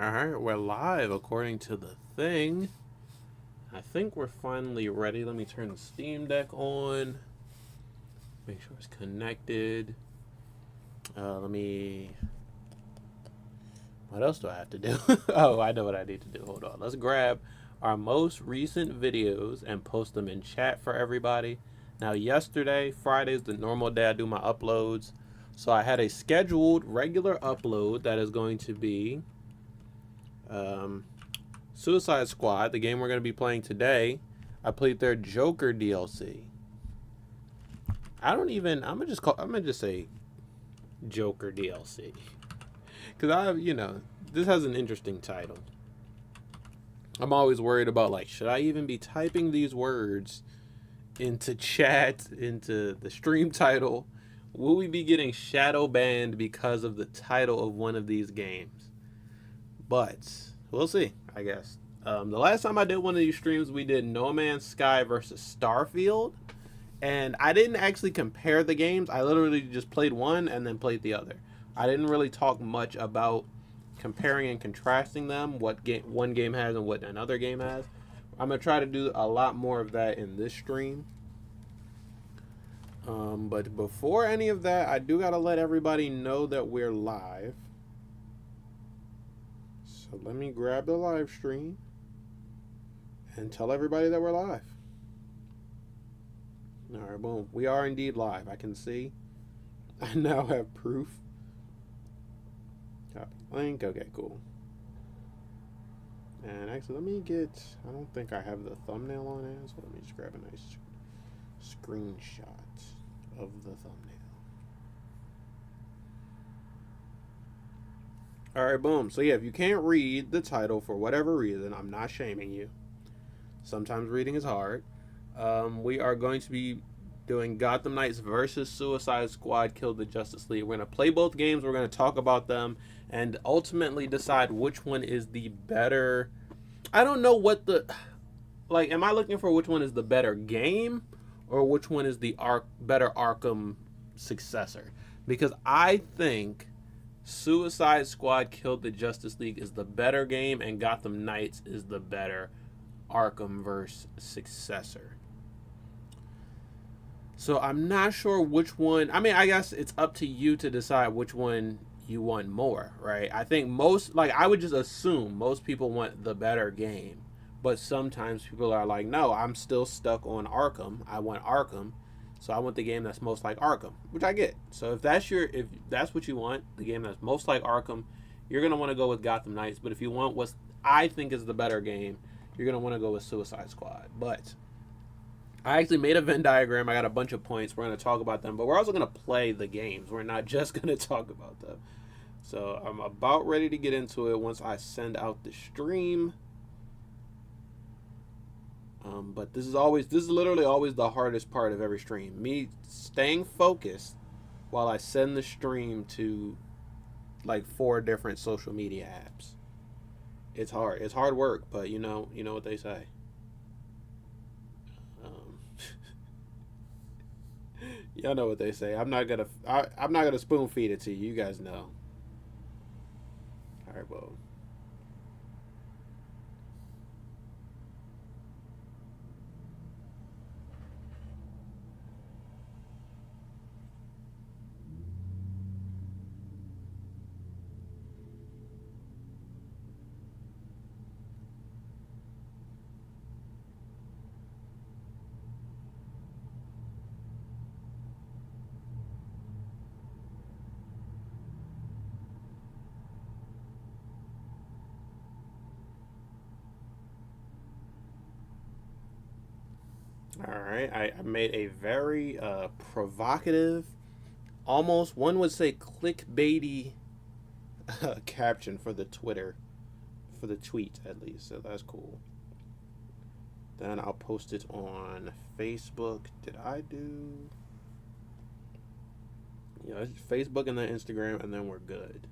Alright, we're live according to the thing. I think we're finally ready. Let me turn the Steam Deck on. Make sure it's connected. Let me... What else do I have to do? Oh, I know what I need to do. Hold on. Let's grab our most recent videos and post them in chat for everybody. Now, yesterday, Friday is the normal day I do my uploads. So I had a scheduled regular upload that is going to be... Suicide Squad, the game we're going to be playing today. I played their Joker DLC. I'm gonna just say Joker DLC, because this has an interesting title. I'm always worried about, like, should I even be typing these words into chat, into the stream title? Will we be getting shadow banned because of the title of one of these games? But we'll see, I guess. The last time I did one of these streams, we did No Man's Sky versus Starfield. And I didn't actually compare the games. I literally just played one and then played the other. I didn't really talk much about comparing and contrasting them, what one game has and what another game has. I'm going to try to do a lot more of that in this stream. But before any of that, I do got to let everybody know that we're live. So let me grab the live stream and tell everybody that we're live. All right, boom. We are indeed live. I can see. I now have proof. Copy link. Okay, cool. And actually, let me get... I don't think I have the thumbnail on it, so let me just grab a nice screenshot of the thumbnail. All right, boom. So yeah, if you can't read the title for whatever reason, I'm not shaming you. Sometimes reading is hard. We are going to be doing Gotham Knights versus Suicide Squad Kill the Justice League. We're going to play both games. We're going to talk about them and ultimately decide which one is the better. I don't know what the... Like, am I looking for which one is the better game or which one is the better Arkham successor? Because I think Suicide Squad Kill the Justice League is the better game and Gotham Knights is the better Arkhamverse successor. So I'm not sure which one. I mean, I guess it's up to you to decide which one you want more, right? I think I would just assume most people want the better game, but sometimes people are like, no, I'm still stuck on Arkham. I want Arkham, so I want the game that's most like Arkham, which I get. So if that's what you want, the game that's most like Arkham, you're gonna want to go with Gotham Knights. But if you want what I think is the better game, you're going to want to go with Suicide Squad. But I actually made a Venn diagram. I got a bunch of points. We're going to talk about them. But we're also going to play the games. We're not just going to talk about them. So I'm about ready to get into it once I send out the stream. But this is literally always the hardest part of every stream. Me staying focused while I send the stream to like 4 different social media apps. It's hard. It's hard work, but you know what they say. Y'all know what they say. I'm not gonna spoon feed it to you. You guys know. All right, well. All right, I made a very provocative, almost one would say clickbaity caption for the tweet at least. So that's cool. Then I'll post it on Facebook. Did I do? Yeah, it's Facebook and then Instagram, and then we're good.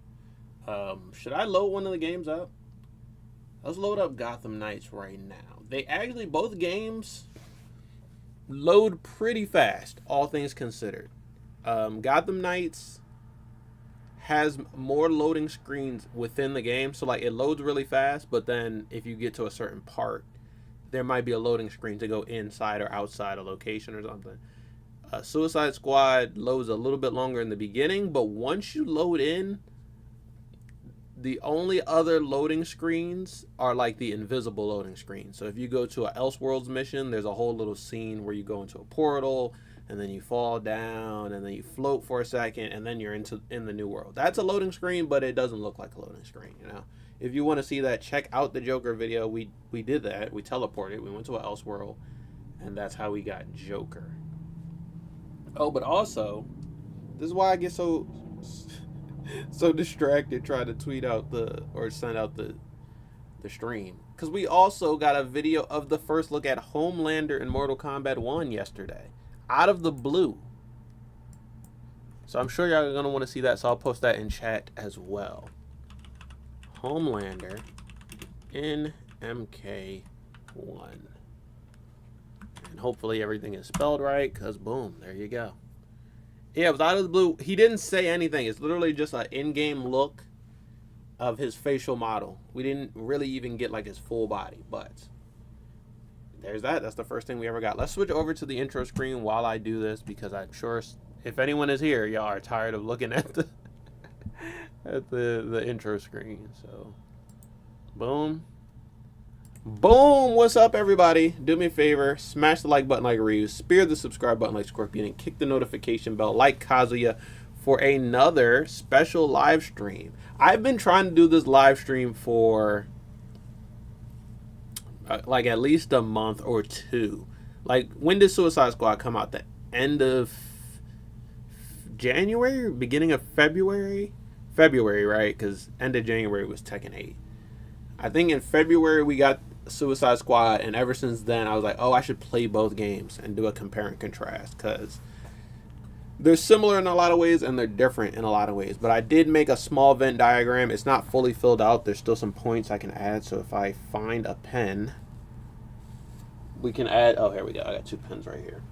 Should I load one of the games up? Let's load up Gotham Knights right now. They actually, both games load pretty fast, all things considered. Gotham Knights has more loading screens within the game. So like it loads really fast, but then if you get to a certain part, there might be a loading screen to go inside or outside a location or something. Suicide Squad loads a little bit longer in the beginning, but once you load in, the only other loading screens are like the invisible loading screen. So if you go to a Elseworlds mission, there's a whole little scene where you go into a portal and then you fall down and then you float for a second and then you're in the new world. That's a loading screen, but it doesn't look like a loading screen, you know. If you want to see that, check out the Joker video. We did that. We teleported. We went to an Elseworld, and that's how we got Joker. Oh, but also, this is why I get so distracted trying to tweet out or send out the stream, because we also got a video of the first look at Homelander in Mortal Kombat 1 yesterday, out of the blue. So I'm sure y'all are gonna want to see that, so I'll post that in chat as well. Homelander in MK1, and hopefully everything is spelled right, because boom, there you go. Yeah, it was out of the blue. He didn't say anything. It's literally just an in-game look of his facial model. We didn't really even get like his full body, but there's that. That's the first thing we ever got. Let's switch over to the intro screen while I do this, because I'm sure if anyone is here, y'all are tired of looking at the the intro screen. So boom. Boom! What's up, everybody? Do me a favor, smash the like button like Reeves, spear the subscribe button like Scorpion, and kick the notification bell like Kazuya for another special live stream. I've been trying to do this live stream for like at least a month or two. Like, when did Suicide Squad come out? The end of January? Beginning of February? February, right? Because end of January was Tekken 8. I think in February we got Suicide Squad, and ever since then I was like, oh, I should play both games and do a compare and contrast, because they're similar in a lot of ways and they're different in a lot of ways. But I did make a small Venn diagram. It's not fully filled out. There's still some points I can add. So if I find a pen, we can add. Oh, here we go. I got 2 pens right here.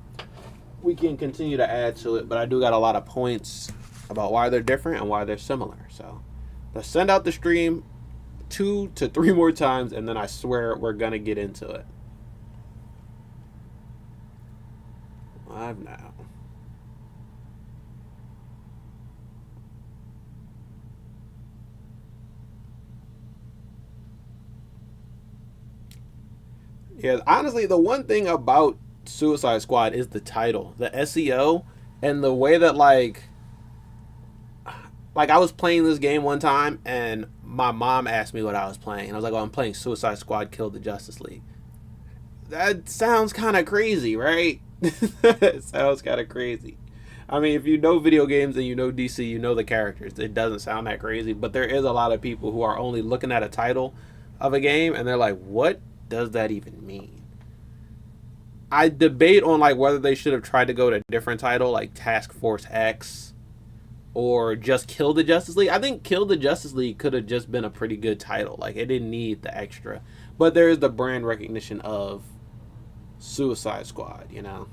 We can continue to add to it, but I do got a lot of points about why they're different and why they're similar. So let's send out the stream 2 to 3 more times, and then I swear we're gonna get into it. Live now. Yeah, honestly, the one thing about Suicide Squad is the title, the SEO, and the way that like I was playing this game one time and my mom asked me what I was playing, and I was like, "Oh, I'm playing Suicide Squad Kill the Justice League." That sounds kind of crazy, right? It sounds kind of crazy. I mean, if you know video games and you know DC, you know the characters. It doesn't sound that crazy, but there is a lot of people who are only looking at a title of a game and they're like, what does that even mean? I debate on like whether they should have tried to go to a different title, like Task Force X, or just Kill the Justice League. I think Kill the Justice League could have just been a pretty good title. Like, it didn't need the extra. But there is the brand recognition of Suicide Squad, you know?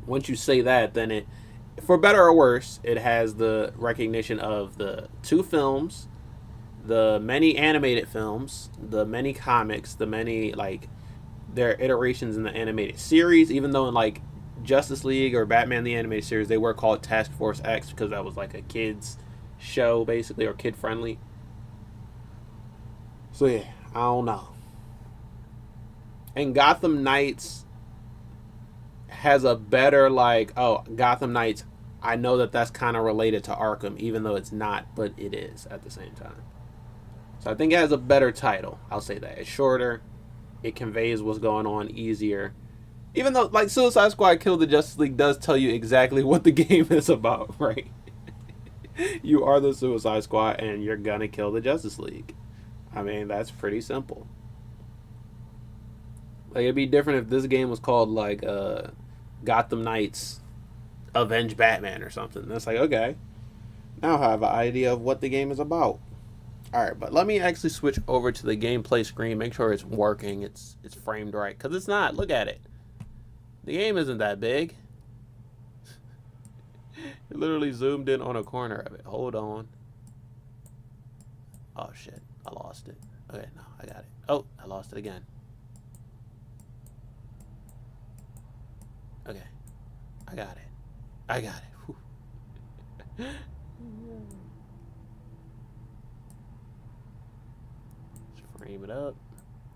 Once you say that, then it, for better or worse, it has the recognition of the 2 films, the many animated films, the many comics, the many, like, their iterations in the animated series, even though in, like, Justice League or Batman the Animated Series, they were called Task Force X because that was like a kids show basically, or kid friendly. So yeah, I don't know. And Gotham Knights has a better like, oh, Gotham Knights, I know that that's kind of related to Arkham, even though it's not, but it is at the same time. So I think it has a better title. I'll say that. It's shorter. It conveys what's going on easier. Even though, like, Suicide Squad Kill the Justice League does tell you exactly what the game is about, right? You are the Suicide Squad, and you're gonna kill the Justice League. I mean, that's pretty simple. Like, it'd be different if this game was called, like, Gotham Knights Avenge Batman or something. That's like, okay, now I have an idea of what the game is about. Alright, but let me actually switch over to the gameplay screen, make sure it's working, it's framed right, because it's not. Look at it. The game isn't that big. Literally zoomed in on a corner of it. Hold on. Oh shit, I lost it. Okay, no, I got it. Oh, I lost it again. Okay, I got it. I got it. Whew. Let's frame it up.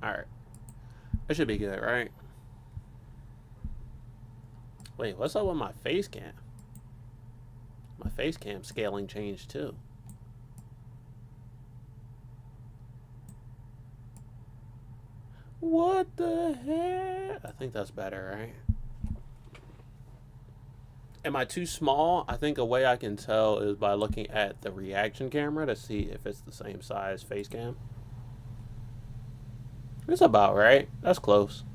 All right, that should be good, right? Wait, what's up with my face cam? My face cam scaling changed too. What the heck? I think that's better, right? Am I too small? I think a way I can tell is by looking at the reaction camera to see if it's the same size face cam. It's about right. That's close.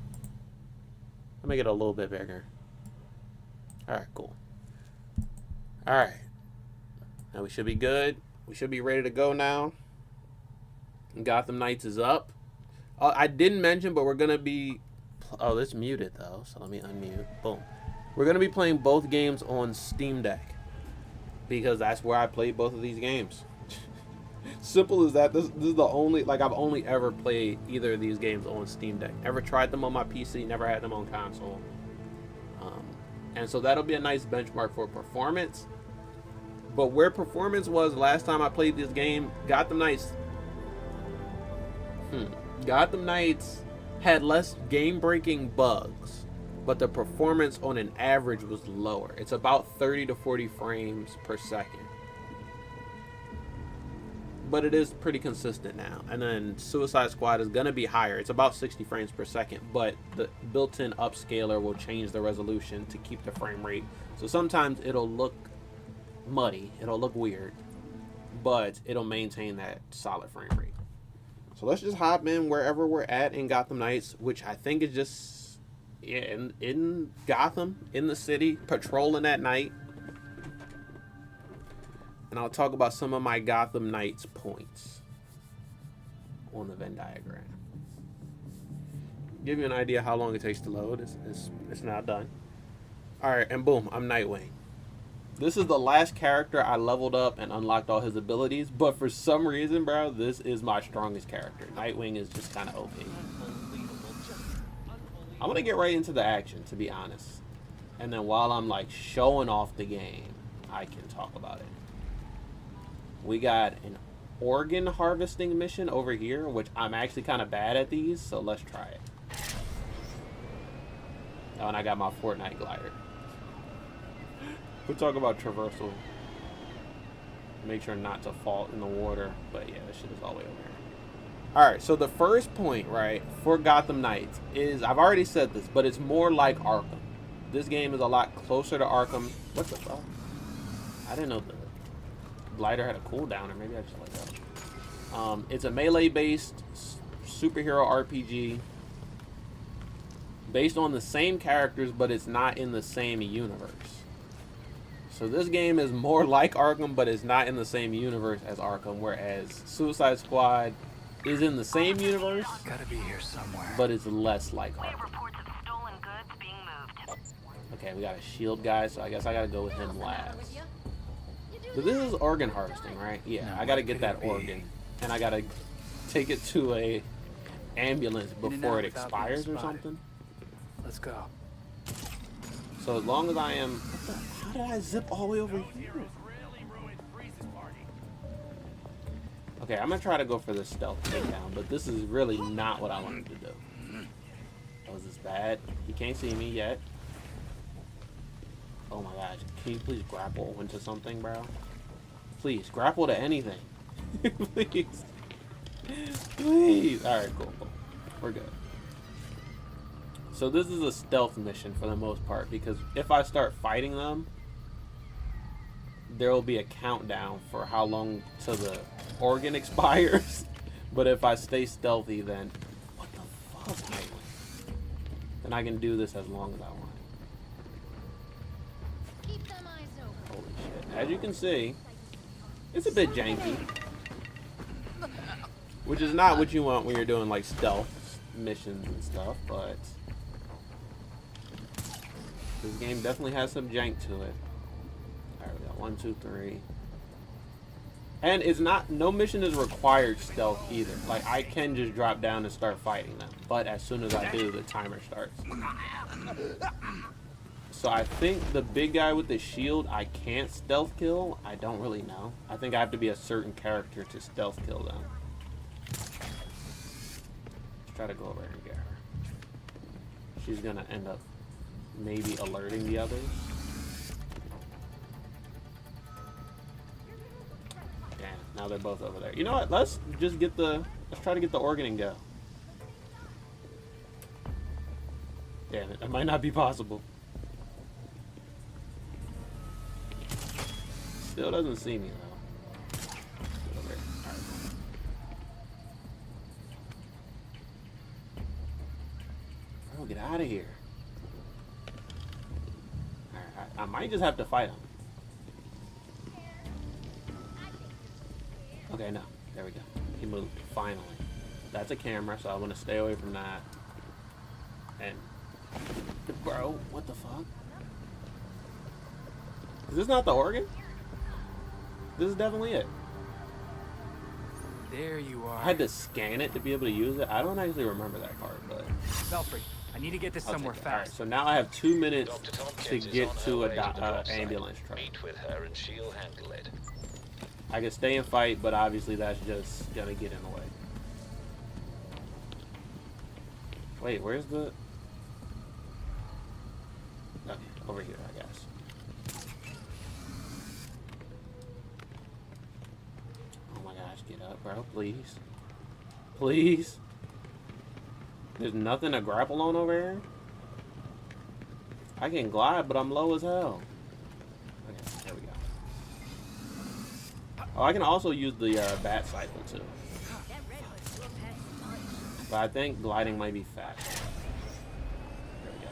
I'll make it a little bit bigger. Alright, cool. Alright. Now we should be good. We should be ready to go now. Gotham Knights is up. I didn't mention, but we're going to be... Oh, it's muted, though, so let me unmute. Boom. We're going to be playing both games on Steam Deck, because that's where I played both of these games. Simple as that. This is the only... Like, I've only ever played either of these games on Steam Deck. Never tried them on my PC, never had them on console. And so that'll be a nice benchmark for performance. But where performance was last time I played this game, Gotham Knights... Gotham Knights had less game-breaking bugs, but the performance on an average was lower. It's about 30 to 40 frames per second. But it is pretty consistent now. And then Suicide Squad is going to be higher. It's about 60 frames per second, but the built-in upscaler will change the resolution to keep the frame rate. So sometimes it'll look muddy, it'll look weird, but it'll maintain that solid frame rate. So let's just hop in wherever we're at in Gotham Knights, which I think is just in Gotham, in the city, patrolling at night. And I'll talk about some of my Gotham Knights points on the Venn diagram. Give you an idea how long it takes to load. It's not done. Alright, and boom, I'm Nightwing. This is the last character I leveled up and unlocked all his abilities, but for some reason, bro, this is my strongest character. Nightwing is just kind of OP. I'm going to get right into the action, to be honest. And then while I'm, like, showing off the game, I can talk about it. We got an organ harvesting mission over here, which I'm actually kind of bad at these, so let's try it. Oh, and I got my Fortnite glider. We'll talk about traversal. Make sure not to fall in the water. But yeah, this shit is all the way over here. Alright, so the first point, right, for Gotham Knights is, I've already said this, but it's more like Arkham. This game is a lot closer to Arkham. What the fuck? I didn't know the glider had a cooldown, or maybe I just like that. It's a melee-based superhero RPG. Based on the same characters, but it's not in the same universe. So this game is more like Arkham, but it's not in the same universe as Arkham, whereas Suicide Squad is in the same universe, gotta be here somewhere, but it's less like Arkham. Okay, we got a shield guy, so I guess I gotta go with him last. But this is organ harvesting, right? Yeah, no, I gotta get that organ, and I gotta take it to a ambulance before it expires or something. Let's go. So as long as I am... How did I zip all the way over here? Okay, I'm going to try to go for this stealth takedown, but this is really not what I wanted to do. Oh, is this bad? He can't see me yet. Oh my gosh. Can you please grapple into something, bro? Please, grapple to anything. Please. Please. Alright, cool. We're good. So this is a stealth mission for the most part, because if I start fighting them, there will be a countdown for how long till the organ expires. But if I stay stealthy, then what the fuck? Then I can do this as long as I want. Keep them eyes open. Holy shit. As you can see, it's a bit janky. Which is not what you want when you're doing like stealth missions and stuff, but this game definitely has some jank to it. Alright, we 1, 2, 3. And it's not, no mission is required stealth either. Like, I can just drop down and start fighting them. But as soon as I do, the timer starts. So I think the big guy with the shield, I can't stealth kill. I don't really know. I think I have to be a certain character to stealth kill them. Let's try to go over and get her. She's gonna end up maybe alerting the others. Damn, now they're both over there. You know what? Let's just get the, let's try to get the organ and go. Damn it, that might not be possible. Still doesn't see me though. Over here. All right. Bro, get out of here. Alright, I might just have to fight him. Okay, no. There we go. He moved. Finally. That's a camera, so I want to stay away from that. And... Bro, what the fuck? Is this not the organ? This is definitely it. There you are. I had to scan it to be able to use it. I don't actually remember that part, but... Belfry, I need to get this somewhere fast. Alright, so now I have 2 minutes to get to a ambulance truck. Meet with her and she'll handle it. I can stay and fight, but obviously that's just gonna get in the way. Wait, where's the... Okay, over here, I guess. Oh my gosh, get up, bro, please. Please. There's nothing to grapple on over here? I can glide, but I'm low as hell. Okay, there we go. Oh, I can also use the bat cycle too. But I think gliding might be faster. There we go.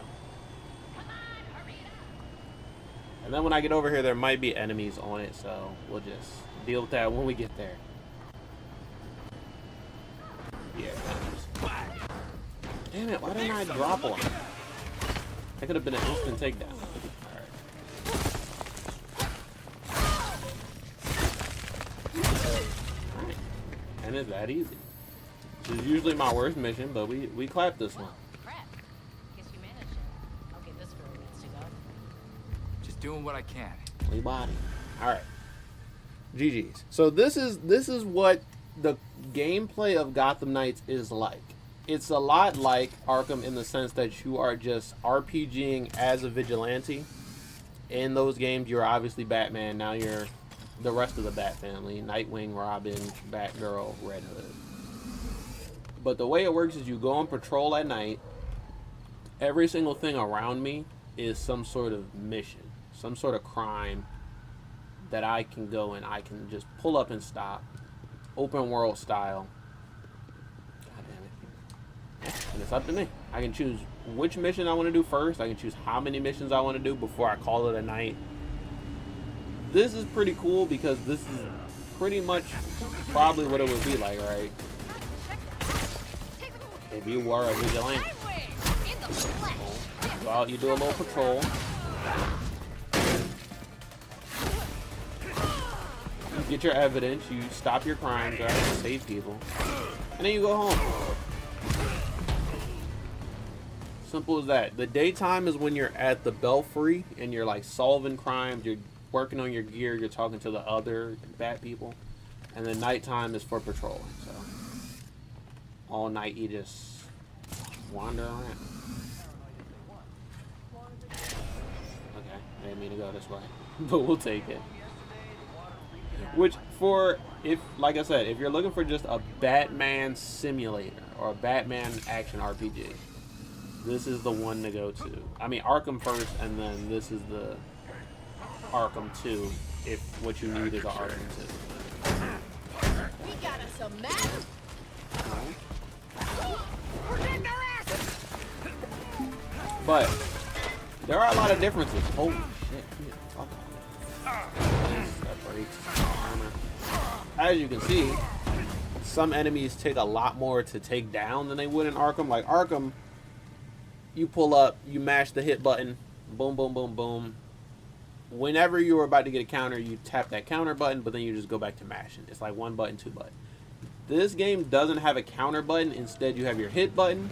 And then when I get over here, there might be enemies on it, so we'll just deal with that when we get there. Yeah. Damn it, why didn't I drop on him? That could have been an instant takedown. Alright. And it's that easy. This is usually my worst mission, but we clapped this one. Crap. Guess you managed it. I'll get this where it needs to go. Just doing what I can. We body. Alright. GG's. So this is what the gameplay of Gotham Knights is like. It's a lot like Arkham in the sense that you are just RPGing as a vigilante. In those games, you're obviously Batman. Now you're the rest of the Bat family. Nightwing, Robin, Batgirl, Red Hood. But the way it works is you go on patrol at night. Every single thing around me is some sort of mission. Some sort of crime that I can go and I can just pull up and stop. Open world style. And it's up to me. I can choose which mission I want to do first. I can choose how many missions I want to do before I call it a night. This is pretty cool because this is pretty much probably what it would be like, right? If you were a vigilante. Go out, you do a little patrol. You get your evidence, you stop your crimes, right? Save people. And then you go home. Simple as that. The daytime is when you're at the Belfry and you're like solving crimes, you're working on your gear, you're talking to the other bat people. And then nighttime is for patrolling. So all night you just wander around. Okay, I didn't mean to go this way, but we'll take it. Which for, if like I said, if you're looking for just a Batman simulator or a Batman action RPG, this is the one to go to. I mean, Arkham first, and then this is the Arkham 2, if what you need is an Arkham 2. We got us a map. We're getting our asses. But there are a lot of differences. Holy shit. That breaks armor. As you can see, some enemies take a lot more to take down than they would in Arkham. Like Arkham, you pull up, you mash the hit button, boom, boom, boom, boom. whenever you were about to get a counter, you tap that counter button, but then you just go back to mashing. It's like 1 button, 2 button. This game doesn't have a counter button. Instead, you have your hit button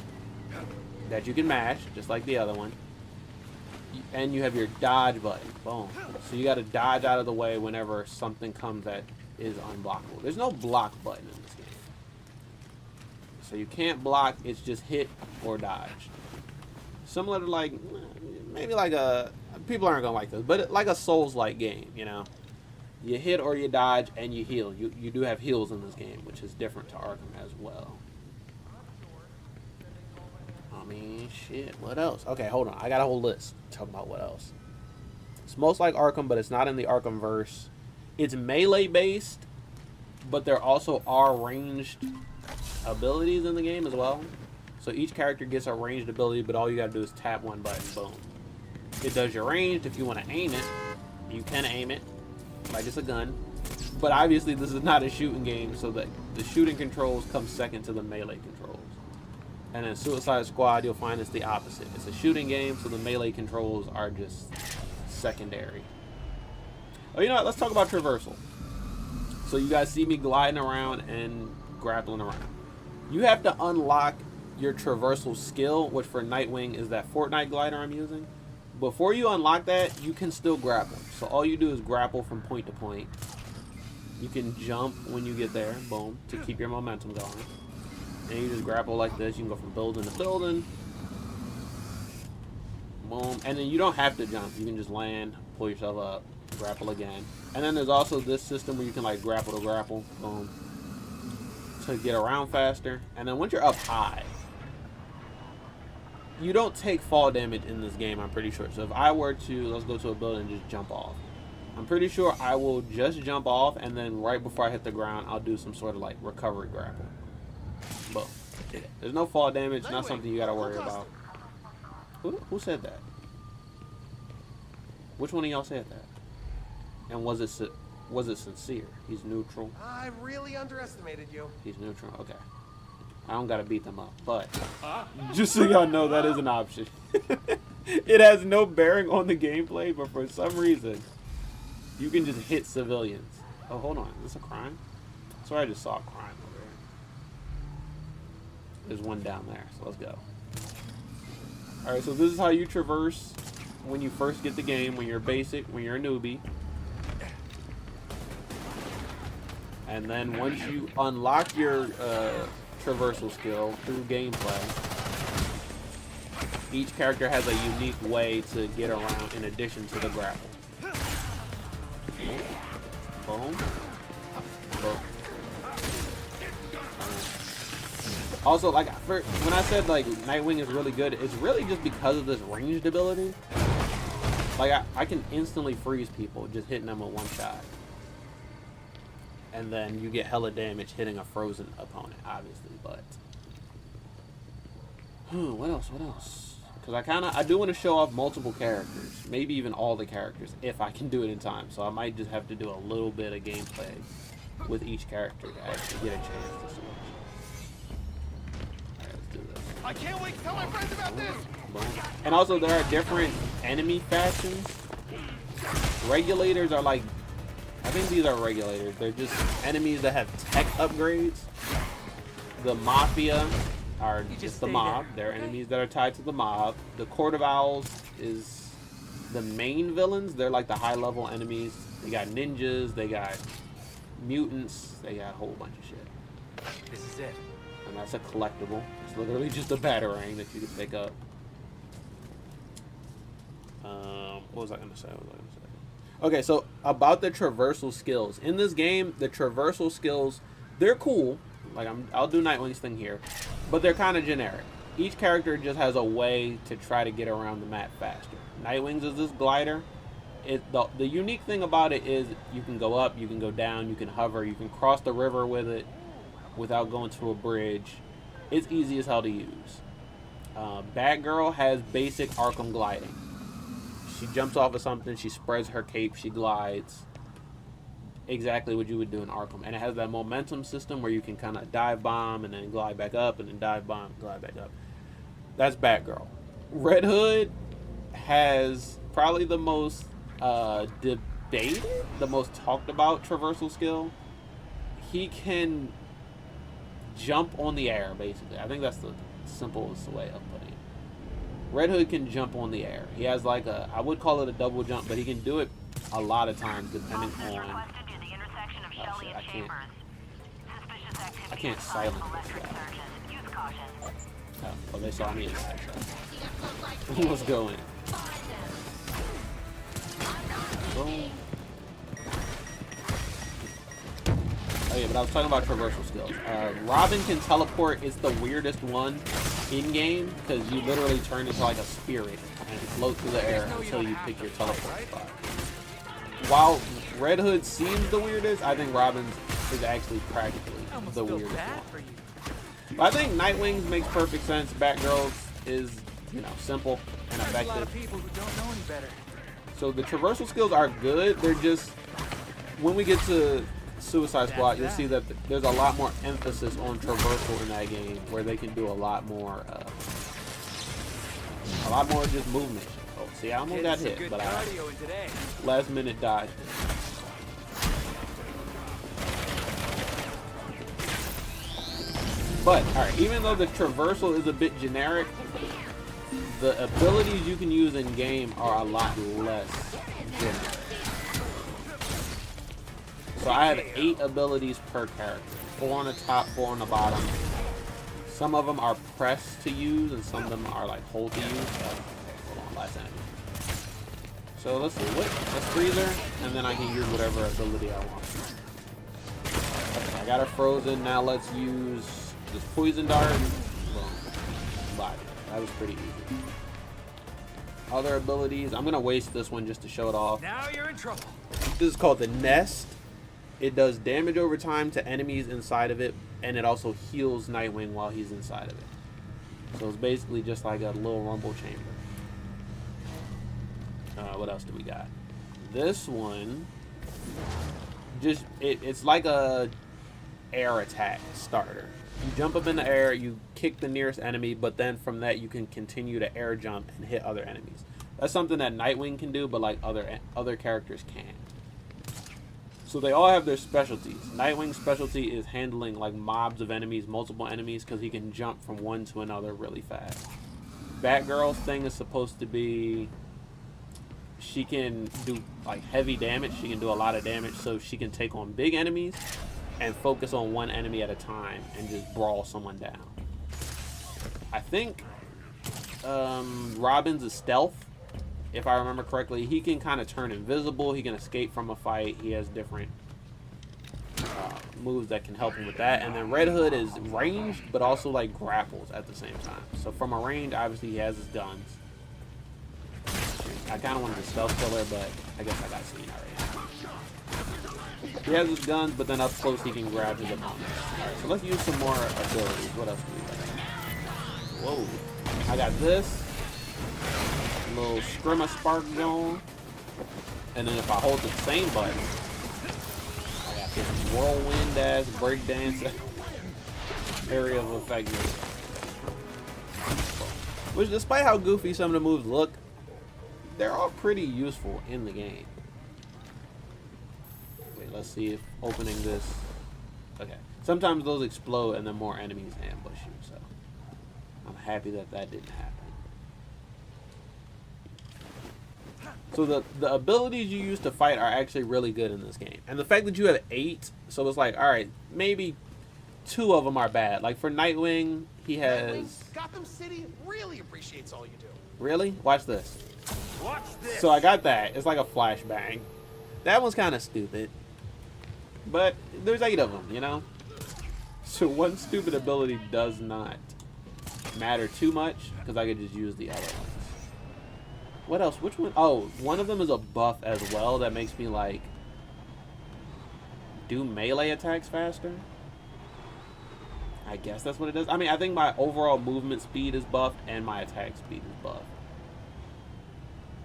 that you can mash, just like the other one. And you have your dodge button. Boom. So you got to dodge out of the way whenever something comes that is unblockable. There's no block button in this game. So you can't block, it's just hit or dodge. Similar to like, maybe like a, people aren't going to like this, but like a Souls-like game, you know. You hit or you dodge and you heal. You do have heals in this game, which is different to Arkham as well. I mean, shit, what else? Okay, hold on. I got a whole list talking about what else. It's most like Arkham, but it's not in the Arkhamverse. It's melee based, but there also are ranged abilities in the game as well. So each character gets a ranged ability, but all you gotta do is tap 1 button, boom. It does your ranged. If you want to aim it, you can aim it like it's a gun. But obviously this is not a shooting game, so that the shooting controls come second to the melee controls. And in Suicide Squad, you'll find it's the opposite. It's a shooting game, so the melee controls are just secondary. Oh, you know what? Let's talk about traversal. So you guys see me gliding around and grappling around. You have to unlock your traversal skill, which for Nightwing is that Fortnite glider I'm using. Before you unlock that, you can still grapple. So all you do is grapple from point to point. You can jump when you get there, boom, to keep your momentum going. And you just grapple like this. You can go from building to building. Boom. And then you don't have to jump. You can just land, pull yourself up, grapple again. And then there's also this system where you can like grapple to grapple, boom, to get around faster. And then once you're up high, you don't take fall damage in this game, I'm pretty sure. So if I were to, let's go to a building and just jump off. I'm pretty sure I will just jump off, and then right before I hit the ground, I'll do some sort of like recovery grapple. Boom. There's no fall damage, not something you gotta worry about. Who said that? Which one of y'all said that? And was it sincere? He's neutral. I really underestimated you. He's neutral. Okay. I don't gotta beat them up, but just so y'all know, that is an option. It has no bearing on the gameplay, but for some reason, you can just hit civilians. Oh, hold on. Is this a crime? Sorry, I just saw a crime over there. There's one down there, so let's go. Alright, so this is how you traverse when you first get the game, when you're basic, when you're a newbie. And then once you unlock your traversal skill through gameplay, each character has a unique way to get around in addition to the grapple. Boom. Boom. Also, like, when I said like Nightwing is really good, it's really just because of this ranged ability. Like, I can instantly freeze people just hitting them with one shot. And then you get hella damage hitting a frozen opponent, obviously, but... what else? Because I do want to show off multiple characters. Maybe even all the characters, if I can do it in time. So I might just have to do a little bit of gameplay with each character to actually get a chance to switch. Alright, let's do this. I can't wait to tell my friends about this! Boom. And also, there are different enemy factions. Regulators are like... I think these are regulators. They're just enemies that have tech upgrades. The Mafia are just the mob. They're enemies that are tied to the mob. The Court of Owls is the main villains. They're like the high-level enemies. They got ninjas. They got mutants. They got a whole bunch of shit. This is it. And that's a collectible. It's literally just a batarang that you can pick up. What was I going to say? Okay, so about the traversal skills. In this game, the traversal skills, they're cool. Like, I'll do Nightwing's thing here. But they're kind of generic. Each character just has a way to try to get around the map faster. Nightwing's is this glider. The unique thing about it is you can go up, you can go down, you can hover, you can cross the river with it without going to a bridge. It's easy as hell to use. Batgirl has basic Arkham gliding. She jumps off of something, she spreads her cape, she glides. Exactly what you would do in Arkham. And it has that momentum system where you can kind of dive bomb and then glide back up and then dive bomb, glide back up. That's Batgirl. Red Hood has probably the most debated, the most talked about traversal skill. He can jump on the air, basically. I think that's the simplest way of putting it. Red Hood can jump on the air. He has like a, I would call it a double jump, but he can do it a lot of times depending on. Oh shit, I can't silence this guy. Oh, they saw me inside. What's going? Boom. Oh yeah, but I was talking about traversal skills. Robin can teleport. It's the weirdest one in game because you literally turn into like a spirit and float through the air until you pick your teleport spot. While Red Hood seems the weirdest, I think Robin's is actually practically the weirdest one. But I think Nightwing's makes perfect sense. Batgirl's is, you know, simple and effective. A lot of people who don't know any better. So the traversal skills are good. They're just, when we get to Suicide Squad, you'll see that there's a lot more emphasis on traversal in that game, where they can do a lot more just movement. Oh, see, I almost got hit, but I last minute dodged it. But, alright, even though the traversal is a bit generic, the abilities you can use in game are a lot less generic. So I have 8 abilities per character. 4 on the top, 4 on the bottom. Some of them are press to use, and some of them are like hold to use. Hold on, last enemy. So let's see, let's freeze her, and then I can use whatever ability I want. Okay, I got her frozen. Now let's use this poison dart. Boom. Body. That was pretty easy. Other abilities. I'm gonna waste this one just to show it off. Now you're in trouble. This is called the Nest. It does damage over time to enemies inside of it, and it also heals Nightwing while he's inside of it. So it's basically just like a little rumble chamber. What else do we got? This one, just it's like a air attack starter. You jump up in the air, you kick the nearest enemy, but then from that you can continue to air jump and hit other enemies. That's something that Nightwing can do, but like other characters can't. So they all have their specialties. Nightwing's specialty is handling like mobs of enemies, multiple enemies, because he can jump from one to another really fast. Batgirl's thing is supposed to be she can do like heavy damage. She can do a lot of damage, so she can take on big enemies and focus on one enemy at a time and just brawl someone down. I think Robin's is stealth. If I remember correctly, he can kind of turn invisible. He can escape from a fight. He has different moves that can help him with that. And then Red Hood is ranged, but also like grapples at the same time. So from a range, obviously he has his guns. I kind of wanted to stealth kill her, but I guess I got seen already. He has his guns, but then up close he can grab his opponents. Alright, so let's use some more abilities. What else do we got? Whoa. I got this. Little Scrimmer Spark Zone. And then if I hold the same button, I got this whirlwind ass breakdance area of effectiveness. Which, despite how goofy some of the moves look, they're all pretty useful in the game. Wait, let's see if opening this. Okay. Sometimes those explode and then more enemies ambush you, so I'm happy that that didn't happen. So the abilities you use to fight are actually really good in this game. And the fact that you have 8, so it's like, alright, maybe 2 of them are bad. Like for Nightwing, he has... Gotham City really appreciates all you do. Really? Watch this. Watch this. So I got that. It's like a flashbang. That one's kind of stupid. But there's 8 of them, you know? So one stupid ability does not matter too much, because I could just use the other ones. What else? Which one? Oh, one of them is a buff as well that makes me like do melee attacks faster. I guess that's what it is. I mean, I think my overall movement speed is buffed and my attack speed is buffed.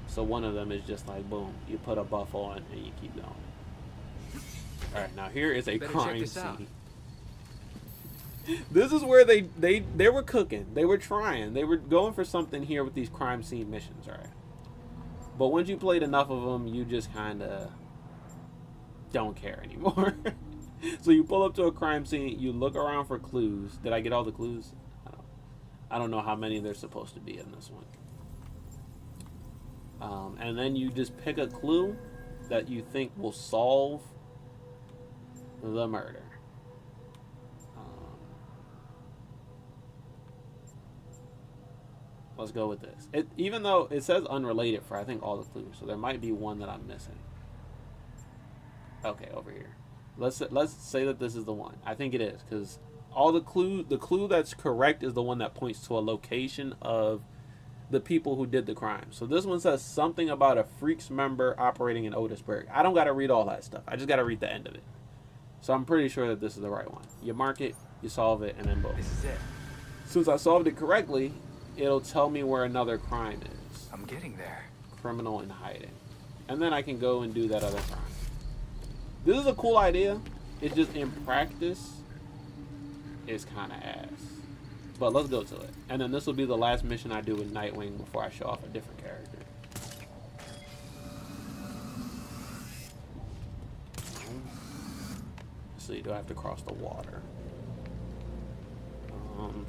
So one of them is just like, boom, you put a buff on and you keep going. Alright, now here is a crime scene. This is where they were cooking. They were trying. They were going for something here with these crime scene missions, alright. But once you played enough of them, you just kind of don't care anymore. So you pull up to a crime scene, you look around for clues. Did I get all the clues? I don't know how many there's supposed to be in this one. And then you just pick a clue that you think will solve the murder. Let's go with this. Even though it says unrelated for I think all the clues, so there might be one that I'm missing. Okay, over here. Let's say that this is the one. I think it is because all the clue that's correct is the one that points to a location of the people who did the crime. So this one says something about a Freaks member operating in Otisburg. I don't got to read all that stuff. I just got to read the end of it. So I'm pretty sure that this is the right one. You mark it, you solve it, and then boom. This is it. Since I solved it correctly, it'll tell me where another crime is. I'm getting there. Criminal in hiding. And then I can go and do that other crime. This is a cool idea. It's just in practice, it's kind of ass. But let's go to it. And then this will be the last mission I do with Nightwing before I show off a different character. Let's see, do I have to cross the water?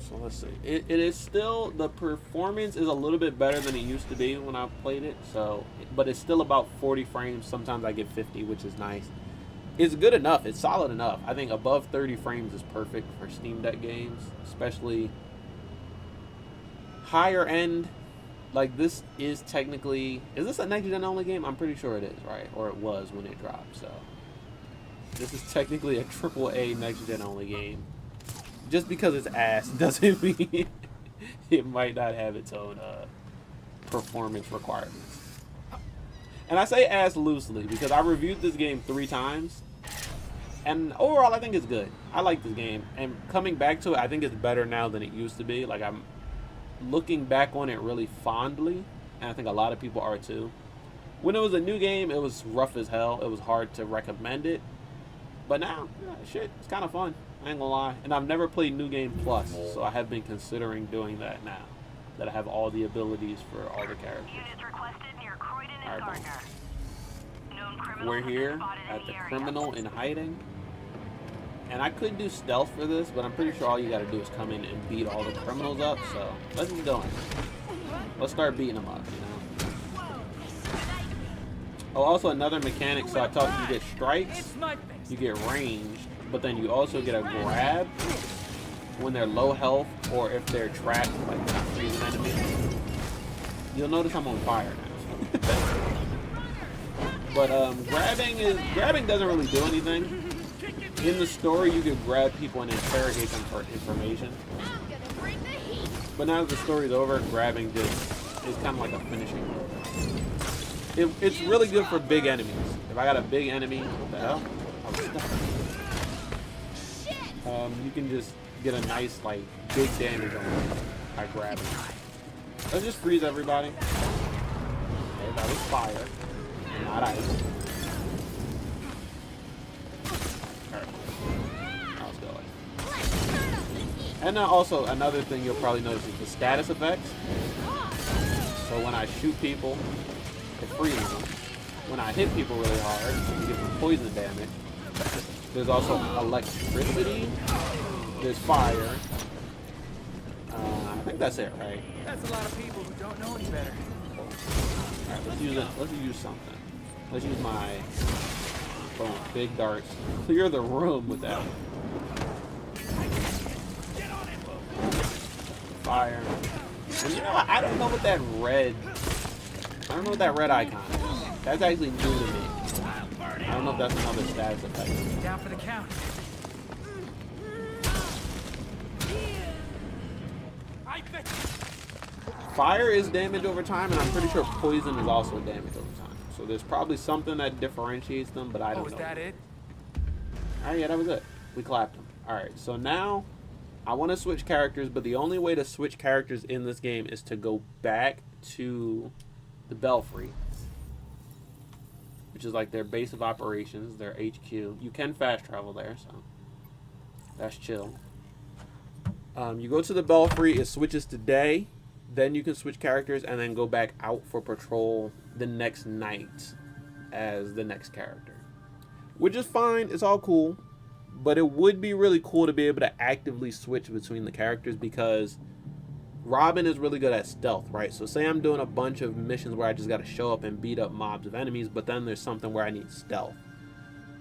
So let's see. It is still, the performance is a little bit better than it used to be when I played it. So, but it's still about 40 frames. Sometimes I get 50, which is nice. It's good enough. It's solid enough. I think above 30 frames is perfect for Steam Deck games, especially higher end. Like this is technically, is this a next gen only game? I'm pretty sure it is, right? Or it was when it dropped. So this is technically a AAA next gen only game. Just because it's ass doesn't mean it might not have its own performance requirements. And I say ass loosely because I reviewed this game 3 times. And overall, I think it's good. I like this game. And coming back to it, I think it's better now than it used to be. Like, I'm looking back on it really fondly. And I think a lot of people are too. When it was a new game, it was rough as hell. It was hard to recommend it. But now, yeah, shit, it's kind of fun. I ain't gonna lie. And I've never played New Game Plus. So I have been considering doing that now. That I have all the abilities for all the characters. Alright, we're here at the criminal in hiding. And I could do stealth for this, but I'm pretty sure all you gotta do is come in and beat all the criminals up. So let's get going. Let's start beating them up, you know. Oh, also another mechanic. So I thought you get strikes, you get ranged, but then you also get a grab when they're low health or if they're trapped, like they're not freezing enemies. You'll notice I'm on fire now. But grabbing doesn't really do anything. In the story, you could grab people and interrogate them for information. But now that the story's over, grabbing just is kind of like a finishing move. It's really good for big enemies. If I got a big enemy, what the hell? You can just get a nice, like, big damage on them by grabbing. Let's just freeze everybody. Okay, that was fire. Not ice. Alright. How's it going? And also, another thing you'll probably notice is the status effects. So when I shoot people, it freezes them. When I hit people really hard, you get some poison damage. There's also electricity. There's fire. I think that's it, right? That's a lot of people who don't know any better. Alright, let's use it. Let's use something. Let's use my big darts. Clear the room with that. Fire. And you know what? I don't know what that red. I don't know what that red icon is. That's actually new to me. I don't know if that's another status effect. Down for the count. Fire is damage over time, and I'm pretty sure poison is also damage over time. So there's probably something that differentiates them, but I don't know. Oh, is that it? Alright, yeah, that was it. We clapped them. Alright, so now I want to switch characters, but the only way to switch characters in this game is to go back to the Belfry, which is like their base of operations, their HQ. You can fast travel there, so that's chill. You go to the Belfry, it switches to day, then you can switch characters and then go back out for patrol the next knight as the next character, which is fine. It's all cool, but it would be really cool to be able to actively switch between the characters, because Robin is really good at stealth, right? So say I'm doing a bunch of missions where I just got to show up and beat up mobs of enemies, but then there's something where I need stealth.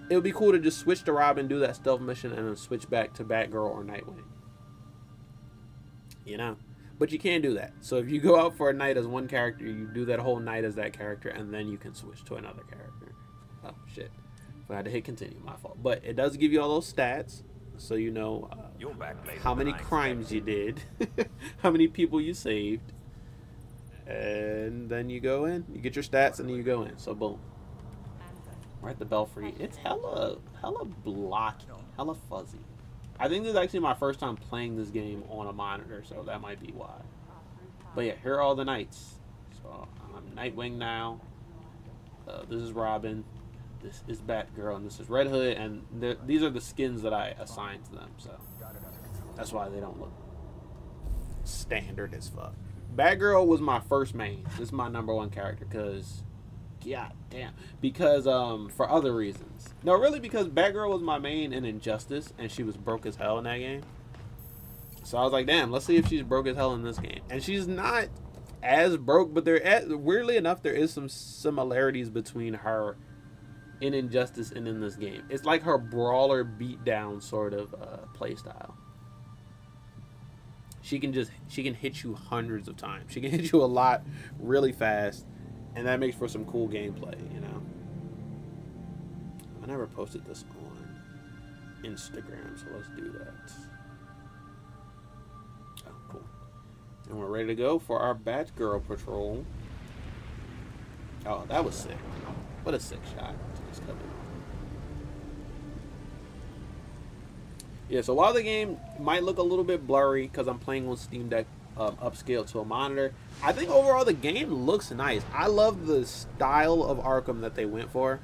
It would be cool to just switch to Robin, do that stealth mission, and then switch back to Batgirl or Nightwing. You know? But you can't do that. So if you go out for a night as one character, you do that whole night as that character, and then you can switch to another character. Oh, shit. I had to hit continue, my fault. But it does give you all those stats, so you know how many crimes you did, how many people you saved, and then you go in, you get your stats, and then you go in. So boom. We're at the Belfry. It's hella blocky, hella fuzzy. I think this is actually my first time playing this game on a monitor, so that might be why. But yeah, here are all the knights. So I'm Nightwing now. This is Robin. This is Batgirl, and this is Red Hood, and these are the skins that I assigned to them, so that's why they don't look standard as fuck. Batgirl was my first main. This is my #1 character, because god damn, because for other reasons. No, really, because Batgirl was my main in Injustice, and she was broke as hell in that game. So I was like, damn, let's see if she's broke as hell in this game. And she's not as broke, but weirdly enough, there is some similarities between her in Injustice and in this game. It's like her brawler beatdown sort of playstyle. She can hit you hundreds of times. She can hit you a lot really fast, and that makes for some cool gameplay, you know. I never posted this on Instagram, so let's do that. Oh, cool. And we're ready to go for our Batgirl patrol. Oh, that was sick. What a sick shot. Yeah, so while the game might look a little bit blurry because I'm playing on Steam Deck upscaled to a monitor, I think overall the game looks nice. I love the style of Arkham that they went for.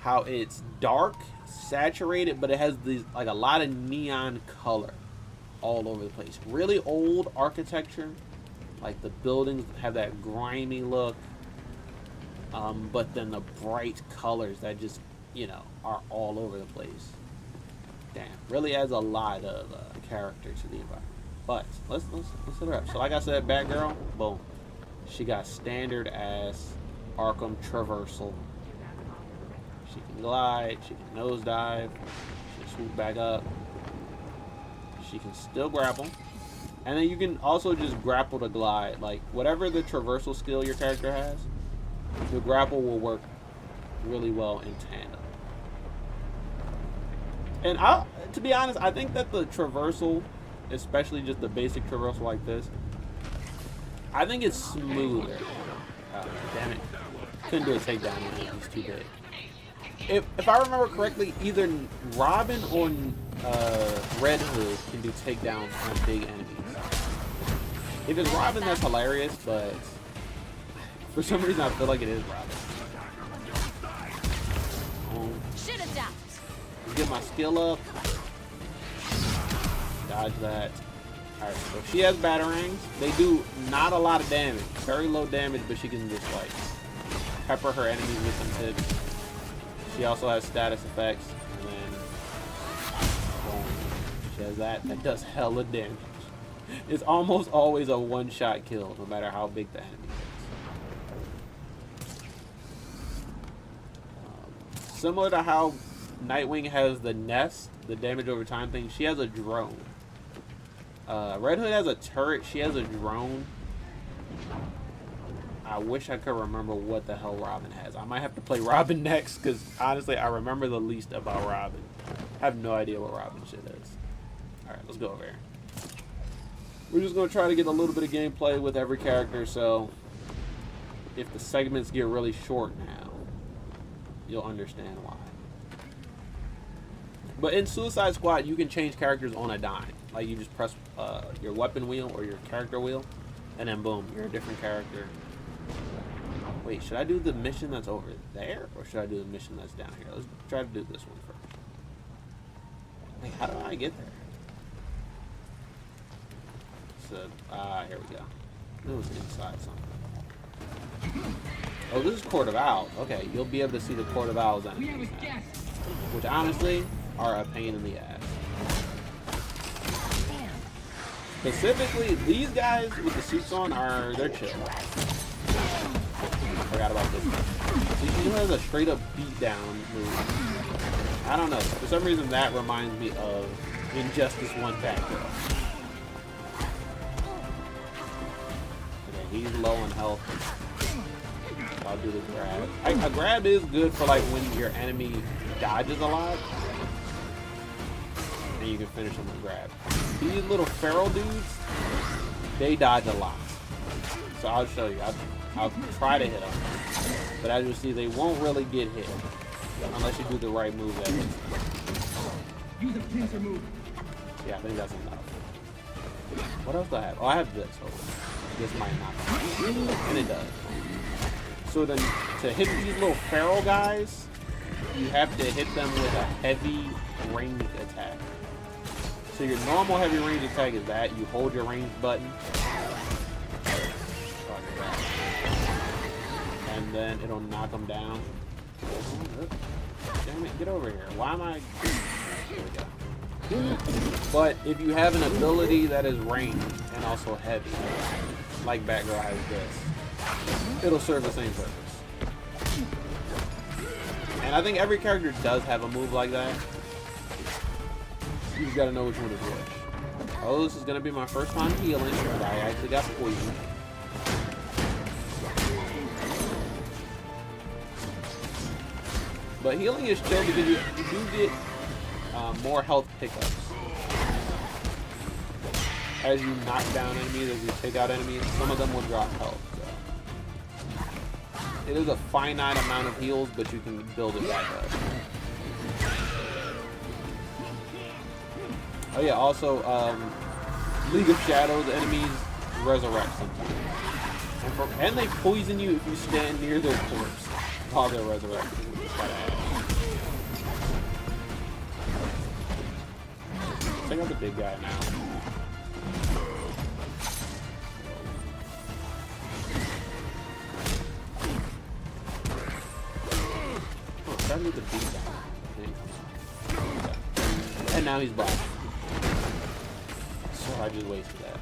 How it's dark, saturated, but it has these like a lot of neon color all over the place. Really old architecture, like the buildings have that grimy look, but then the bright colors that just, you know, are all over the place. Damn, really adds a lot of character to the environment. But let's hit her up. So like I said, Batgirl, boom. She got standard ass Arkham traversal. She can glide, she can nosedive, she can swoop back up. She can still grapple. And then you can also just grapple to glide. Like whatever the traversal skill your character has, the grapple will work really well in tandem. And to be honest, I think that the traversal, especially just the basic traversal like this, I think it's smoother. Damn it. Couldn't do a takedown on him. He's too big. If I remember correctly, either Robin or Red Hood can do takedowns on big enemies. If it's Robin, that's hilarious, but for some reason I feel like it is Robin. Get my skill up. Dodge that. Alright, so she has batarangs. They do not a lot of damage. Very low damage, but she can just like pepper her enemies with some tips. She also has status effects. And then boom. She has that. That does hella damage. It's almost always a one-shot kill, no matter how big the enemy is. Similar to how Nightwing has the nest, the damage over time thing, she has a drone. Red Hood has a turret, she has a drone. I wish I could remember what the hell Robin has. I might have to play Robin next, because honestly, I remember the least about Robin. I have no idea what Robin shit is. Alright, let's go over here. We're just going to try to get a little bit of gameplay with every character, so if the segments get really short now, you'll understand why. But in Suicide Squad, you can change characters on a dime. Like, you just press your weapon wheel or your character wheel, and then boom, you're a different character. Wait, should I do the mission that's over there, or should I do the mission that's down here? Let's try to do this one first. Wait, how do I get there? So, here we go. It was inside something. Oh, this is Court of Owls. Okay, you'll be able to see the Court of Owls enemies now, which honestly are a pain in the ass. Specifically, these guys with the suits on they're chill. Forgot about this one. See, she has a straight up beatdown move. I don't know. For some reason, that reminds me of Injustice 1 Batgirl. Okay, he's low on health. I'll do the grab. A grab is good for like when your enemy dodges a lot, and you can finish them with grab. These little feral dudes, they dodge a lot. So I'll show you. I'll try to hit them, but as you see, they won't really get hit unless you do the right move. That hits them. Use a pincer move. Yeah, I think that's enough. What else do I have? Oh, I have this. So this might not. And it does. So then, to hit these little feral guys, you have to hit them with a heavy ranged attack. So your normal heavy range attack is that you hold your range button, and then it'll knock them down. Damn it, get over here. Why am I? There we go. But if you have an ability that is ranged and also heavy, like Batgirl has this, it'll serve the same purpose. And I think every character does have a move like that. You just gotta know which one is which. Oh, this is gonna be my first time healing, but I actually got poisoned. But healing is chill because you do get more health pickups. As you knock down enemies, as you take out enemies, some of them will drop health. So. It is a finite amount of heals, but you can build it back up. Oh yeah, also, League of Shadows enemies resurrect sometimes. And they poison you if you stand near their corpse while they're resurrected. Check out the big guy now. Oh, started with the big guy. And now he's black. So I just wasted that.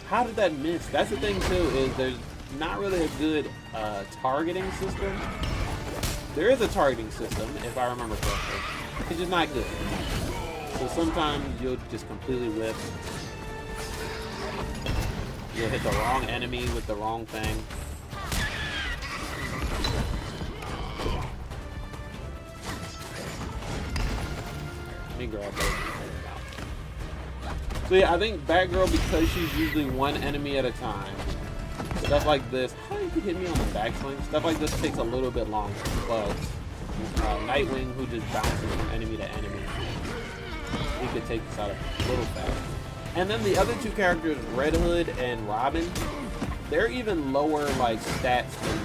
How did that miss? That's the thing too, is there's not really a good targeting system. There is a targeting system, if I remember correctly. It's just not good. So sometimes you'll just completely whiff. You'll hit the wrong enemy with the wrong thing. Let me grab those. So yeah, I think Batgirl, because she's usually one enemy at a time, stuff like this, how you could hit me on the backswing? Stuff like this takes a little bit longer, but Nightwing, who just bounces from enemy to enemy, he could take this out a little fast. And then the other two characters, Red Hood and Robin, they're even lower like stats than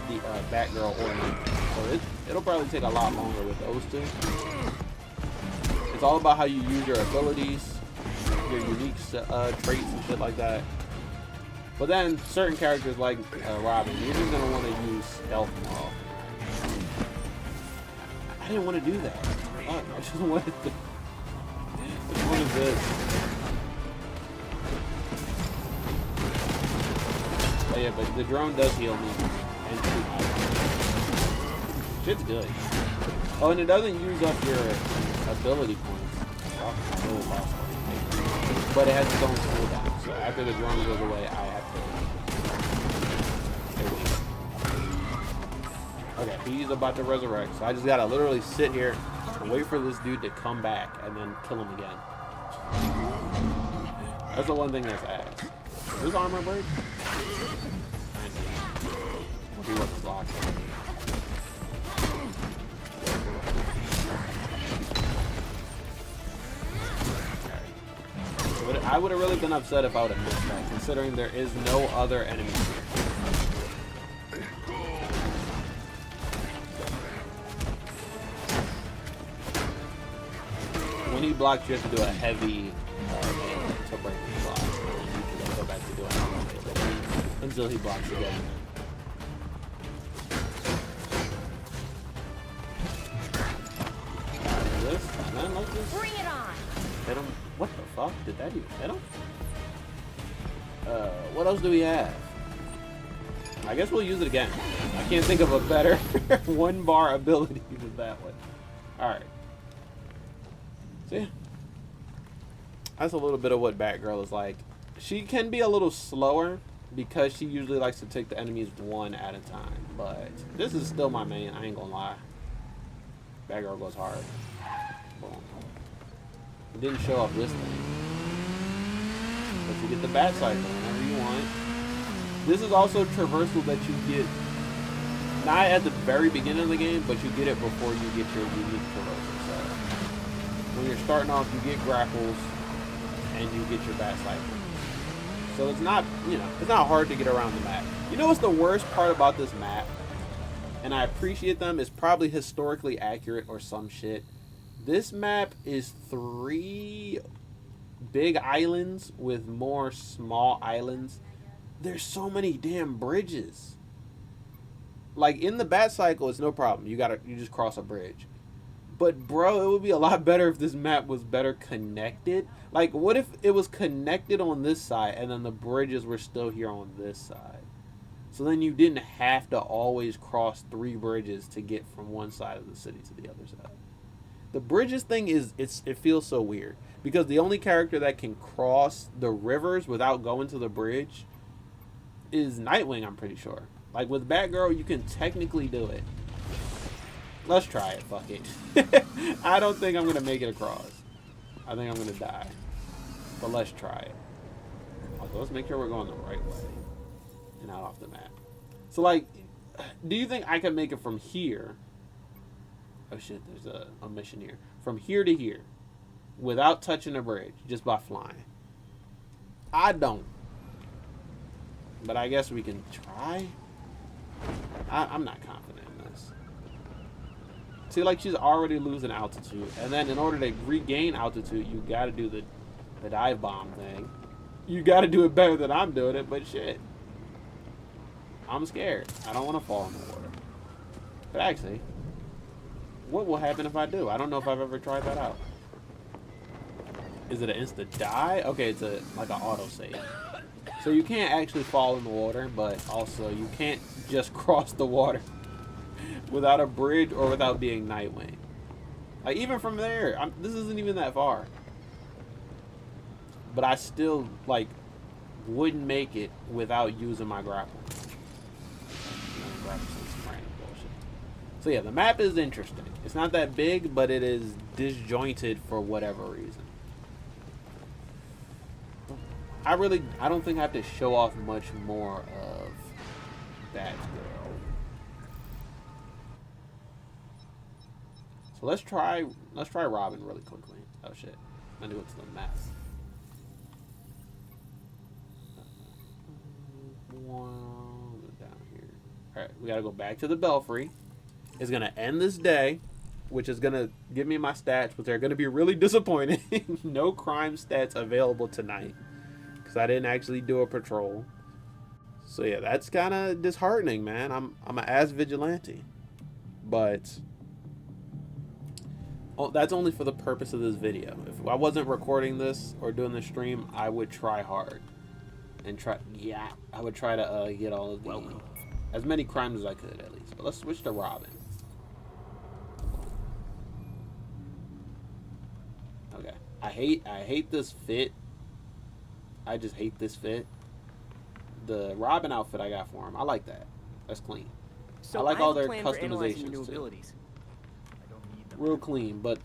the Batgirl or Nightwing. So it'll probably take a lot longer with those two. It's all about how you use your abilities, your unique traits and shit like that. But then certain characters like Robin, you're just gonna want to use stealth more often. I didn't want to do that. Fuck, I just wanted to. Which one is this? Oh yeah, but the drone does heal me and shoot my shit's good. Oh, and it doesn't use up your ability points. I really lost one. But it has its own cooldown, so after the drone goes away, I have to. Okay, he's about to resurrect, so I just gotta literally sit here and wait for this dude to come back and then kill him again. That's the one thing that's ass. Does armor break? We'll see what's locked. I would have really been upset if I would have missed that, considering there is no other enemy here. When he blocks, you have to do a heavy to break the block. You can go back to doing it. until he blocks again. This, and then like this. Bring it on! Hit him. What the fuck? Did that even hit him? What else do we have? I guess we'll use it again. I can't think of a better one bar ability than that one. Alright. So yeah. That's a little bit of what Batgirl is like. She can be a little slower because she usually likes to take the enemies one at a time. But this is still my main, I ain't gonna lie. Batgirl goes hard. Boom. It didn't show off this thing. But you get the bat cycle whenever you want. This is also traversal that you get not at the very beginning of the game, but you get it before you get your unique traversal. So when you're starting off, you get grapples and you get your bat cycle. So it's not, you know, it's not hard to get around the map. You know what's the worst part about this map? And I appreciate them, it's probably historically accurate or some shit. This map is 3 big islands with more small islands. There's so many damn bridges. Like in the bat cycle, it's no problem. You just cross a bridge. But bro, it would be a lot better if this map was better connected. Like what if it was connected on this side and then the bridges were still here on this side? So then you didn't have to always cross 3 bridges to get from one side of the city to the other side. The bridges thing it feels so weird because the only character that can cross the rivers without going to the bridge is Nightwing, I'm pretty sure. Like with Batgirl, you can technically do it. Let's try it, fuck it. I don't think I'm gonna make it across. I think I'm gonna die. But let's try it. Also, let's make sure we're going the right way and not off the map. So like, do you think I can make it from here? Oh shit, there's a mission here. From here to here without touching a bridge, just by flying. I don't. But I guess we can try. I'm not confident in this. See, like she's already losing altitude, and then in order to regain altitude, you got to do the dive bomb thing. You got to do it better than I'm doing it, but shit, I'm scared. I don't want to fall in the water. But actually, what will happen if I do? I don't know if I've ever tried that out. Is it an insta die? Okay, it's like an auto save. So you can't actually fall in the water, but also you can't just cross the water without a bridge or without being Nightwing. Like even from there, this isn't even that far. But I still like wouldn't make it without using my grapple. So yeah, the map is interesting. It's not that big, but it is disjointed for whatever reason. I don't think I have to show off much more of Batgirl. So let's try Robin really quickly. Oh shit. I'm gonna go to the map. Down here. Alright, we gotta go back to the Belfry. It's gonna end this day, which is gonna give me my stats, which are gonna be really disappointing. No crime stats available tonight. I didn't actually do a patrol. So yeah, that's kind of disheartening, man. I'm an ass vigilante. But that's only for the purpose of this video. If I wasn't recording this or doing the stream, I would try hard. And I would try to get all of the as many crimes as I could at least. But let's switch to Robin. Okay. I hate this fit. I just hate this fit. The Robin outfit I got for him, I like that. That's clean. So I like all their customizations customizations too. Real clean, but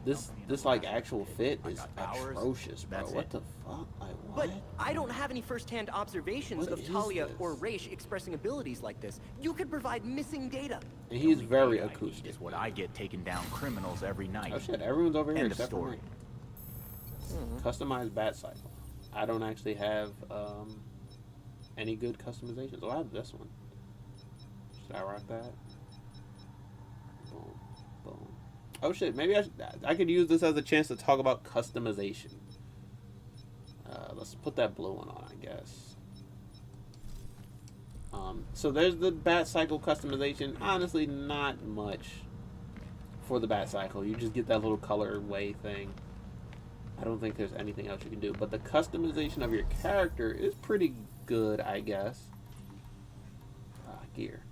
this like actual fit is atrocious, bro. What the fuck? Like, what? But I don't have any first-hand observations of Talia or Raish expressing abilities like this. You could provide missing data. And he's very acoustic. Is what I get taking down criminals every night. Oh shit! Everyone's over here End of except for me. Customized bat cycle. I don't actually have any good customizations. Oh, I have this one. Should I rock that? Boom, boom. Oh shit! Maybe I could use this as a chance to talk about customization. Let's put that blue one on, I guess. So there's the Bat Cycle customization. Honestly, not much for the Bat Cycle. You just get that little colorway thing. I don't think there's anything else you can do. But the customization of your character is pretty good, I guess. Gear.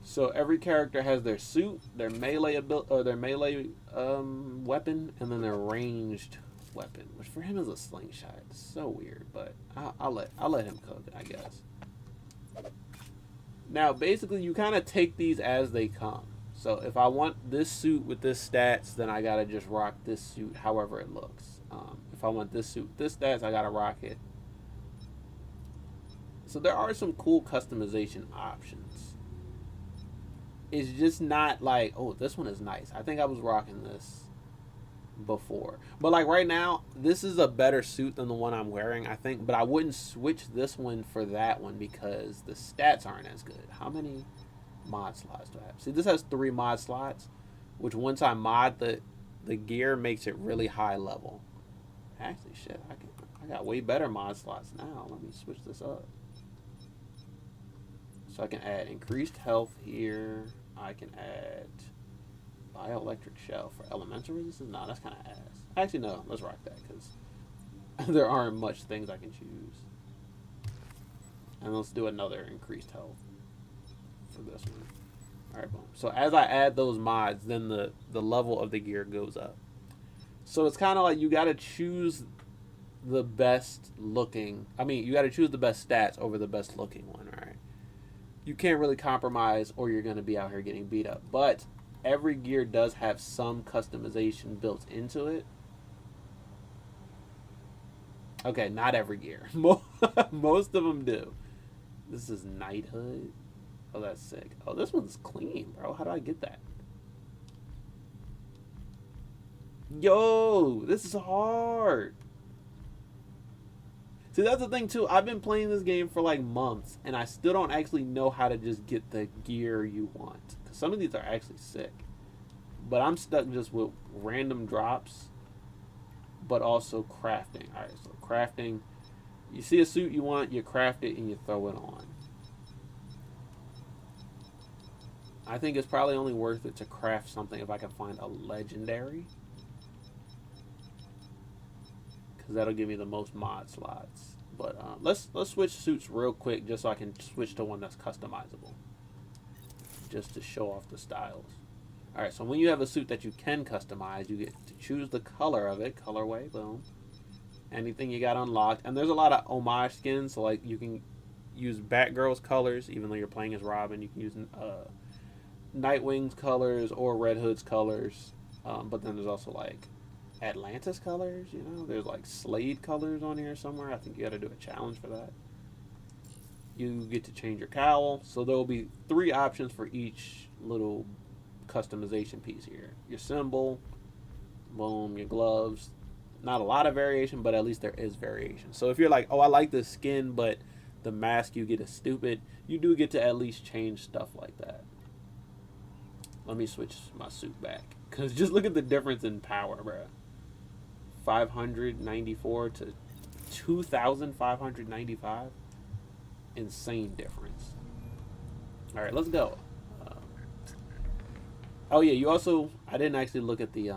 So every character has their suit, their melee weapon, and then their ranged weapon, which for him is a slingshot. It's so weird, but I'll let him cook it, I guess. Now, basically, you kind of take these as they come. So if I want this suit with this stats, then I gotta just rock this suit, however it looks. If I want this suit with this stats, I gotta rock it. So there are some cool customization options. It's just not like, oh, this one is nice. I think I was rocking this before. But like right now, this is a better suit than the one I'm wearing, I think. But I wouldn't switch this one for that one because the stats aren't as good. How many mod slots do I have? See, this has 3 mod slots, which once I mod the gear makes it really high level. Actually, shit, I got way better mod slots now. Let me switch this up. So I can add increased health here. I can add bioelectric shell for elemental resistance. No, that's kind of ass. Actually, no. Let's rock that because there aren't much things I can choose. And let's do another increased health for this one. All right, boom. So as I add those mods, then the level of the gear goes up. So it's kind of like you got to choose the best looking. I mean, you got to choose the best stats over the best looking one, right? You can't really compromise or you're going to be out here getting beat up. But every gear does have some customization built into it. Okay, not every gear. Most of them do. This is Knighthood. Oh, that's sick. Oh, this one's clean, bro. How do I get that? Yo, this is hard. See, that's the thing, too. I've been playing this game for, like, months, and I still don't actually know how to just get the gear you want. Because some of these are actually sick. But I'm stuck just with random drops, but also crafting. All right, so crafting. You see a suit you want, you craft it, and you throw it on. I think it's probably only worth it to craft something if I can find a legendary. Because that'll give me the most mod slots. But let's switch suits real quick just so I can switch to one that's customizable. Just to show off the styles. Alright, so when you have a suit that you can customize, you get to choose the color of it. Colorway, boom. Anything you got unlocked. And there's a lot of homage skins. So like you can use Batgirl's colors, even though you're playing as Robin. You can use Nightwing's colors or Red Hood's colors. But then there's also like Atlantis colors, you know, there's like Slade colors on here somewhere. I think you got to do a challenge for that. You get to change your cowl, so there will be 3 options for each little customization piece here. Your symbol, boom, your gloves. Not a lot of variation, but at least there is variation. So if you're like, oh, I like this skin, but the mask you get is stupid, you do get to at least change stuff like that. Let me switch my suit back, because just look at the difference in power, bro. 594 to 2,595. Insane difference. All right, let's go. Oh yeah, you also, I didn't actually look at the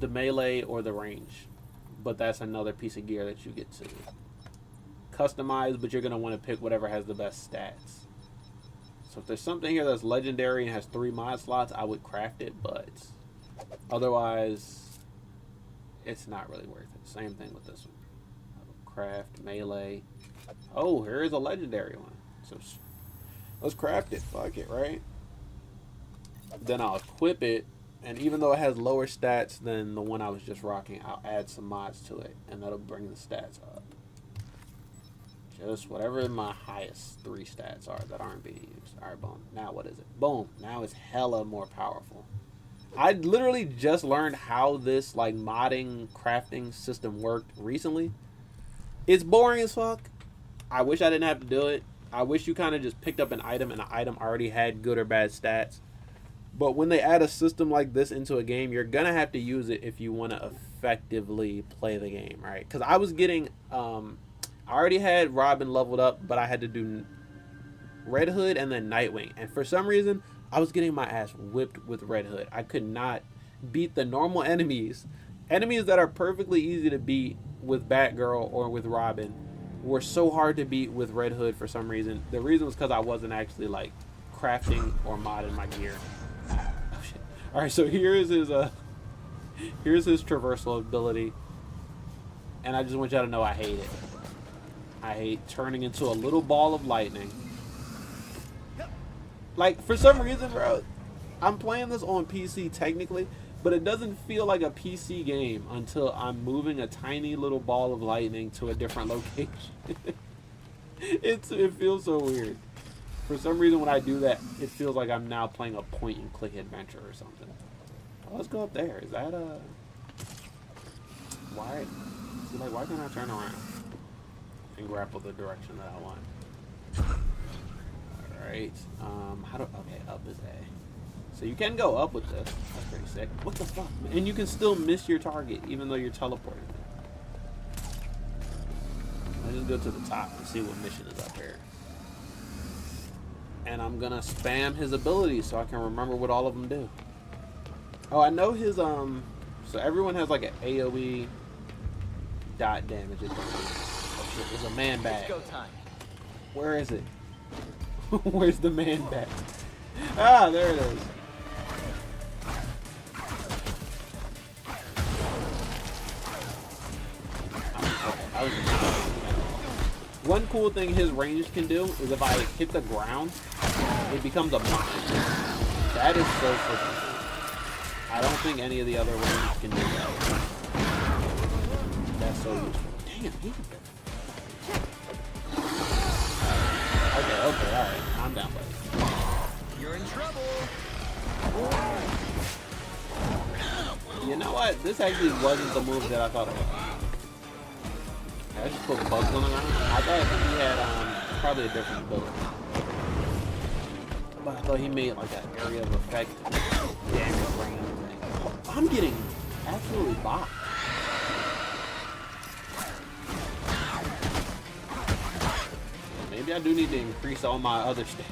melee or the range, but that's another piece of gear that you get to customize, but you're gonna want to pick whatever has the best stats. So if there's something here that's legendary and has 3 mod slots, I would craft it, but otherwise it's not really worth it. Same thing with this one. Craft, melee. Oh, here is a legendary one. So let's craft it. Fuck it, right? Then I'll equip it, and even though it has lower stats than the one I was just rocking, I'll add some mods to it, and that'll bring the stats up. Just whatever my highest 3 stats are that aren't being used. Alright, boom. Now what is it? Boom. Now it's hella more powerful. I literally just learned how this like modding crafting system worked recently. It's boring as fuck. I wish I didn't have to do it. I wish you kind of just picked up an item and the item already had good or bad stats. But when they add a system like this into a game, you're gonna have to use it if you want to effectively play the game, right? Because I was getting I already had Robin leveled up, but I had to do Red Hood and then Nightwing. And for some reason, I was getting my ass whipped with Red Hood. I could not beat the normal enemies. Enemies that are perfectly easy to beat with Batgirl or with Robin were so hard to beat with Red Hood for some reason. The reason was because I wasn't actually like crafting or modding my gear. Oh shit. Alright, so here's his traversal ability. And I just want y'all to know I hate it. I hate turning into a little ball of lightning. Like, for some reason, bro, I'm playing this on PC technically, but it doesn't feel like a PC game until I'm moving a tiny little ball of lightning to a different location. It feels so weird. For some reason, when I do that, it feels like I'm now playing a point-and-click adventure or something. Oh, let's go up there. Is that a... Why? See, like, why can't I turn around and grapple the direction that I want? Alright. How do... Okay, up is A. So you can go up with this. That's pretty sick. What the fuck? And you can still miss your target, even though you're teleporting. Let's just go to the top and see what mission is up here. And I'm gonna spam his abilities so I can remember what all of them do. Oh, I know his, so everyone has like an AoE dot damage. Oh shit, there's a man bag. Go time. Where is it? Where's the man bag? Ah, there it is. One cool thing his range can do is if I hit the ground, it becomes a monster. That is so freaking cool. I don't think any of the other ranges can do that. That's so useful. Damn, he... Okay, alright. Calm down, buddy. You're in trouble. You know what? This actually wasn't the move that I thought it was. I just put bugs on the ground. I thought he had probably a different ability. But I thought he made like an area of effect damage range thing. Oh, I'm getting absolutely bopped. Maybe I do need to increase all my other stats.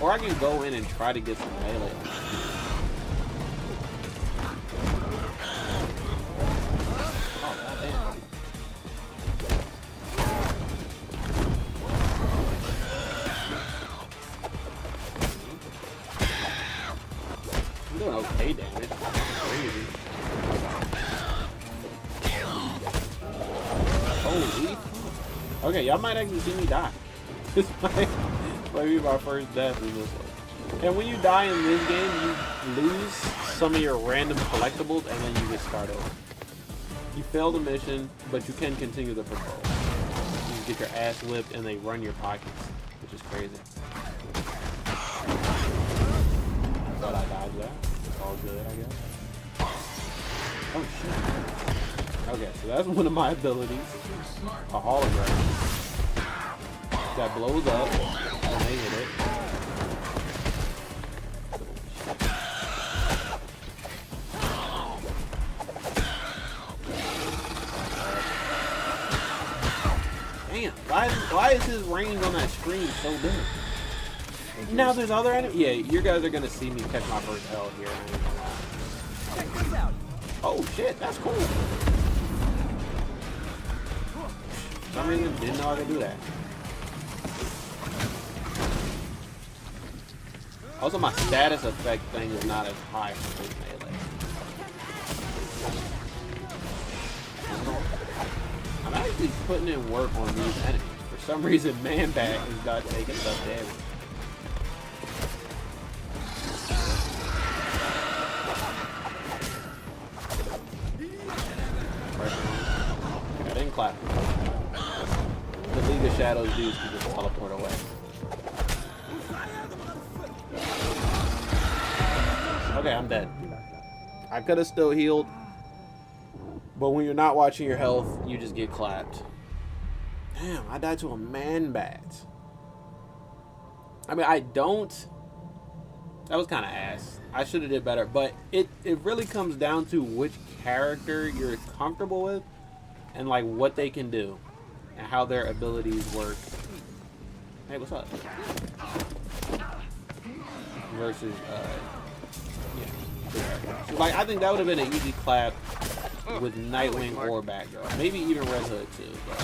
Or I can go in and try to get some melee. I'm doing okay damage. Crazy. Holy. Okay, y'all might actually see me die. This might be my first death in this one. And when you die in this game, you lose some of your random collectibles and then you get start over. You fail the mission, but you can continue the patrol. You get your ass whipped and they run your pockets, which is crazy. Thought I dodged that. It's all good, I guess. Oh shit. Okay, so that's one of my abilities. A hologram. That blows up when they hit it. Damn, why is his range on that screen so big? Now there's other enemies. Yeah, you guys are gonna see me catch my first L here. Check this out. Oh shit, that's cool. For some reason, didn't know I could do that. Also, my status effect thing is not as high for this melee. I'm actually putting in work on these enemies. For some reason, Man-Bat is not taking enough damage. I didn't clap. The League of Shadows dudes can just teleport away. Okay, I'm dead. I could have still healed, but when you're not watching your health, you just get clapped. Damn, I died to a Man-Bat. I mean, I don't... That was kind of ass. I should have did better, but it really comes down to which character you're comfortable with and like what they can do and how their abilities work Hey, what's up? Versus, yeah. So, like, I think that would have been an easy clap with Nightwing or Batgirl. Maybe even Red Hood, too. But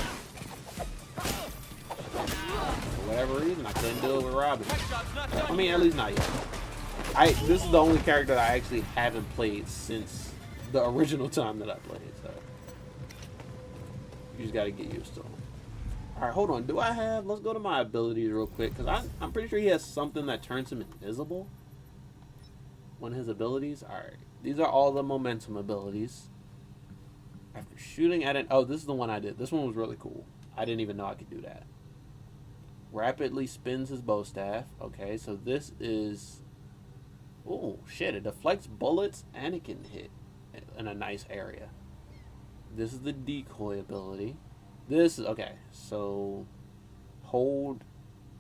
for whatever reason, I couldn't do it with Robin. I mean, at least not yet. This is the only character that I actually haven't played since the original time that I played, so you just gotta get used to them. Alright, hold on. Let's go to my abilities real quick, because I'm pretty sure he has something that turns him invisible. One of his abilities. Alright, these are all the momentum abilities. After shooting at oh, this is the one I did. This one was really cool. I didn't even know I could do that. Rapidly spins his bow staff. Okay, so this is... Oh, shit. It deflects bullets and it can hit in a nice area. This is the decoy ability. This is... Okay, so... Hold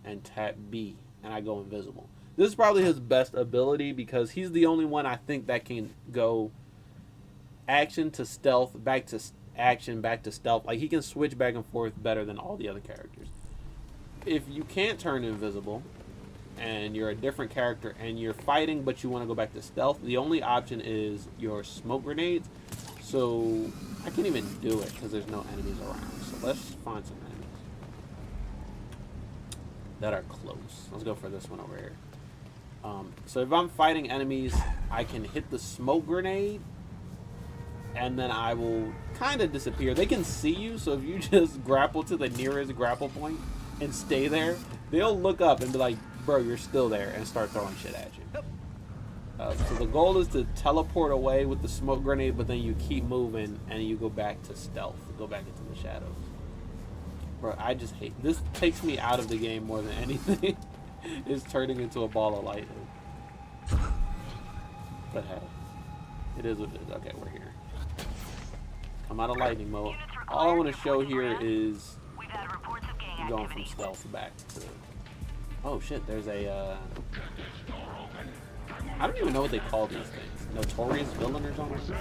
and tap B. And I go invisible. This is probably his best ability because he's the only one I think that can go action to stealth, back to action, back to stealth. Like, he can switch back and forth better than all the other characters. If you can't turn invisible and you're a different character and you're fighting but you want to go back to stealth, the only option is your smoke grenades. So I can't even do it because there's no enemies around. So let's find some enemies that are close. Let's go for this one over here. So if I'm fighting enemies, I can hit the smoke grenade and then I will kind of disappear. They can see you, so if you just grapple to the nearest grapple point and stay there, they'll look up and be like, bro, you're still there, and start throwing shit at you. So the goal is to teleport away with the smoke grenade, but then you keep moving and you go back to stealth, go back into the shadows. Bro, I just hate this. Takes me out of the game more than anything. Is turning into a ball of lightning. But hey, it is what it is. Okay, we're here. I'm out of lightning mode. All I want to show here is going from stealth back to... Oh shit, there's a... I don't even know what they call these things. Notorious villain or something?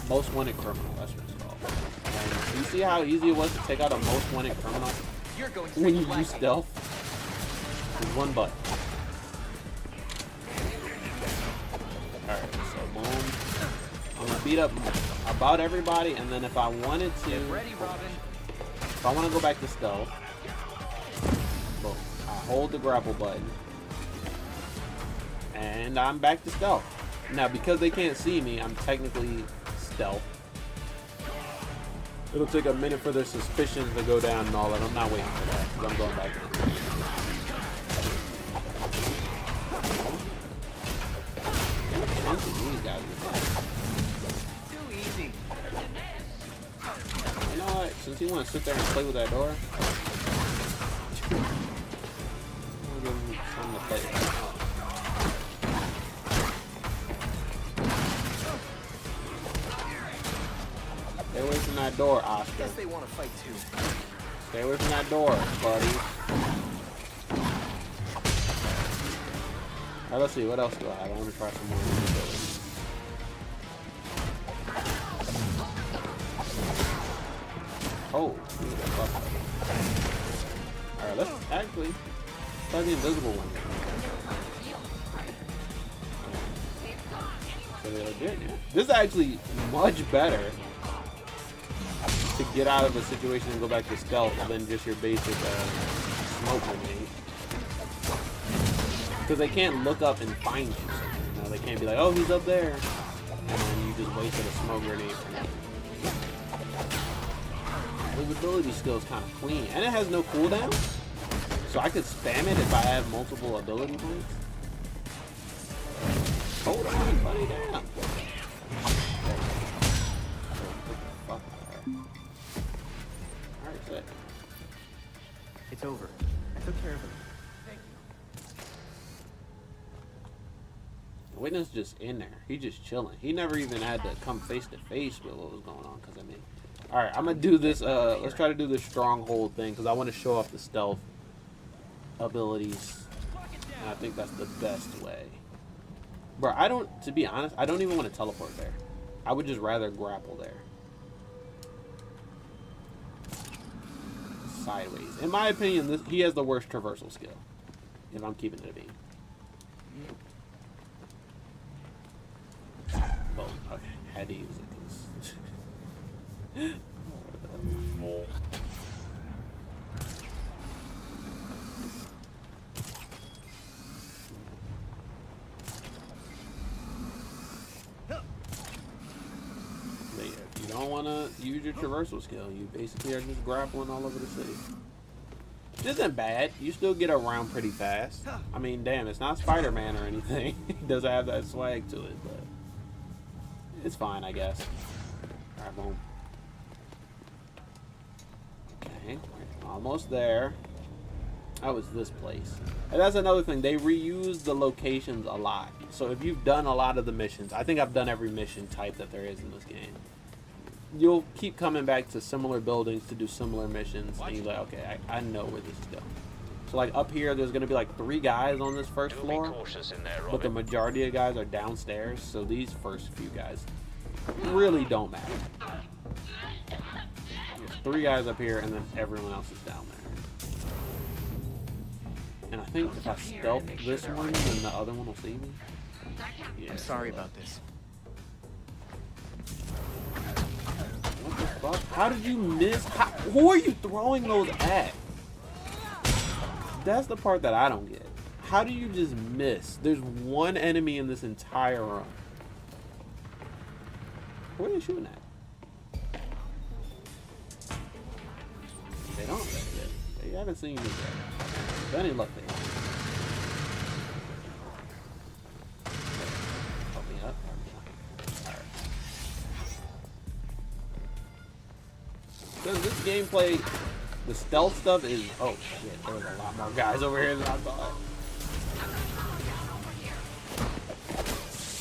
Most wanted criminal, that's what it's called. And you see how easy it was to take out a most wanted criminal? When you use stealth? With one button. Alright, so boom. I'm gonna beat up about everybody, and then if I wanted to... If I want to go back to stealth, boom, I hold the grapple button, and I'm back to stealth. Now, because they can't see me, I'm technically stealth. It'll take a minute for their suspicions to go down and all that. I'm not waiting for that, because I'm going back in. These guys Too easy. You know what? Since you want to sit there and play with that door, I'm gonna give him something to play with. Stay away from that door, Oscar. Guess they want to fight too. Stay away from that door, buddy. Alright, let's see. What else do I have? I want to try some more abilities. Oh, alright, let's actually try the invisible one. So they legit, yeah. This is actually much better to get out of a situation and go back to stealth than just your basic smoke grenade. Because they can't look up and find you. You know, they can't be like, oh, he's up there. And then you just wasted a smoke grenade for nothing. The ability skill is kind of clean. And it has no cooldown. So I could spam it if I have multiple ability points. Hold on, buddy, down. Alright, set. It's over. I took care of it. The witness just in there. He just chilling. He never even had to come face to face with what was going on. Because I mean, all right, I'm gonna do this. Let's try to do this stronghold thing because I want to show off the stealth abilities, and I think that's the best way. Bro, I don't. To be honest, I don't even want to teleport there. I would just rather grapple there. sideways. In my opinion, he has the worst traversal skill. If I'm keeping it a beam. Oh, okay. Had to use it. If you don't want to use your traversal skill, you basically are just grappling all over the city. Which isn't bad. You still get around pretty fast. I mean, damn, it's not Spider-Man or anything. He doesn't have that swag to it, but it's fine, I guess. Alright, boom. Okay, we're almost there. That was this place. And that's another thing. They reuse the locations a lot. So if you've done a lot of the missions, I think I've done every mission type that there is in this game. You'll keep coming back to similar buildings to do similar missions, and you're like, okay, I know where this is going. So like up here, there's gonna be like 3 guys on this first floor, but the majority of guys are downstairs. So these first few guys really don't matter. There's 3 guys up here, and then everyone else is down there. And I think if I stealth this one, then the other one will see me. Yeah, I'm sorry about this. What the fuck? How did you miss? Who are you throwing those at? That's the part that I don't get. How do you just miss? There's one enemy in this entire run. Where are they shooting at? They don't. They haven't seen me yet. That ain't luck they have. Help me up. Because this gameplay, the stealth stuff is, oh shit, there was a lot more guys over here than I thought.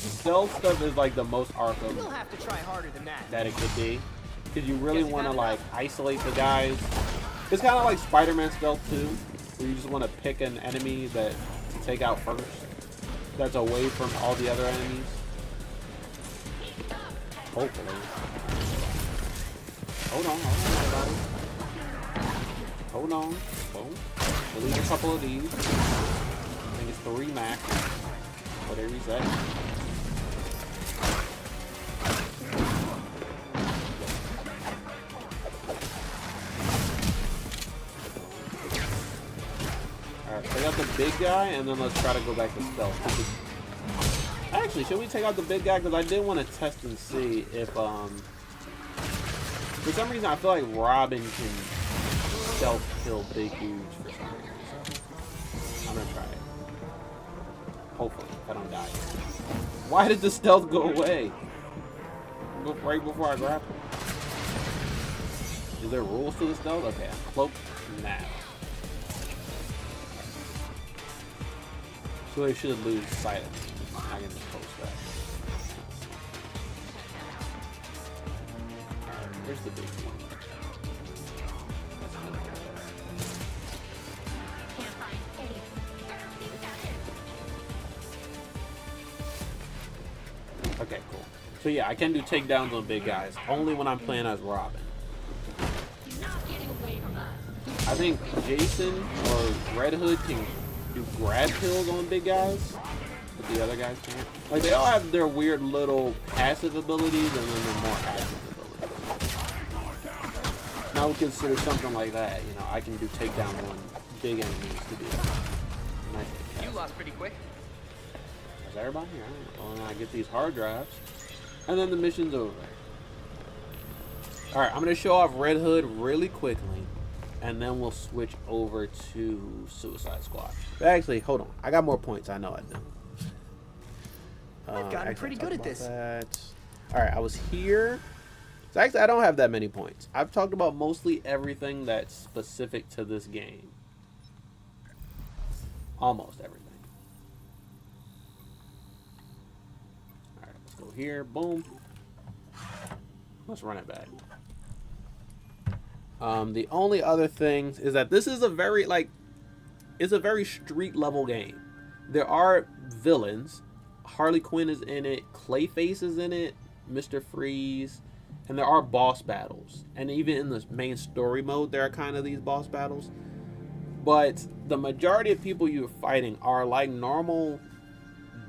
The stealth stuff is like the most Arkham You'll have to try harder than that. It could be. Because you really want to like isolate the guys. It's kind of like Spider-Man stealth too, where you just want to pick an enemy that to take out first. That's away from all the other enemies. Hopefully. Hold on, everybody. Hold on. Boom. Delete a couple of these. I think it's 3 max. Before they reset. Alright, take out the big guy, and then let's try to go back to stealth. Actually, should we take out the big guy? Because I did want to test and see if, for some reason, I feel like Robin can stealth-kill big dudes for some reason. So I'm gonna try it. Hopefully, if I don't die. Why did the stealth go away? Right before I grab him. Is there rules to the stealth? Okay, I'm cloaked now. So they should lose sight of me. I can just post that. Where's the big one? Okay, cool. So yeah, I can do takedowns on big guys, only when I'm playing as Robin. I think Jason or Red Hood can do grab kills on big guys, but the other guys can't. Like, they all have their weird little passive abilities and then their more active abilities. And I would consider something like that, you know, I can do takedowns on big enemies to be nice. You lost pretty quick. Is everybody? Alright, well, I get these hard drives. And then the mission's over. Alright, I'm going to show off Red Hood really quickly. And then we'll switch over to Suicide Squad. But actually, hold on. I got more points. I know I do. I've gotten pretty good at this. Alright, I was here. So actually, I don't have that many points. I've talked about mostly everything that's specific to this game. Almost everything. Alright, let's go here. Boom. Let's run it back. The only other thing is that this is a very, like, it's a very street level game. There are villains. Harley Quinn is in it. Clayface is in it. Mr. Freeze. And there are boss battles. And even in the main story mode, there are kind of these boss battles. But the majority of people you're fighting are like normal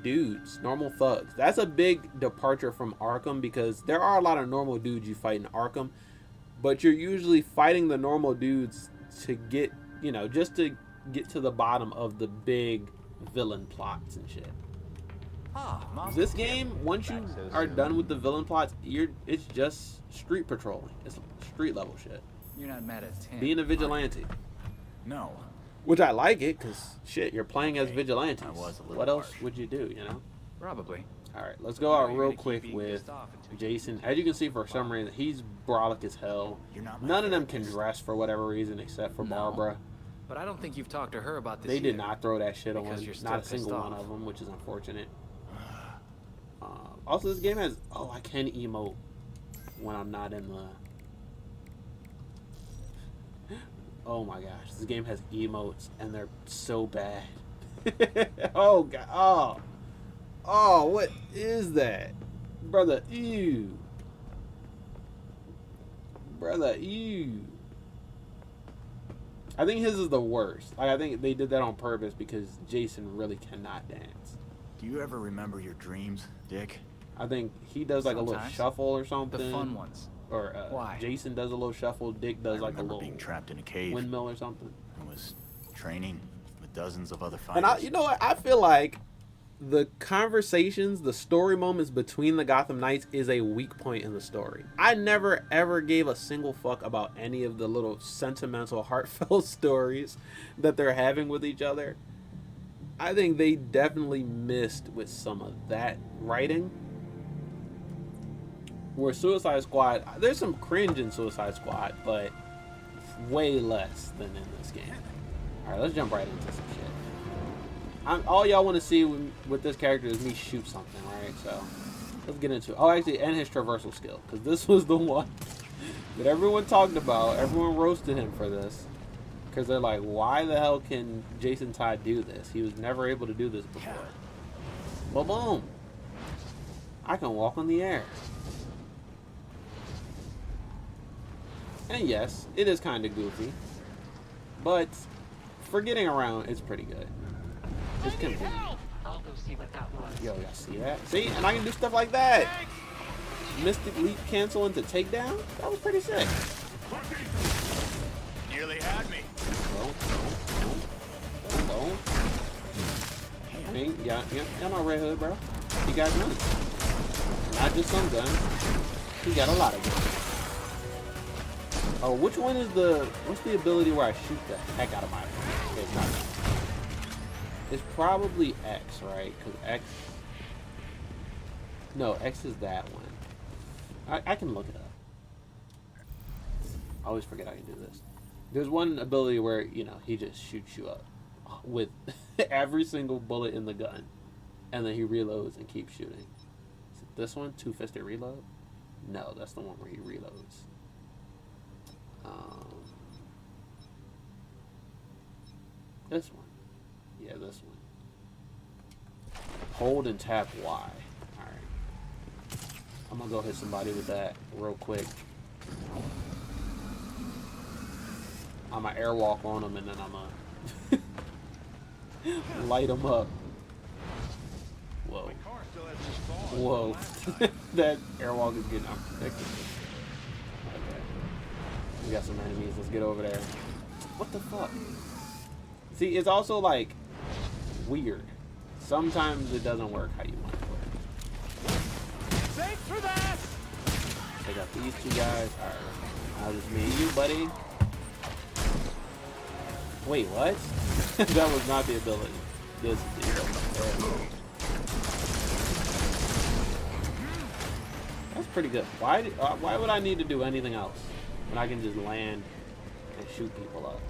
dudes, normal thugs. That's a big departure from Arkham, because there are a lot of normal dudes you fight in Arkham, but you're usually fighting the normal dudes to get, you know, just to get to the bottom of the big villain plots and shit. This game, once you are done with the villain plots, it's just street patrolling. It's street level shit. You're not mad at Tim. Being a vigilante. No. Which I like it, because shit, you're playing as vigilantes. I was a little What else harsh. would you do, you know? Probably. Alright, let's go out You're real gonna keep quick being with pissed off until you Jason. As you can see, for some reason, he's brolic as hell. You're not my None of them can therapist. dress for whatever reason except for No. Barbara. But I don't think you've talked to her about this They did yet. not throw that shit on Because him. you're still Not a pissed single one off. of them, which is unfortunate. Also, this game has... Oh, I can emote when I'm not in the... Oh my gosh, this game has emotes and they're so bad. Oh god, oh, what is that, brother? Ew, brother, ew. I think his is the worst. Like, I think they did that on purpose because Jason really cannot dance. Do you ever remember your dreams, Dick? I think he does like a little Sometimes. shuffle or something. The fun ones. Or Why? Jason does a little shuffle. Dick does I like a remember little being trapped in a cave. windmill or something. I was training with dozens of other fighters. And you know what? I feel like the conversations, the story moments between the Gotham Knights is a weak point in the story. I never ever gave a single fuck about any of the little sentimental, heartfelt stories that they're having with each other. I think they definitely missed with some of that writing. Where Suicide Squad, there's some cringe in Suicide Squad, but way less than in this game. Alright, let's jump right into some shit. All y'all want to see with this character is me shoot something, right? So, let's get into it. Oh, actually, and his traversal skill, because this was the one that everyone talked about. Everyone roasted him for this. Because they're like, why the hell can Jason Todd do this? He was never able to do this before. Well, boom. I can walk on the air. And yes, it is kind of goofy, but for getting around, it's pretty good. It's convenient. Yo, y'all see that? See? And I can do stuff like that. Mystic Leap cancel into takedown? That was pretty sick. Nearly had me. Boom. I mean, y'all know Red Hood, bro. He got guns. Not just some guns. He got a lot of guns. Oh, which one is what's the ability where I shoot the heck out of my opponent? Okay, it's not that. It's probably X, right? Because X... No, X is that one. I can look it up. I always forget I can do this. There's one ability where, you know, he just shoots you up with every single bullet in the gun. And then he reloads and keeps shooting. Is it this one? Two-fisted reload? No, that's the one where he reloads. This one. Yeah, this one. Hold and tap Y. Alright. I'm gonna go hit somebody with that real quick. I'm gonna airwalk on them and then I'm gonna light them up. Whoa. Whoa. That airwalk is getting unpredictable. Okay. We got some enemies. Let's get over there. What the fuck? See, it's also like weird. Sometimes it doesn't work how you want it to work. Thanks for that! Take out these two guys. Alright. I'll just me and you, buddy. Wait, what? That was not the ability. This is the ability. That's pretty good. Why would I need to do anything else when I can just land and shoot people up?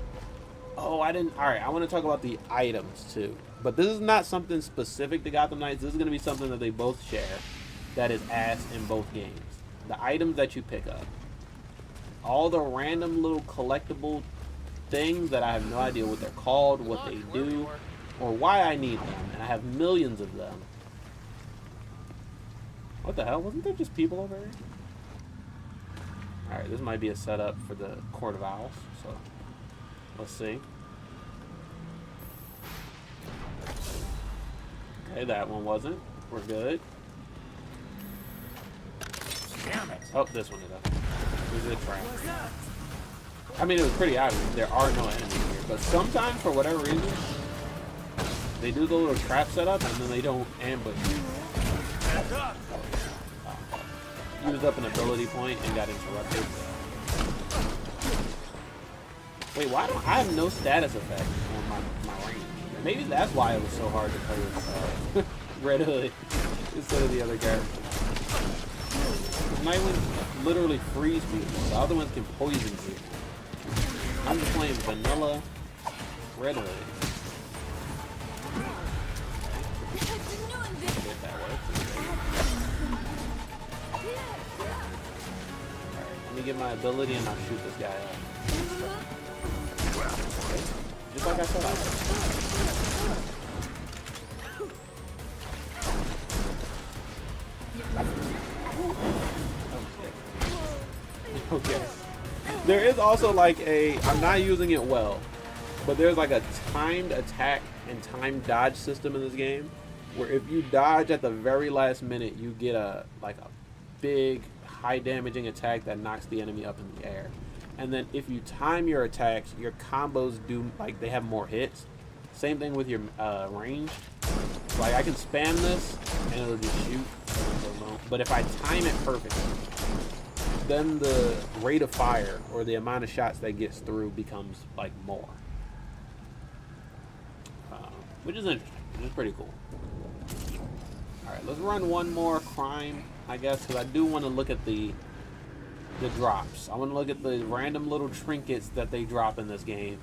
Oh, I didn't. Alright, I want to talk about the items too. But this is not something specific to Gotham Knights. This is going to be something that they both share that is ass in both games. The items that you pick up. All the random little collectible things that I have no idea what they're called, what they do, or why I need them. And I have millions of them. What the hell? Wasn't there just people over here? Alright, this might be a setup for the Court of Owls, so let's see. Okay, that one wasn't. We're good. Damn it. Oh, this one is up. This is a trap. I mean, it was pretty obvious. There are no enemies here, but sometimes, for whatever reason, they do the little trap setup and then they don't ambush you. Used up an ability point and got interrupted. Wait, why don't I have no status effect on my range? Maybe that's why it was so hard to play with Red Hood instead of the other character. Nightwing literally freeze people. The other ones can poison people. I'm just playing vanilla Red Hood. If that works. Alright, let me get my ability and I'll shoot this guy up. Okay. Just like I said I would. Okay. There is also like I'm not using it well, but there's like a timed attack and timed dodge system in this game, where if you dodge at the very last minute, you get a big high damaging attack that knocks the enemy up in the air. And then if you time your attacks, your combos do, like, they have more hits. Same thing with your range. Like, I can spam this and it'll just shoot. But if I time it perfectly, then the rate of fire or the amount of shots that gets through becomes like more. Which is interesting. Which is pretty cool. Alright, let's run one more crime, I guess, because I do want to look at the drops. I want to look at the random little trinkets that they drop in this game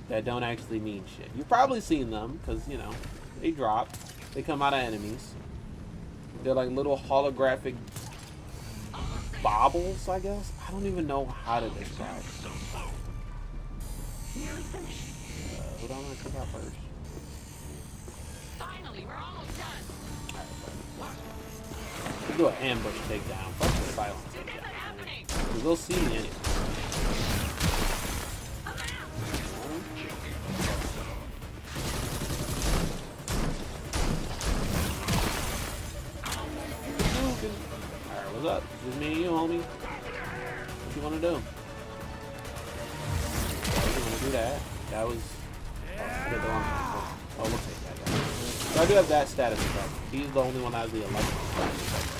that don't actually mean shit. You've probably seen them because, you know, they drop. They come out of enemies. They're like little holographic baubles, I guess. I don't even know how to describe it. What do I want to check out first? Finally, we're almost done. We'll do an ambush takedown. Fuck the violent takedown. Because they'll see me anyway. Alright, what's up? This is me and you, homie. What you want to do? You want to do that? That was... Oh, I did the wrong one. Oh, we'll take that guy. So I do have that status effect. He's the only one that has the electric status effect.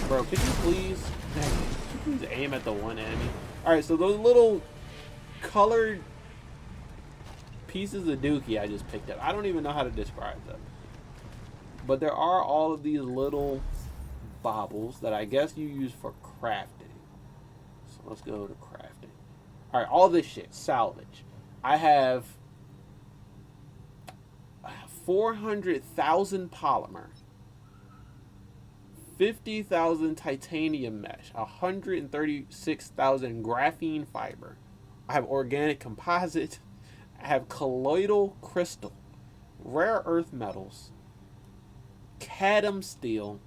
Bro, could you please aim at the one enemy? Alright, so those little colored pieces of dookie I just picked up. I don't even know how to describe them. But there are all of these little baubles that I guess you use for crafting. So let's go to crafting. Alright, all this shit, salvage. I have 400,000 polymer. 50,000 titanium mesh, 136,000 graphene fiber. I have organic composite. I have colloidal crystal, rare earth metals, cadmium steel,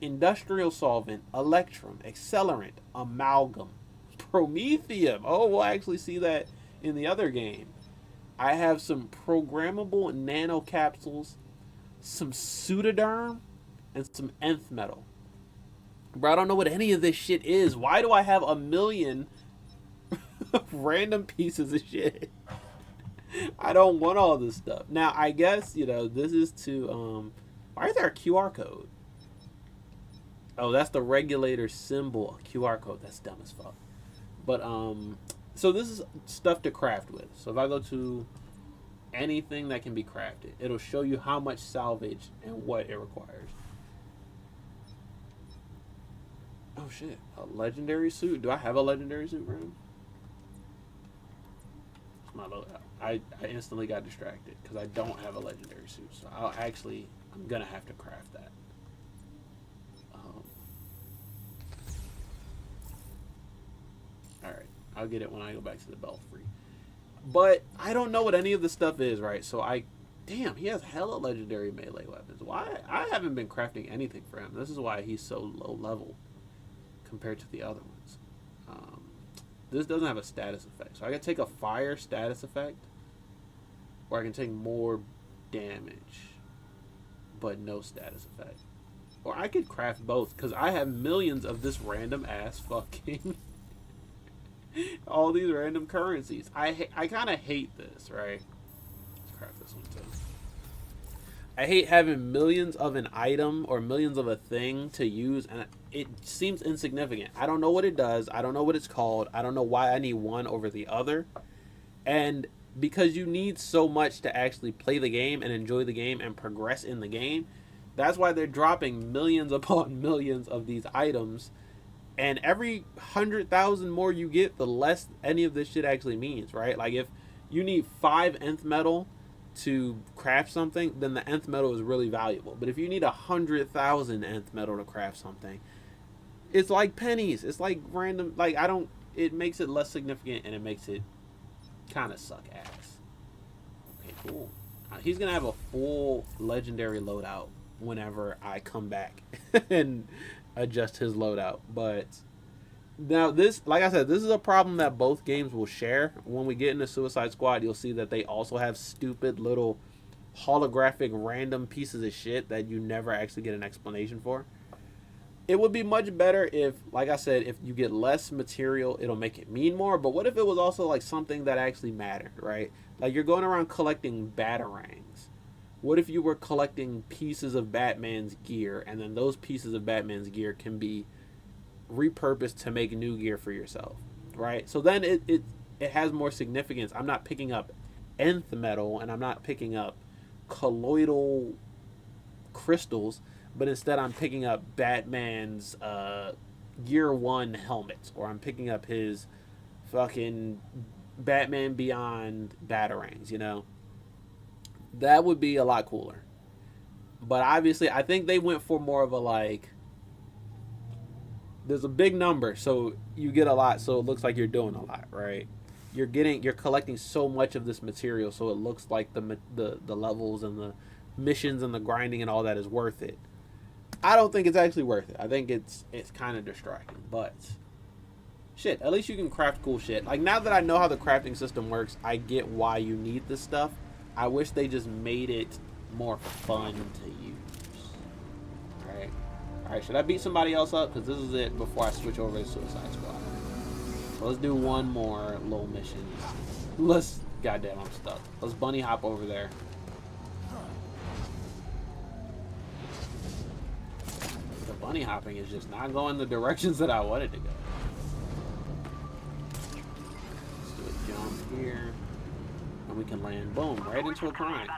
industrial solvent, electrum, accelerant, amalgam, promethium. Oh, we'll actually see that in the other game. I have some programmable nanocapsules, some pseudoderm, and some nth metal. Bro, I don't know what any of this shit is. Why do I have a million random pieces of shit? I don't want all this stuff. Now, I guess, you know, this is to, why is there a QR code? Oh, that's the regulator symbol, a QR code. That's dumb as fuck. But, so this is stuff to craft with. So if I go to anything that can be crafted, it'll show you how much salvage and what it requires. Oh shit, a legendary suit? Do I have a legendary suit, bro? It's my loadout. I instantly got distracted because I don't have a legendary suit. So I'm gonna have to craft that. Alright, I'll get it when I go back to the Belfry. But I don't know what any of this stuff is, right? So I Damn, he has hella legendary melee weapons. Why? I haven't been crafting anything for him. This is why he's so low level compared to the other ones. This doesn't have a status effect. So I can take a fire status effect, or I can take more damage, but no status effect. Or I could craft both, because I have millions of this random ass fucking... all these random currencies. I kind of hate this, right? Let's craft this one too. I hate having millions of an item or millions of a thing to use, and it seems insignificant. I don't know what it does. I don't know what it's called. I don't know why I need one over the other. And because you need so much to actually play the game and enjoy the game and progress in the game, that's why they're dropping millions upon millions of these items. And every 100,000 more you get, the less any of this shit actually means, right? Like if you need 5 nth metal to craft something, then the nth metal is really valuable. But if you need 100,000 nth metal to craft something, it's like pennies. It's like random. Like it makes it less significant, and it makes it kind of suck ass. Okay, cool. He's gonna have a full legendary loadout whenever I come back and adjust his loadout. But now this, like I said, this is a problem that both games will share. When we get into Suicide Squad, you'll see that they also have stupid little holographic random pieces of shit that you never actually get an explanation for. It would be much better if, like I said, if you get less material, it'll make it mean more. But what if it was also like something that actually mattered, right? Like you're going around collecting batarangs. What if you were collecting pieces of Batman's gear, and then those pieces of Batman's gear can be repurposed to make new gear for yourself, right? So then it has more significance. I'm not picking up nth metal, and I'm not picking up colloidal crystals, but instead I'm picking up Batman's Gear 1 helmets, or I'm picking up his fucking Batman Beyond batarangs, you know? That would be a lot cooler. But obviously, I think they went for more of a like, there's a big number, so you get a lot, so it looks like you're doing a lot, right? You're collecting so much of this material, so it looks like the levels and the missions and the grinding and all that is worth it. I don't think it's actually worth it. I think it's kind of distracting, but shit, at least you can craft cool shit. Like, now that I know how the crafting system works, I get why you need this stuff. I wish they just made it more fun to use. Alright, should I beat somebody else up? Because this is it before I switch over to Suicide Squad. So let's do one more little mission. Goddamn, I'm stuck. Let's bunny hop over there. The bunny hopping is just not going the directions that I wanted to go. Let's do a jump here. And we can land, boom, right into a crime.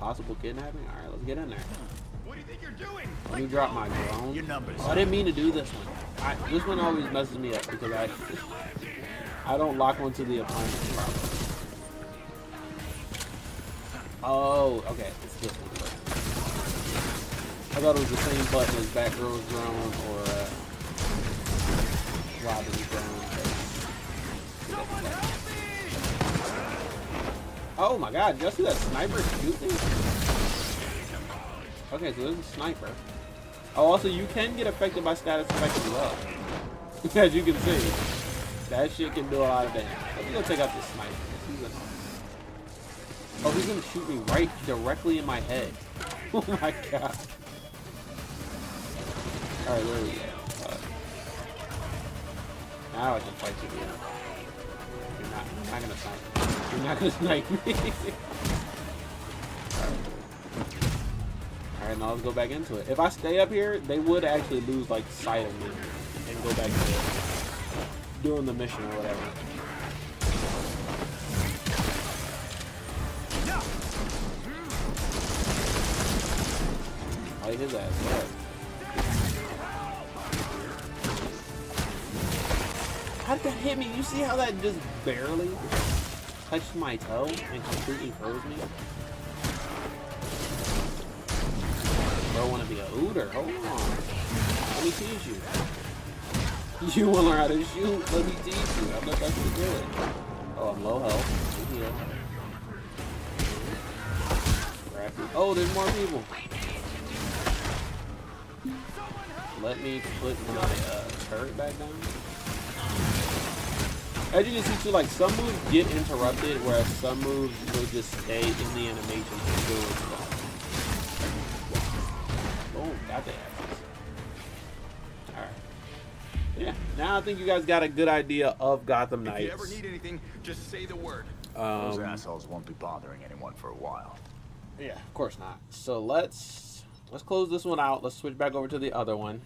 Possible kidnapping? Alright, let's get in there. What do you think you're doing? Let me drop my drone. Your numbers. Oh, I didn't mean to do this one. This one always messes me up because I don't lock onto the appliance properly. Oh, okay. It's this one. I thought it was the same button as Batgirl's drone or Robin's drone. Oh my god, did y'all see that sniper shoot me? Okay, so there's a sniper. Oh, also, you can get affected by status effects as well. As you can see, that shit can do a lot of damage. Let me go take out this sniper. Oh, he's gonna shoot me right directly in my head. Oh my god. Alright, there we go. Now I can fight you again. You're not gonna snipe me. You're not gonna snipe me. Alright, now let's go back into it. If I stay up here, they would actually lose like sight of me and go back to doing the mission or whatever. I like his ass. Yeah. How did that hit me? You see how that just barely touched my toe and completely froze me? Bro, wanna be a hooter? Hold on. Let me teach you. You wanna learn how to shoot? Let me teach you. I'm the best to do it. Oh, I'm low health. Here. Oh, there's more people. Let me put my turret back down. As you can see too, like some moves get interrupted, whereas some moves will just stay in the animation for doing stuff. Oh, got the ass. Alright. Yeah, now I think you guys got a good idea of Gotham Knights. If you ever need anything, just say the word. Those assholes won't be bothering anyone for a while. Yeah, of course not. So let's close this one out. Let's switch back over to the other one,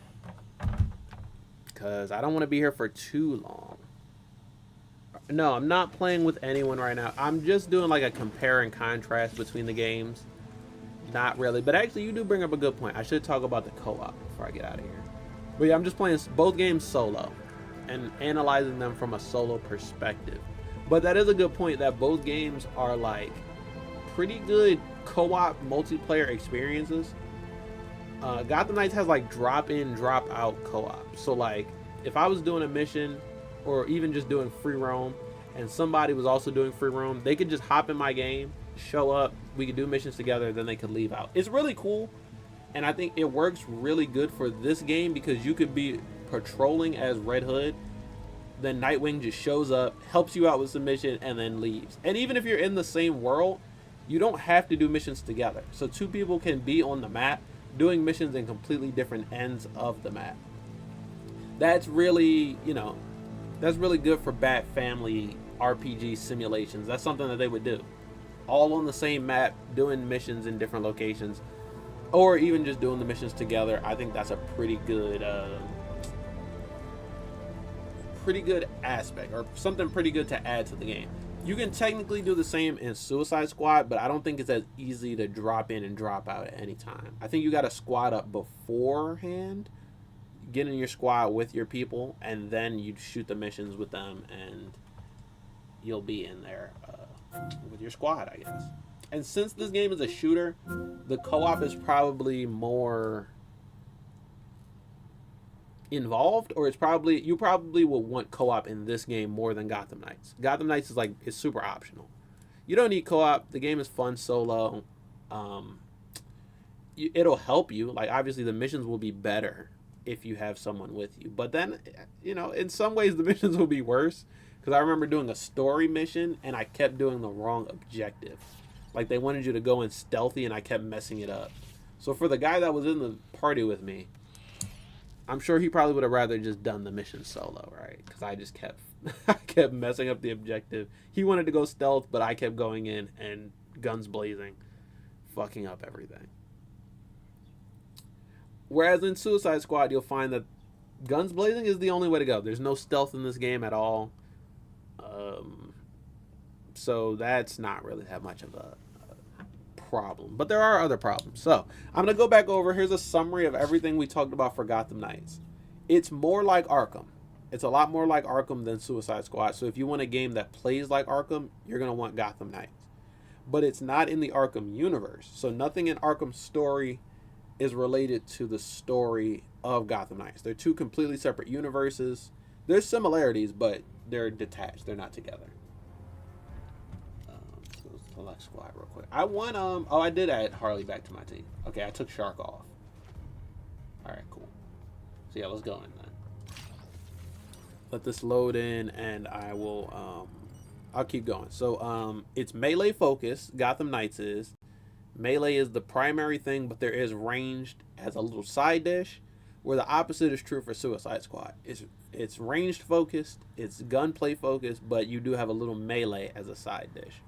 because I don't want to be here for too long. No, I'm not playing with anyone right now. I'm just doing like a compare and contrast between the games. Not really, but actually you do bring up a good point. I should talk about the co-op before I get out of here. But yeah, I'm just playing both games solo and analyzing them from a solo perspective. But that is a good point, that both games are like pretty good co-op multiplayer experiences. Gotham Knights has like drop in, drop out co-op. So like if I was doing a mission or even just doing free roam and somebody was also doing free roam, they could just hop in my game, show up, we could do missions together, then they could leave out. It's really cool, and I think it works really good for this game because you could be patrolling as Red Hood, then Nightwing just shows up, helps you out with some mission, and then leaves. And even if you're in the same world, you don't have to do missions together. So two people can be on the map doing missions in completely different ends of the map. That's really, you know, that's really good for Bat Family RPG simulations. That's something that they would do. All on the same map, doing missions in different locations, or even just doing the missions together. I think that's a pretty good aspect, or something pretty good to add to the game. You can technically do the same in Suicide Squad, but I don't think it's as easy to drop in and drop out at any time. I think you got to squad up beforehand, get in your squad with your people, and then you shoot the missions with them, and you'll be in there with your squad, I guess. And since this game is a shooter, the co-op is probably more involved, or it's probably, you probably will want co-op in this game more than Gotham Knights. Gotham Knights is like, it's super optional. You don't need co-op. The game is fun solo. It'll help you. Like, obviously the missions will be better if you have someone with you, but then, you know, in some ways the missions will be worse, because I remember doing a story mission and I kept doing the wrong objective. Like, they wanted you to go in stealthy and I kept messing it up. So for the guy that was in the party with me, I'm sure he probably would have rather just done the mission solo, right? Because I just kept I kept messing up the objective. He wanted to go stealth, but I kept going in and guns blazing, fucking up everything. Whereas in Suicide Squad, you'll find that guns blazing is the only way to go. There's no stealth in this game at all. So that's not really that much of a problem. But there are other problems. So I'm going to go back over. Here's a summary of everything we talked about for Gotham Knights. It's more like Arkham. It's a lot more like Arkham than Suicide Squad. So if you want a game that plays like Arkham, you're going to want Gotham Knights. But it's not in the Arkham universe. So nothing in Arkham's story is related to the story of Gotham Knights. They're two completely separate universes. There's similarities, but they're detached. They're not together. So let's select squad real quick. I want oh, I did add Harley back to my team. Okay, I took Shark off. All right, cool. So yeah, let's go in then. Let this load in, and I will I'll keep going. So it's melee focused. Gotham Knights is. Melee is the primary thing, but there is ranged as a little side dish, where the opposite is true for Suicide Squad. It's ranged focused, it's gunplay focused, but you do have a little melee as a side dish.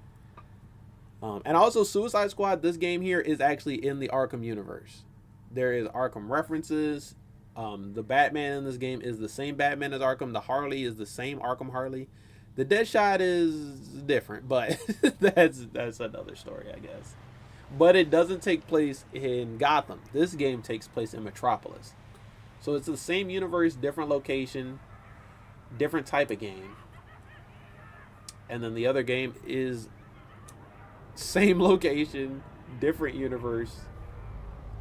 And also Suicide Squad, this game here is actually in the Arkham universe. There is Arkham references. The Batman in this game is the same Batman as Arkham. The Harley is the same Arkham Harley. The Deadshot is different, but that's another story, I guess. But it doesn't take place in Gotham. This game takes place in Metropolis. So it's the same universe, different location, different type of game. And then the other game is same location, different universe,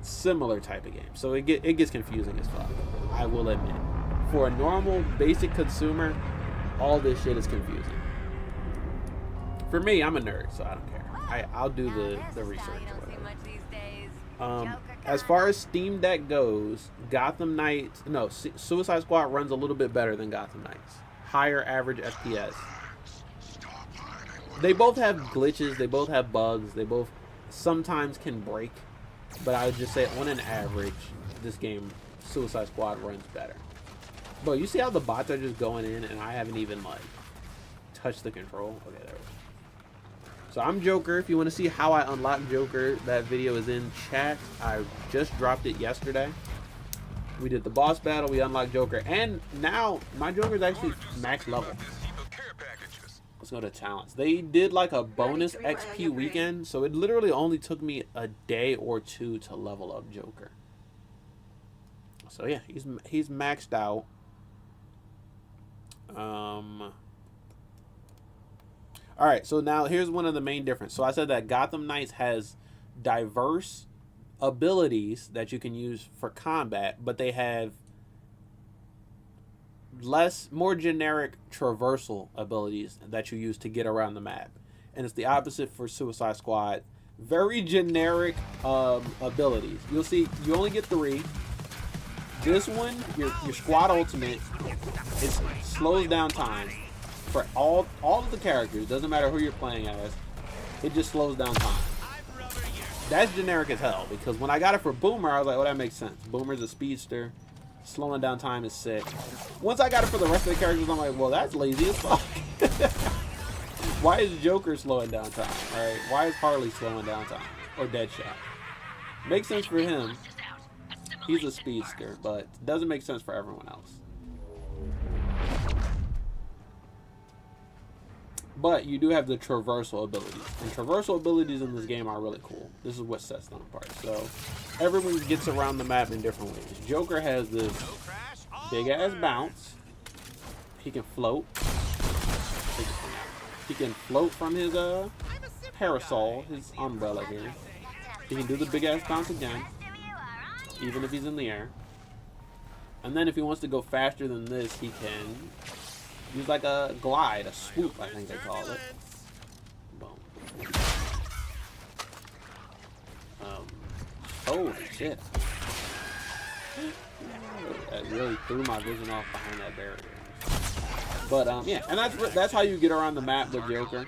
similar type of game. So it gets confusing as fuck, I will admit. For a normal, basic consumer, all this shit is confusing. For me, I'm a nerd, so I don't care. I'll do the research or whatever. As far as Steam Deck goes, Gotham Knights, no, Suicide Squad runs a little bit better than Gotham Knights. Higher average FPS. They both have glitches, they both have bugs, they both sometimes can break, but I would just say on an average, this game, Suicide Squad runs better. But you see how the bots are just going in and I haven't even like touched the control? Okay, there we go. So I'm Joker. If you want to see how I unlock Joker, that video is in chat. I just dropped it yesterday. We did the boss battle, we unlocked Joker, and now my Joker is actually max level. Let's go to talents. They did like a bonus XP weekend, so it literally only took me a day or two to level up Joker. So yeah, he's maxed out. All right, so now here's one of the main differences. So I said that Gotham Knights has diverse abilities that you can use for combat, but they have more generic traversal abilities that you use to get around the map. And it's the opposite for Suicide Squad. Very generic abilities. You'll see you only get 3. This one, your squad ultimate, it slows down time for all of the characters. Doesn't matter who you're playing as. It just slows down time. That's generic as hell, because when I got it for Boomer, I was like, well, that makes sense. Boomer's a speedster. Slowing down time is sick. Once I got it for the rest of the characters, I'm like, well, that's lazy as fuck. Why is Joker slowing down time, right? Why is Harley slowing down time? Or Deadshot? Makes sense for him. He's a speedster, but doesn't make sense for everyone else. But you do have the traversal abilities. And traversal abilities in this game are really cool. This is what sets them apart. So everyone gets around the map in different ways. Joker has this big ass bounce. He can float. He can float from his parasol, his umbrella here. He can do the big ass bounce again, even if he's in the air. And then if he wants to go faster than this, he can use like a glide, a swoop, I think they call it. Boom. Holy shit. That really threw my vision off behind that barrier. But yeah, and that's how you get around the map with Joker.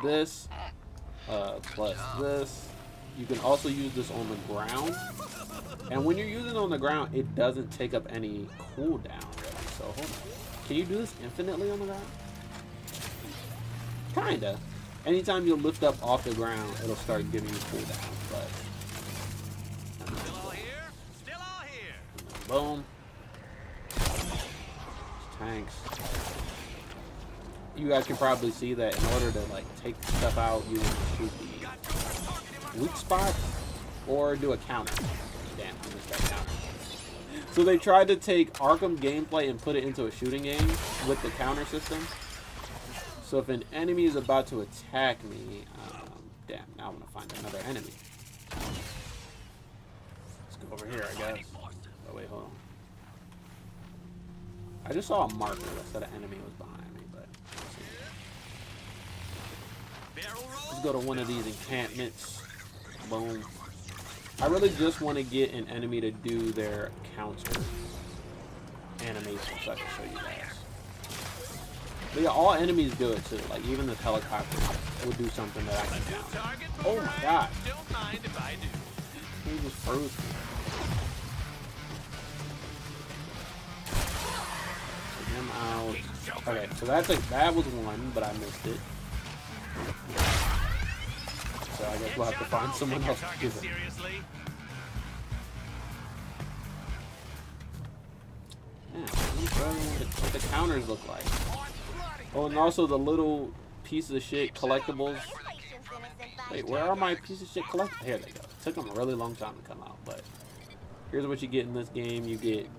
This plus this. You can also use this on the ground. And when you're using it on the ground, it doesn't take up any cooldown really. So hold on. Can you do this infinitely on the ground? Kinda. Anytime you lift up off the ground, it'll start giving you cooldown. But still all here. Still all here. Boom. Tanks. You guys can probably see that in order to like take stuff out, you want to shoot the weak spots or do a counter. Damn, I missed that counter. So they tried to take Arkham gameplay and put it into a shooting game with the counter system. So if an enemy is about to attack me, damn, now I'm gonna find another enemy. Let's go over here, I guess. Oh wait, hold on. I just saw a marker that said an enemy was behind me, but let's go to one of these encampments. Boom. I really just want to get an enemy to do their counter animation so I can show you guys. But yeah, all enemies do it too. Like even this helicopter will do something that I can counter. Oh my god. He just froze me. Him out. Okay, so that was one, but I missed it. So I guess we'll have to find someone else to do it. Yeah, what the counters look like. Oh, and also the little piece of shit collectibles. Wait, where are my piece of shit collectibles? Here they go. It took them a really long time to come out, but here's what you get in this game. You get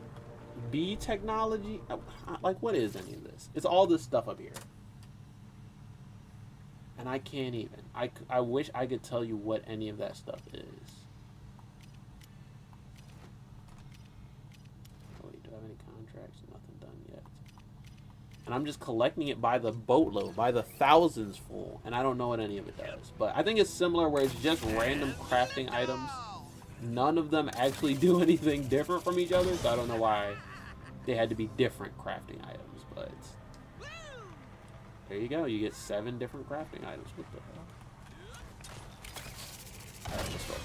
B technology. Like, what is any of this? It's all this stuff up here. And I can't even. I wish I could tell you what any of that stuff is. Oh, wait, do I have any contracts? Nothing done yet. and I'm just collecting it by the boatload, by the thousands full, and I don't know what any of it does. But I think it's similar where it's just random crafting items. None of them actually do anything different from each other, so I don't know why they had to be different crafting items. But there you go. You get 7 different crafting items. What the hell? Alright, let's go there.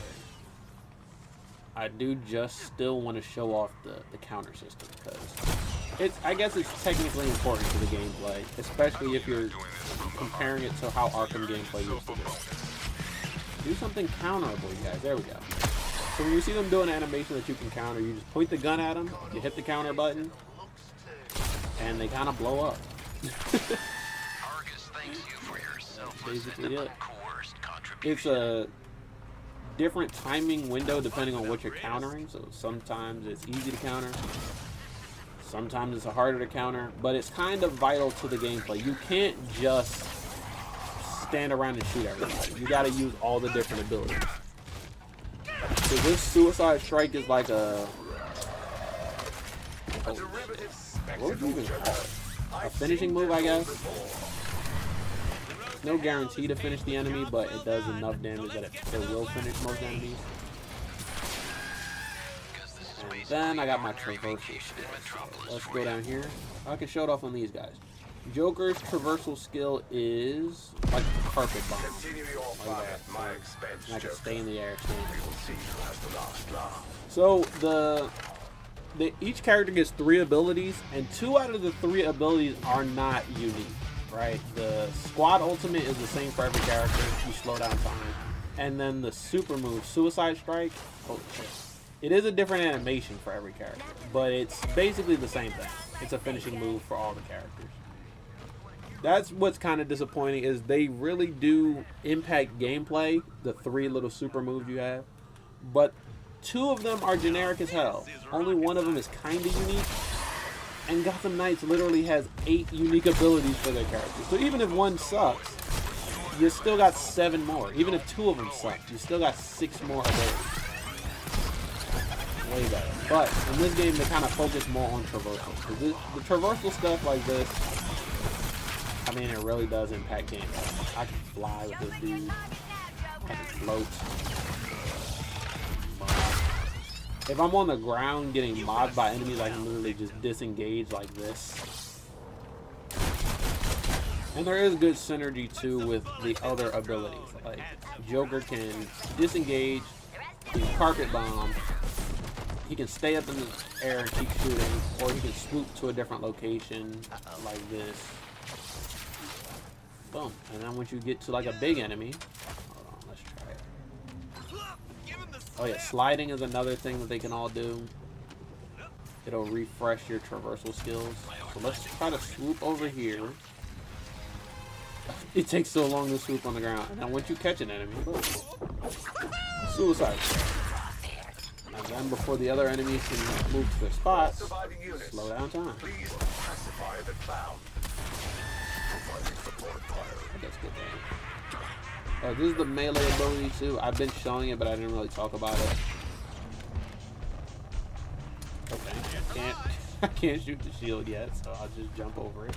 I do just still want to show off the counter system because I guess it's technically important to the gameplay, especially if you're comparing it to how Arkham gameplay used to be. Do something counterable, you guys. There we go. So when you see them do an animation that you can counter, you just point the gun at them, you hit the counter button, and they kind of blow up. Argus thanks you for your selfless Basically and it. uncoerced contribution. It's a different timing window depending on what you're countering, so sometimes it's easy to counter, sometimes it's harder to counter, but it's kind of vital to the gameplay. You can't just stand around and shoot everybody. You gotta use all the different abilities. So this Suicide Strike is like a... what would you even call it? A finishing move, I guess? No guarantee to finish the enemy, but it does enough damage that it will finish most enemies. And then I got my traversal skill. So let's go down here. I can show it off on these guys. Joker's traversal skill is like a carpet bomb. Like that. And I can stay in the air. So each character gets 3 abilities, and 2 out of the 3 abilities are not unique. Right, the squad ultimate is the same for every character. You slow down time, and then the super move, Suicide Strike. Holy shit! It is a different animation for every character, but it's basically the same thing. It's a finishing move for all the characters. That's what's kind of disappointing is they really do impact gameplay. The 3 little super moves you have, but 2 of them are generic as hell. Only 1 of them is kind of unique. And Gotham Knights literally has 8 unique abilities for their characters. So even if 1 sucks, you still got 7 more. Even if 2 of them suck, you still got 6 more abilities. Way better. But in this game, they kind of focus more on traversal. The traversal stuff like this, I mean, it really does impact gameplay. I can fly with this dude. I can float. If I'm on the ground getting mobbed by enemies, I can literally just disengage like this. And there is good synergy too with the other abilities. Like Joker can disengage, he can carpet bomb, he can stay up in the air and keep shooting, or he can swoop to a different location like this. Boom. And then once you get to like a big enemy, hold on, let's try it. Oh yeah, sliding is another thing that they can all do. It'll refresh your traversal skills. So let's try to swoop over here. It takes so long to swoop on the ground. And then once you catch an enemy, boom. Suicide. And then before the other enemies can move to their spots, slow down time. That's good damage. Oh, this is the melee ability too. I've been showing it, but I didn't really talk about it. Okay, I can't shoot the shield yet, so I'll just jump over it.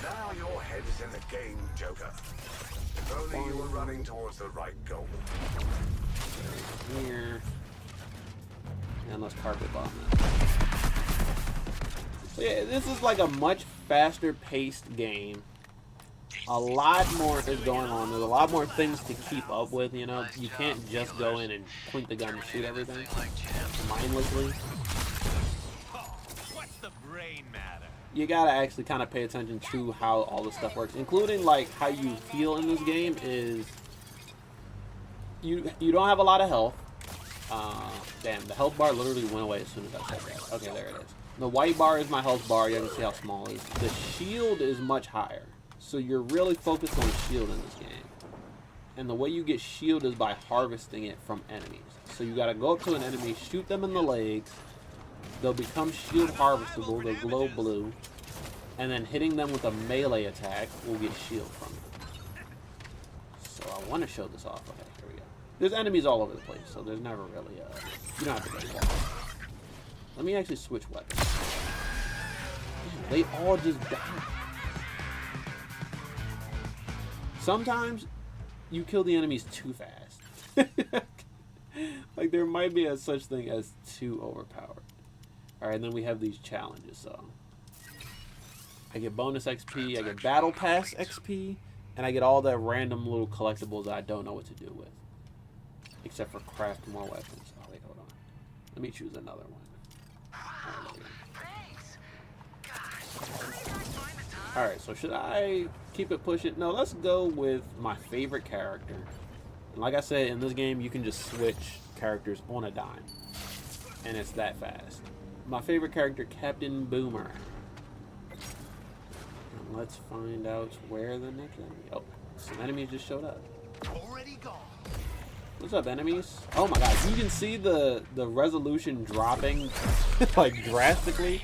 Now your head is in the game, Joker. If only you were running towards the right goal. Here. And let's carpet bomb it. So yeah, this is like a much faster paced game. A lot more is going on. There's a lot more things to keep up with, you know. You can't just go in and point the gun and shoot everything mindlessly. What's the brain matter? You gotta actually kind of pay attention to how all this stuff works, including like how you heal in this game is you don't have a lot of health. Damn, the health bar literally went away as soon as I said that. Okay, there it is. The white bar is my health bar. You can see how small it is. The shield is much higher. So you're really focused on shield in this game. And the way you get shield is by harvesting it from enemies. So you gotta go up to an enemy, shoot them in the legs. They'll become shield harvestable. They'll glow blue. And then hitting them with a melee attack will get shield from it. So I want to show this off. Okay, here we go. There's enemies all over the place, so there's never really you don't have to get involved. Let me actually switch weapons. Damn, they all just die. Sometimes you kill the enemies too fast. Like there might be a such thing as too overpowered. Alright, and then we have these challenges, so I get bonus XP, I get battle pass XP, and I get all the random little collectibles that I don't know what to do with. Except for craft more weapons. Oh wait, hold on. Let me choose another one. Alright, so should I keep it pushing? No, let's go with my favorite character. And like I said, in this game, you can just switch characters on a dime. And it's that fast. My favorite character, Captain Boomerang. And let's find out where the next enemy... Oh, some enemies just showed up. Already gone. What's up, enemies? Oh my god, you can see the resolution dropping like drastically.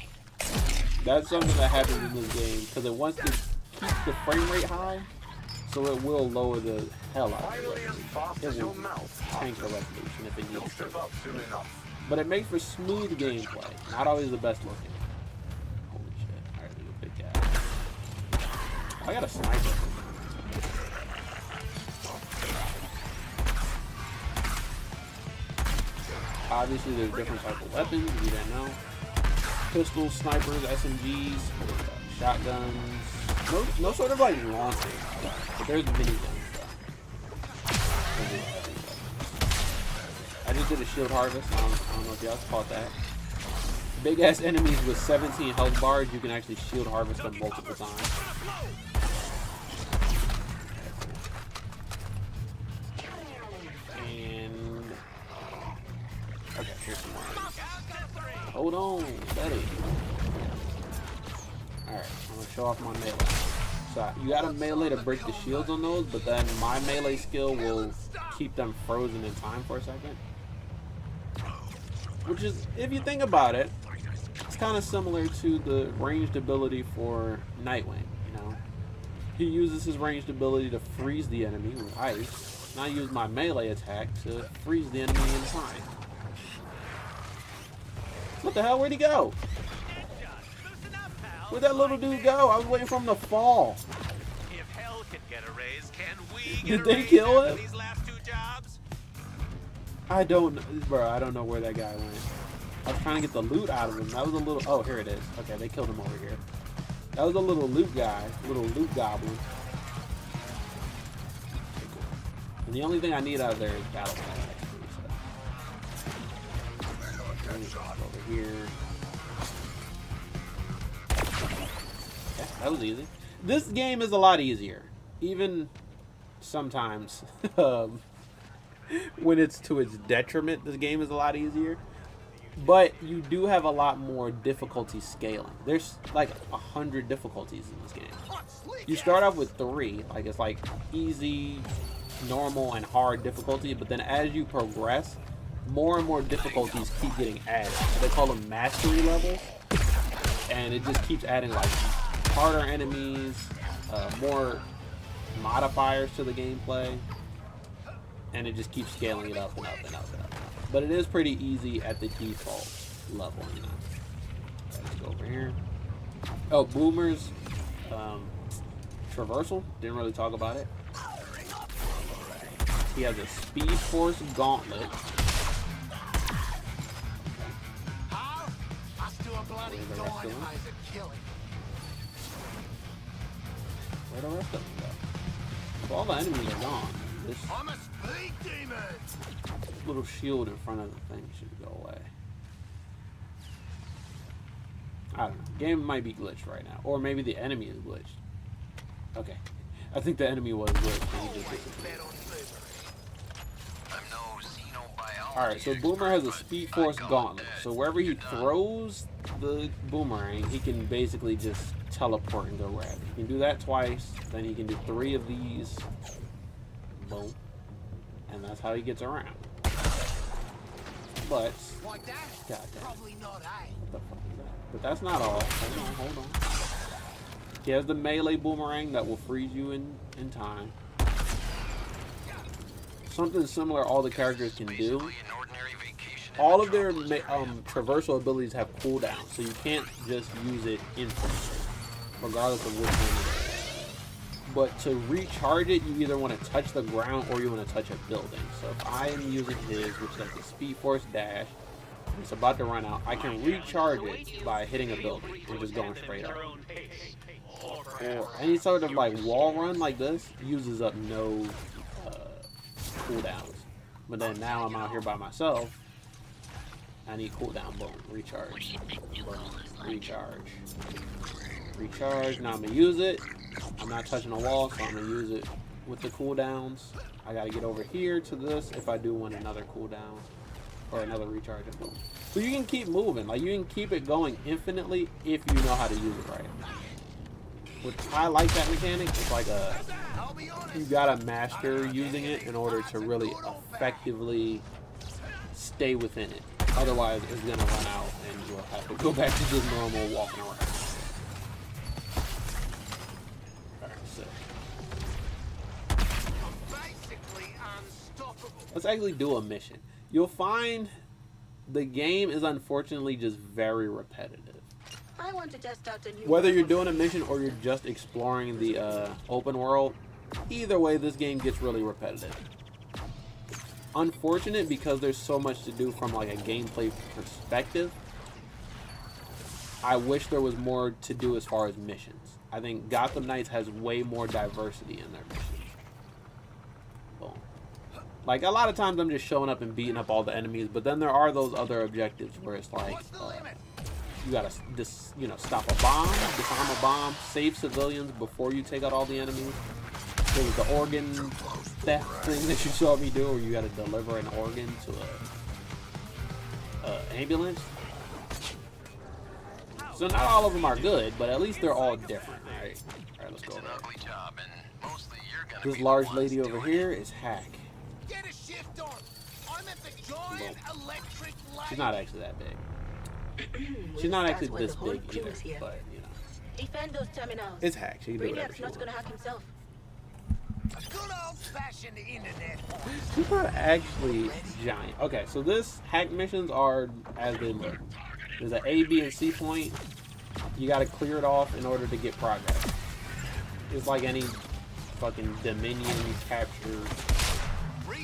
That's something that happens in this game because it wants to keep the frame rate high, so it will lower the hell out of it. It will tank the resolution if it needs to. But it makes for smooth gameplay. Not always the best looking. Holy shit. Alright, there's a big guy. Oh, I got a sniper. Obviously, there's different types of weapons, if you didn't know. Pistols, snipers, SMGs, shotguns. No sort of like launching stuff, but there's minigun stuff. I just did a shield harvest. I don't know if y'all caught that. Big ass enemies with 17 health bars, you can actually shield harvest them multiple times. And okay, here's some more. Hold on, steady. Alright, I'm gonna show off my melee. So you got a melee to break the shields on those, but then my melee skill will keep them frozen in time for a second. Which is, if you think about it, it's kind of similar to the ranged ability for Nightwing, you know? He uses his ranged ability to freeze the enemy with ice, and I use my melee attack to freeze the enemy in time. What the hell? Where'd he go? Where'd that little dude go? I was waiting for him to fall. If hell can get a raise, can we Did they kill him? these last two jobs? I don't know where that guy went. I was trying to get the loot out of him. That was a little... Oh, here it is. Okay, they killed him over here. That was a little loot guy. Little loot goblin. And the only thing I need out of there is battle pass. Over here. Yeah, that was easy. This game is a lot easier. Even sometimes when it's to its detriment, this game is a lot easier. But you do have a lot more difficulty scaling. There's like 100 difficulties in this game. You start off with 3, like it's like easy, normal, and hard difficulty. But then as you progress, more and more difficulties keep getting added. They call them mastery levels, and it just keeps adding like harder enemies, more modifiers to the gameplay, and it just keeps scaling it up and up and up and up. But it is pretty easy at the default level, you know. Let's go over here. Oh, Boomer's traversal. Didn't really talk about it. He has a Speed Force Gauntlet. Where the rest of them go? So all the enemies are gone. This little shield in front of the thing should go away. I don't know. Game might be glitched right now. Or maybe the enemy is glitched. Okay. I think the enemy was glitched and he just disappeared. Alright, so Boomer has a Speed Force Gauntlet. So wherever he throws the boomerang, he can basically just teleport and go grab it. He can do that twice, then he can do 3 of these. Boom. And that's how he gets around. But, goddamn. What the fuck is that? But that's not all. Hold on. He has the melee boomerang that will freeze you in time. Something similar all the characters can do all of their traversal abilities have cooldowns, so you can't just use it infinitely, regardless of which one it is. But to recharge it, you either want to touch the ground or you want to touch a building. So if I am using his, which is like the Speed Force Dash, it's about to run out, I can recharge it by hitting a building and just going straight up. Or any sort of like wall run like this uses up no cooldowns. But then now I'm out here by myself. I need cooldown. Boom. Recharge. Boom. Recharge. Recharge. Now I'm going to use it. I'm not touching the wall, so I'm going to use it with the cooldowns. I got to get over here to this if I do want another cooldown. Or another recharge. Boom. So you can keep moving. Like, you can keep it going infinitely if you know how to use it right. Which I like that mechanic. It's like you gotta master using it in order to really effectively stay within it. Otherwise, it's gonna run out and you'll have to go back to just normal walking around. Alright, so let's actually do a mission. You'll find the game is unfortunately just very repetitive. I want to test out a new Whether you're doing a mission or you're just exploring the open world, either way, this game gets really repetitive. Unfortunate because there's so much to do from like a gameplay perspective. I wish there was more to do as far as missions. I think Gotham Knights has way more diversity in their missions. Boom. Like a lot of times I'm just showing up and beating up all the enemies, but then there are those other objectives where it's like you gotta stop a bomb, disarm a bomb, save civilians before you take out all the enemies. There was the organ theft thing that you saw me do, where you gotta deliver an organ to a ambulance. So not all of them are good, but at least they're all different, right? Alright, let's go over there. This large lady over here is Hack. She's not actually that big. She's not actually this big either, but you know. Defend those terminals. It's Hack. She can do whatever she not wants. gonna hack himself. Good old-fashioned internet. She's not actually giant. Okay, so this hack missions are as they look. There's an A, B, and C point. You gotta clear it off in order to get progress. It's like any fucking Dominion capture,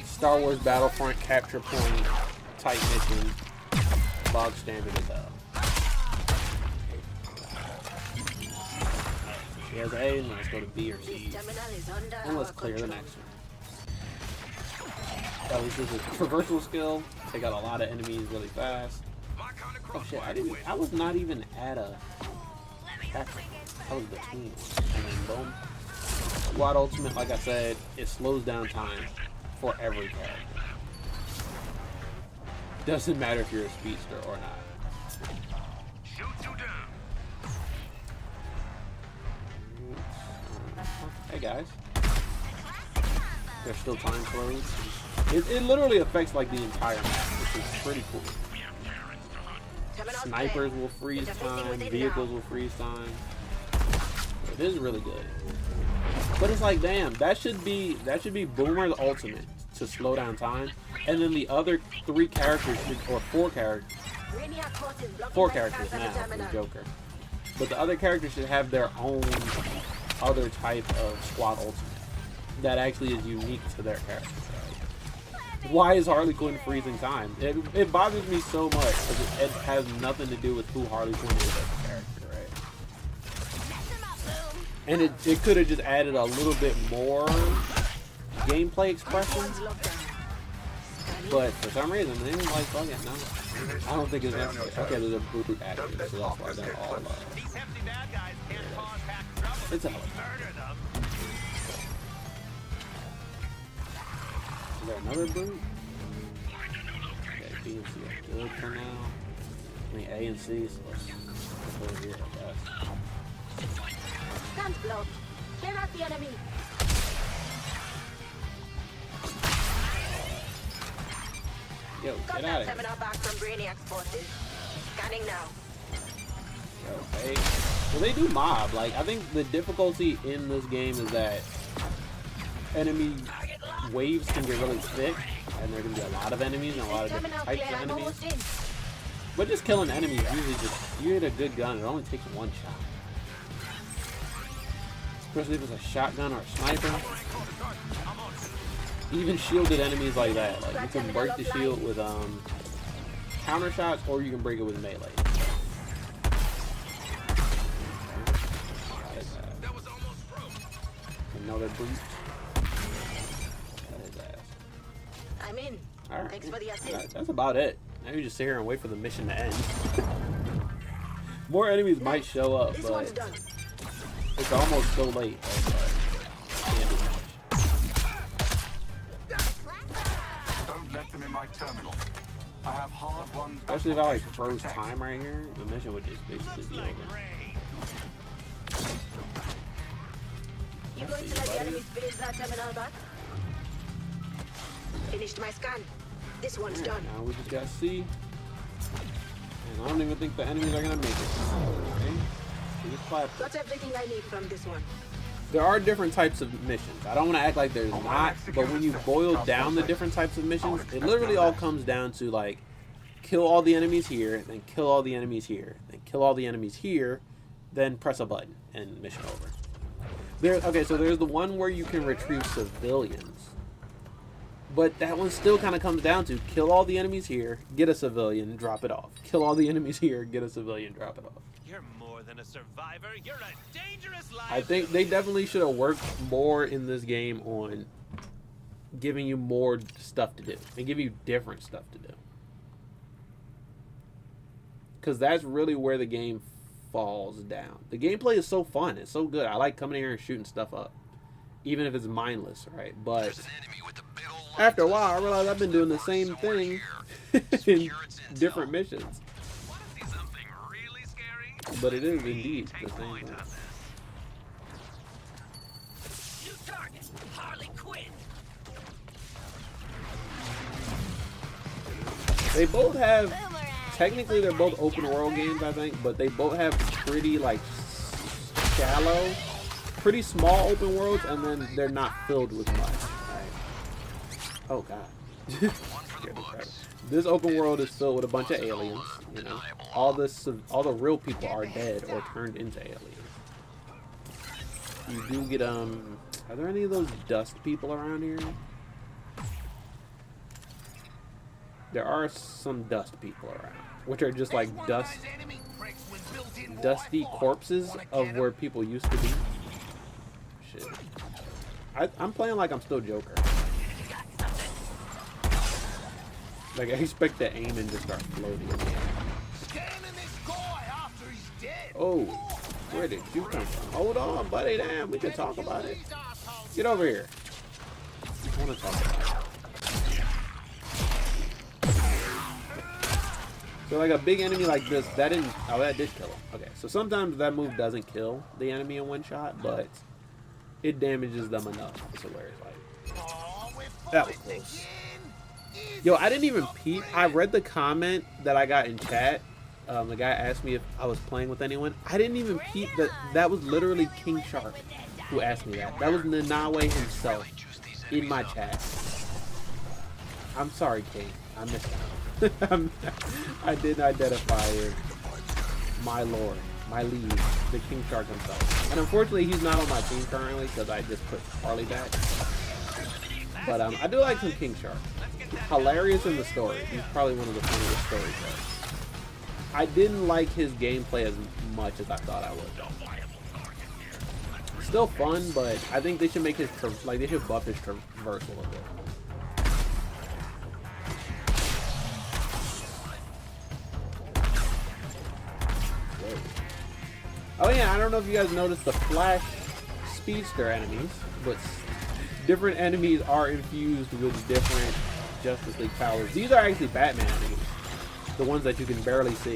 Star Wars Battlefront capture point type mission. Bog standard as hell. She has A, and let's go to B or C. And let's clear the next one. That was just a traversal skill. Take out a lot of enemies really fast. Oh shit, I was not even at a capture. I was between. And then boom. Squad ultimate, like I said, it slows down time for every character. Doesn't matter if you're a speedster or not. Shoot you down. Hey guys. There's still time slows. It literally affects like the entire map, which is pretty cool. Snipers will freeze time, vehicles will freeze time. It is really good. But it's like, damn, that should be Boomer's ultimate to slow down time, and then the other three characters or four characters now for the Joker. But the other characters should have their own other type of squad ultimate that actually is unique to their character. Why is Harley Quinn freezing time? It bothers me so much because it has nothing to do with who Harley Quinn is as a character, right? And it could have just added a little bit more gameplay expressions, but for some reason they didn't like fucking no. I don't think it's necessary. Okay, there's a brute actor, so that's why they're all These hefty bad guys can't cause pack trouble. it's a Murder them. Is there another brute? Okay, B and C are good for now. I mean A and C, so let's go over here, I guess. Stand blocked. Clear out the enemy. Yo, Got get out that of here. terminal back from Brainiac's forces. Scanning now. Okay. Well, they do mob. Like, I think the difficulty in this game is that enemy waves can get really thick and there are gonna be a lot of enemies and a lot of different Terminal types clear. of I'm enemies. almost in. But just killing enemies usually just, you hit a good gun, it only takes one shot. Especially if it's a shotgun or a sniper. Even shielded enemies like that, like you can break the shield with counter shots, or you can break it with melee. Another breach. That is ass. I'm in. Alright. Thanks for the assist. That's about it. Now you just sit here and wait for the mission to end. More enemies might show up, This but one's done. it's almost so late. Can't do much. Don't let them in my terminal. I have hard-won. Especially if I like froze time right here, the mission would just basically be over. You going to let the enemies base that terminal back? Finished my scan. This one's done. Now we just gotta see. And I don't even think the enemies are gonna make it. Okay. We just clap. Got everything I need from this one. There are different types of missions. I don't want to act like there's not, but when you boil down the different types of missions, it literally all comes down to like kill all the enemies here, then kill all the enemies here, then kill all the enemies here, then press a button and mission over. Okay, so there's the one where you can retrieve civilians, but that one still kind of comes down to kill all the enemies here, get a civilian, drop it off. Kill all the enemies here, get a civilian, drop it off. You're more than a survivor. You're a dangerous life. I think they definitely should have worked more in this game on giving you more stuff to do and give you different stuff to do. Because that's really where the game falls down. The gameplay is so fun. It's so good. I like coming here and shooting stuff up. Even if it's mindless, right? But after a while, I realized I've been doing the same thing in different missions. But it is indeed the same thing. They both have, technically they're both open world games, I think, but they both have pretty like shallow, pretty small open worlds, and then they're not filled with much. Right? Oh god. This open world is filled with a bunch of aliens, you know. All the real people are dead or turned into aliens. You do get are there any of those dust people around here? There are some dust people around, which are just like dusty corpses of where people used to be. Shit. I'm playing like I'm still Joker. Like, I expect to aim and just start floating. Oh, where did you come from? Hold on, buddy. Damn, we can talk about it. Get over here. I want to talk about it. So, like, a big enemy like this, that didn't... Oh, that did kill him. Okay, so sometimes that move doesn't kill the enemy in one shot, but it damages them enough. So where it's like... That was close. Yo, I didn't even peep. I read the comment that I got in chat. The guy asked me if I was playing with anyone. I didn't even peep that. That was literally King Shark who asked me that. That was Nanawe himself in my chat. I'm sorry, King. I missed out. I didn't identify my lord, my lead, the King Shark himself. And unfortunately, he's not on my team currently because I just put Harley back. But I do like some King Shark. Hilarious in the story. He's probably one of the funniest stories ever. I didn't like his gameplay as much as I thought I would. Still fun, but I think they should make his they should buff his traverse a little bit. Oh yeah, I don't know if you guys noticed the Flash Speedster enemies, but different enemies are infused with different Justice League powers. These are actually Batman enemies. The ones that you can barely see.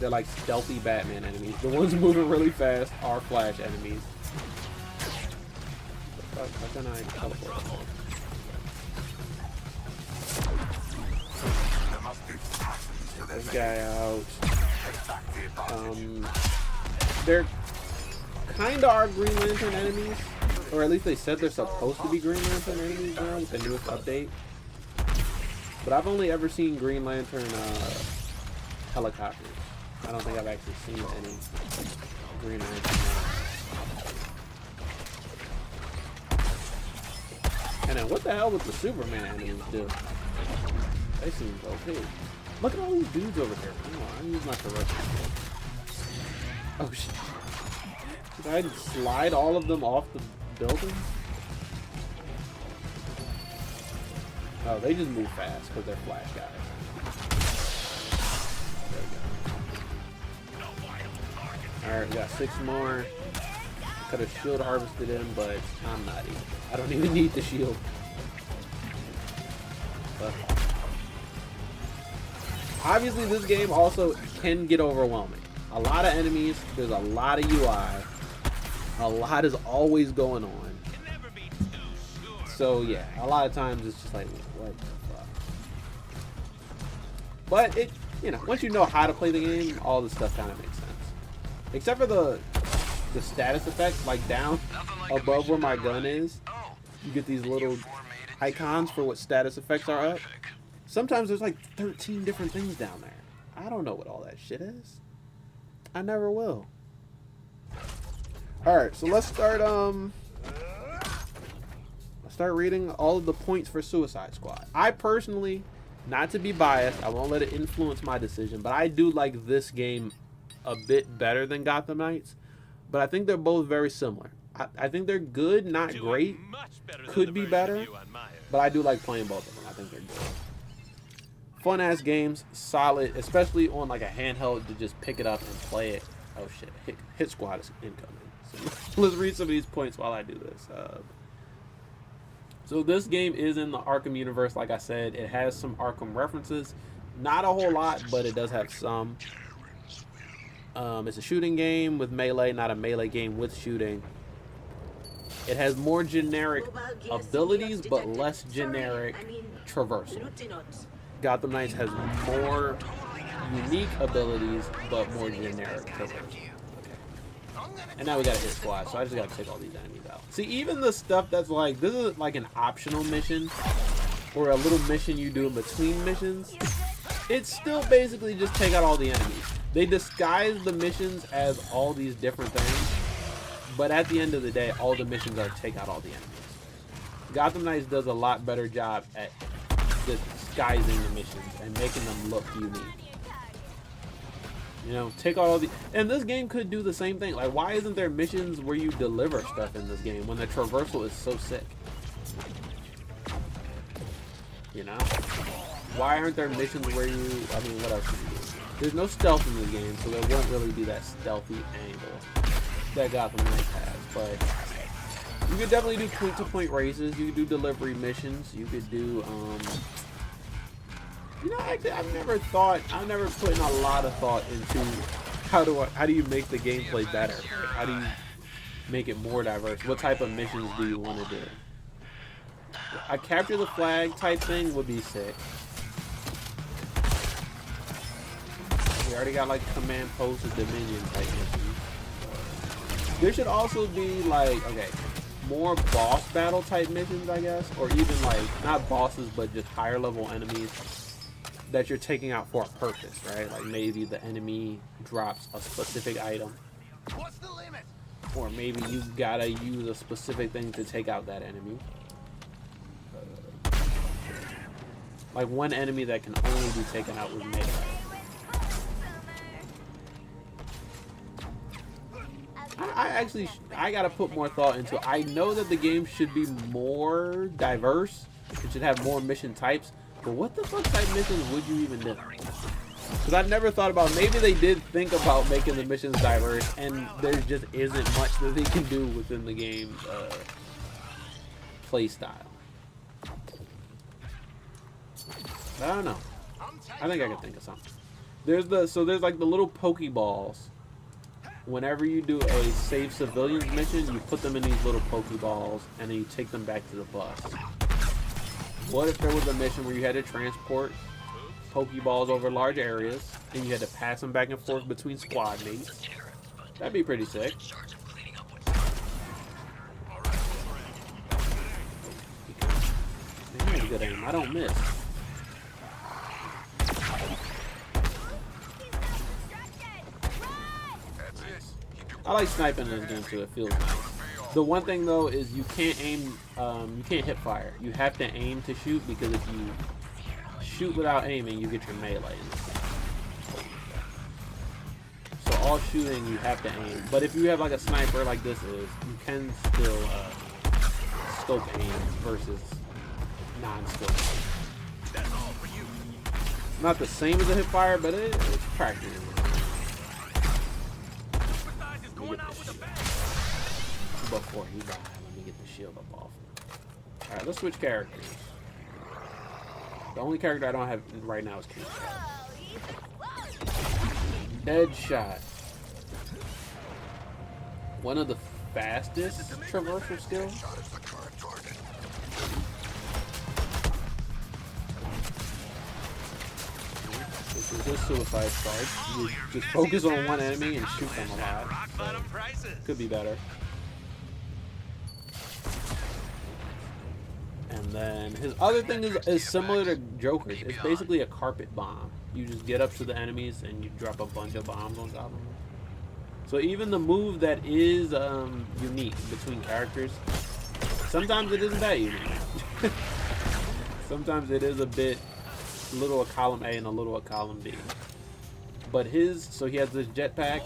They're like stealthy Batman enemies. The ones moving really fast are Flash enemies. How can I teleport? This guy out. They're kind of our Green Lantern enemies. or at least they said they're supposed to be Green Lantern enemies now with the newest update. But I've only ever seen Green Lantern helicopters. I don't think I've actually seen any Green Lantern. And then what the hell would the Superman enemies do? They seem okay. Look at all these dudes over here. Come on, I'm using my correction. Oh shit. Did I slide all of them off the building? Oh, they just move fast because they're Flash guys. There we go. Alright, we got 6 more. Could have shield harvested him, but I'm not even. I don't even need the shield. But obviously, this game also can get overwhelming. A lot of enemies, there's a lot of UI. A lot is always going on. So yeah, a lot of times it's just like, what the fuck? But it, you know, once you know how to play the game, all this stuff kind of makes sense. Except for the status effects, like down above where my gun is, you get these little icons for what status effects are up. Sometimes there's like 13 different things down there. I don't know what all that shit is. I never will. Alright, so let's start reading all of the points for Suicide Squad. I personally, not to be biased, I won't let it influence my decision, but I do like this game a bit better than Gotham Knights. But I think they're both very similar. I think they're good, not great. Could be better, but I do like playing both of them. I think they're good. Fun ass games, solid, especially on like a handheld to just pick it up and play it. Oh shit, hit squad is incoming. So let's read some of these points while I do this. So this game is in the Arkham universe, like I said. It has some Arkham references. Not a whole lot, but it does have some. It's a shooting game with melee, not a melee game with shooting. It has more generic abilities, but less generic traversal. Gotham Knights has more unique abilities, but more generic traversal. Okay. And now we gotta hit squad, so I just gotta take all these enemies out. See, even the stuff that's like, this is like an optional mission, or a little mission you do in between missions, it's still basically just take out all the enemies. They disguise the missions as all these different things, but at the end of the day, all the missions are take out all the enemies. Gotham Knights does a lot better job at disguising the missions and making them look unique. You know, take out all the... And this game could do the same thing. Like, why isn't there missions where you deliver stuff in this game when the traversal is so sick? You know? Why aren't there missions where you... I mean, what else can you do? There's no stealth in the game, so there won't really be that stealthy angle that Gotham Knights has. But you could definitely do point-to-point races. You could do delivery missions. You could do, you know, actually, I've never put in a lot of thought into how do you make the gameplay better? How do you make it more diverse? What type of missions do you want to do? A capture the flag type thing would be sick. We already got like command post or dominion type missions. There should also be like, okay, more boss battle type missions, I guess, or even like not bosses but just higher level enemies that you're taking out for a purpose, right? Like maybe the enemy drops a specific item, What's the limit? or maybe you gotta use a specific thing to take out that enemy. Like one enemy that can only be taken out with melee. I gotta put more thought into it. I know that the game should be more diverse. It should have more mission types. But what the fuck type missions would you even do? Because I've never thought about, maybe they did think about making the missions diverse and there just isn't much that they can do within the game's play style. I don't know. I think I can think of something. There's like the little Pokeballs. Whenever you do a save civilians mission, you put them in these little Pokeballs and then you take them back to the bus. What if there was a mission where you had to transport Pokeballs over large areas and you had to pass them back and forth between squad mates? That'd be pretty sick. good aim. I don't miss. I like sniping in this game too. It feels nice. The one thing though is you can't aim. You can't hip fire. You have to aim to shoot, because if you shoot without aiming, you get your melee in this game. So all shooting, you have to aim. But if you have like a sniper like this is, you can still scope aim versus non-scope. Not the same as a hip fire, but it's practice. Before he died, let me get the shield up off him. Alright, let's switch characters. The only character I don't have right now is KINGHTS. Deadshot. One of the fastest traversal skills. This is his suicide strike. You just focus on one enemy and shoot them a lot. So could be better. And then his other thing is similar to Joker's. It's basically a carpet bomb. You just get up to the enemies and you drop a bunch of bombs on top of them. So even the move that is unique between characters, sometimes it isn't that unique. Sometimes it is a little of column A and a little of column B. But so he has this jetpack,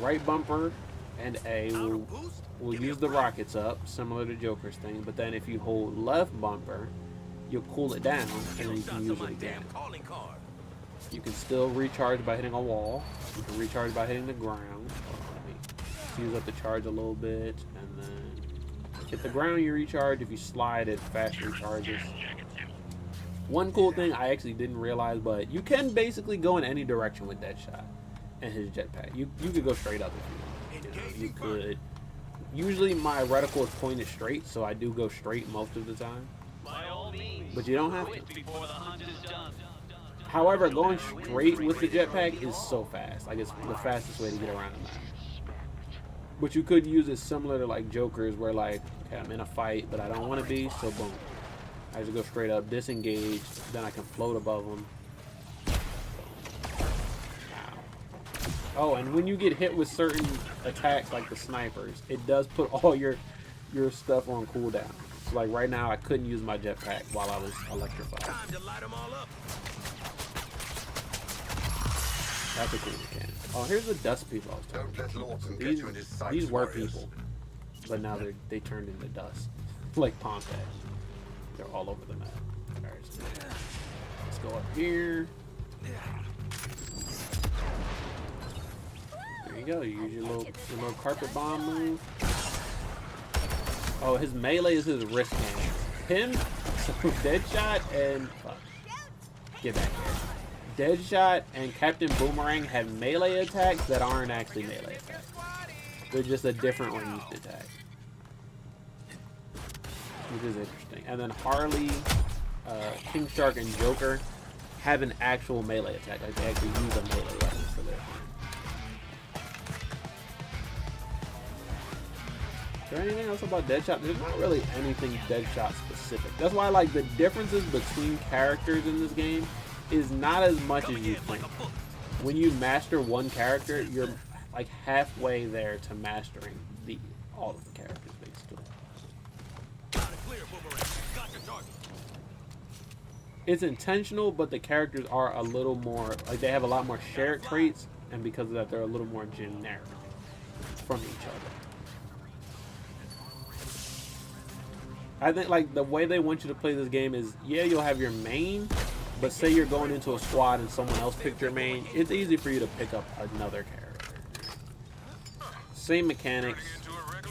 right bumper, and A will use the rockets up, similar to Joker's thing, but then if you hold left bumper, you'll cool it down, and then you can use it again. You can still recharge by hitting a wall. You can recharge by hitting the ground. Let me use up the charge a little bit, and then hit the ground, you recharge. If you slide, it fast recharges. One cool thing I actually didn't realize, but you can basically go in any direction with Deadshot and his jetpack. You could go straight up if you want. You could. Usually my reticle is pointed straight, so I do go straight most of the time. But you don't have to. However, going straight with the jetpack is so fast. Like, it's the fastest way to get around the map. But you could use it similar to like Joker's, where like, okay, I'm in a fight, but I don't want to be, so boom. I just go straight up, disengage, then I can float above them. Oh, and when you get hit with certain attacks, like the snipers, it does put all your stuff on cooldown. So like right now, I couldn't use my jetpack while I was electrified. Time to light them all up. That's a cool mechanic. Oh, here's the dust people I was talking about. These were people, but now they turned into dust, like Pompeii. They're all over the map. All right, so let's go up here. There you go. You use your little carpet bomb move. Oh, his melee is his wrist hand. Him, so Deadshot and get back here. Deadshot and Captain Boomerang have melee attacks that aren't actually melee attacks. They're just a different ranged attack, which is interesting. And then Harley, King Shark, and Joker have an actual melee attack. Like, they actually use a melee weapon for their thing. Is there anything else about Deadshot? There's not really anything Deadshot specific. That's why, like, the differences between characters in this game is not as much as you think. When you master one character, you're like halfway there to mastering all of the characters, basically. It's intentional, but the characters are a little more, like, they have a lot more shared traits, and because of that, they're a little more generic from each other. I think, like, the way they want you to play this game is, yeah, you'll have your main, but say you're going into a squad and someone else picked your main, it's easy for you to pick up another character. Same mechanics,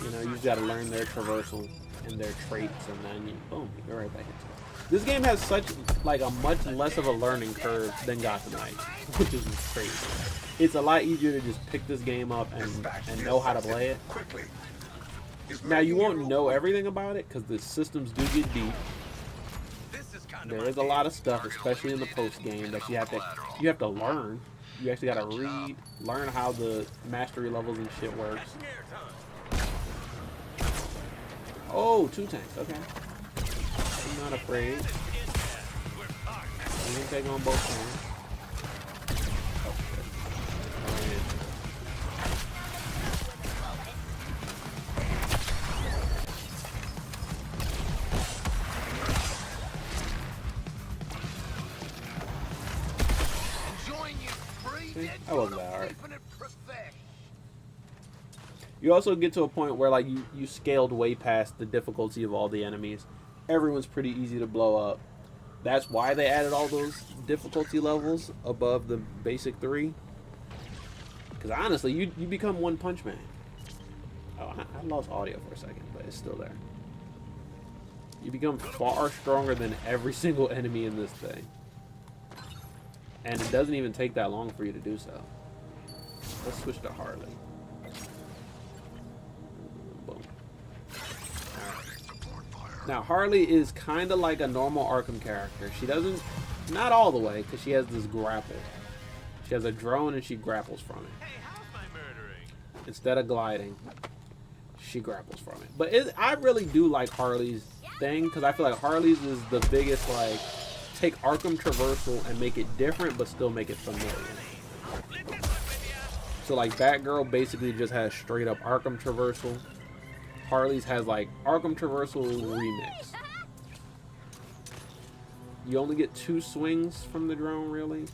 you know, you just gotta learn their traversal and their traits, and then boom, you go right back into it. This game has such, like, a much less of a learning curve than Gotham Knights, which is crazy. It's a lot easier to just pick this game up and know how to play it. Now, you won't know everything about it, because the systems do get deep. There is a lot of stuff, especially in the post game, that you have to learn. You actually got to read, learn how the mastery levels and shit works. Oh, 2 tanks, okay. I'm not afraid. We can take on both hands. Oh, shit. That wasn't that hard. You also get to a point where like you scaled way past the difficulty of all the enemies. Everyone's pretty easy to blow up. That's why they added all those difficulty levels above the basic 3. Because honestly, you become One Punch Man. Oh, I lost audio for a second, but it's still there. You become far stronger than every single enemy in this thing. And it doesn't even take that long for you to do so. Let's switch to Harley. Boom. Right. Now, Harley is kind of like a normal Arkham character. She doesn't, not all the way, because she has this grapple. She has a drone and she grapples from it. Hey, how's my murdering? Instead of gliding, she grapples from it. But I really do like Harley's thing, because I feel like Harley's is the biggest, like, take Arkham traversal and make it different, but still make it familiar. So like Batgirl basically just has straight up Arkham traversal. Harley's has like Arkham traversal remix. You only get 2 swings from the drone, really,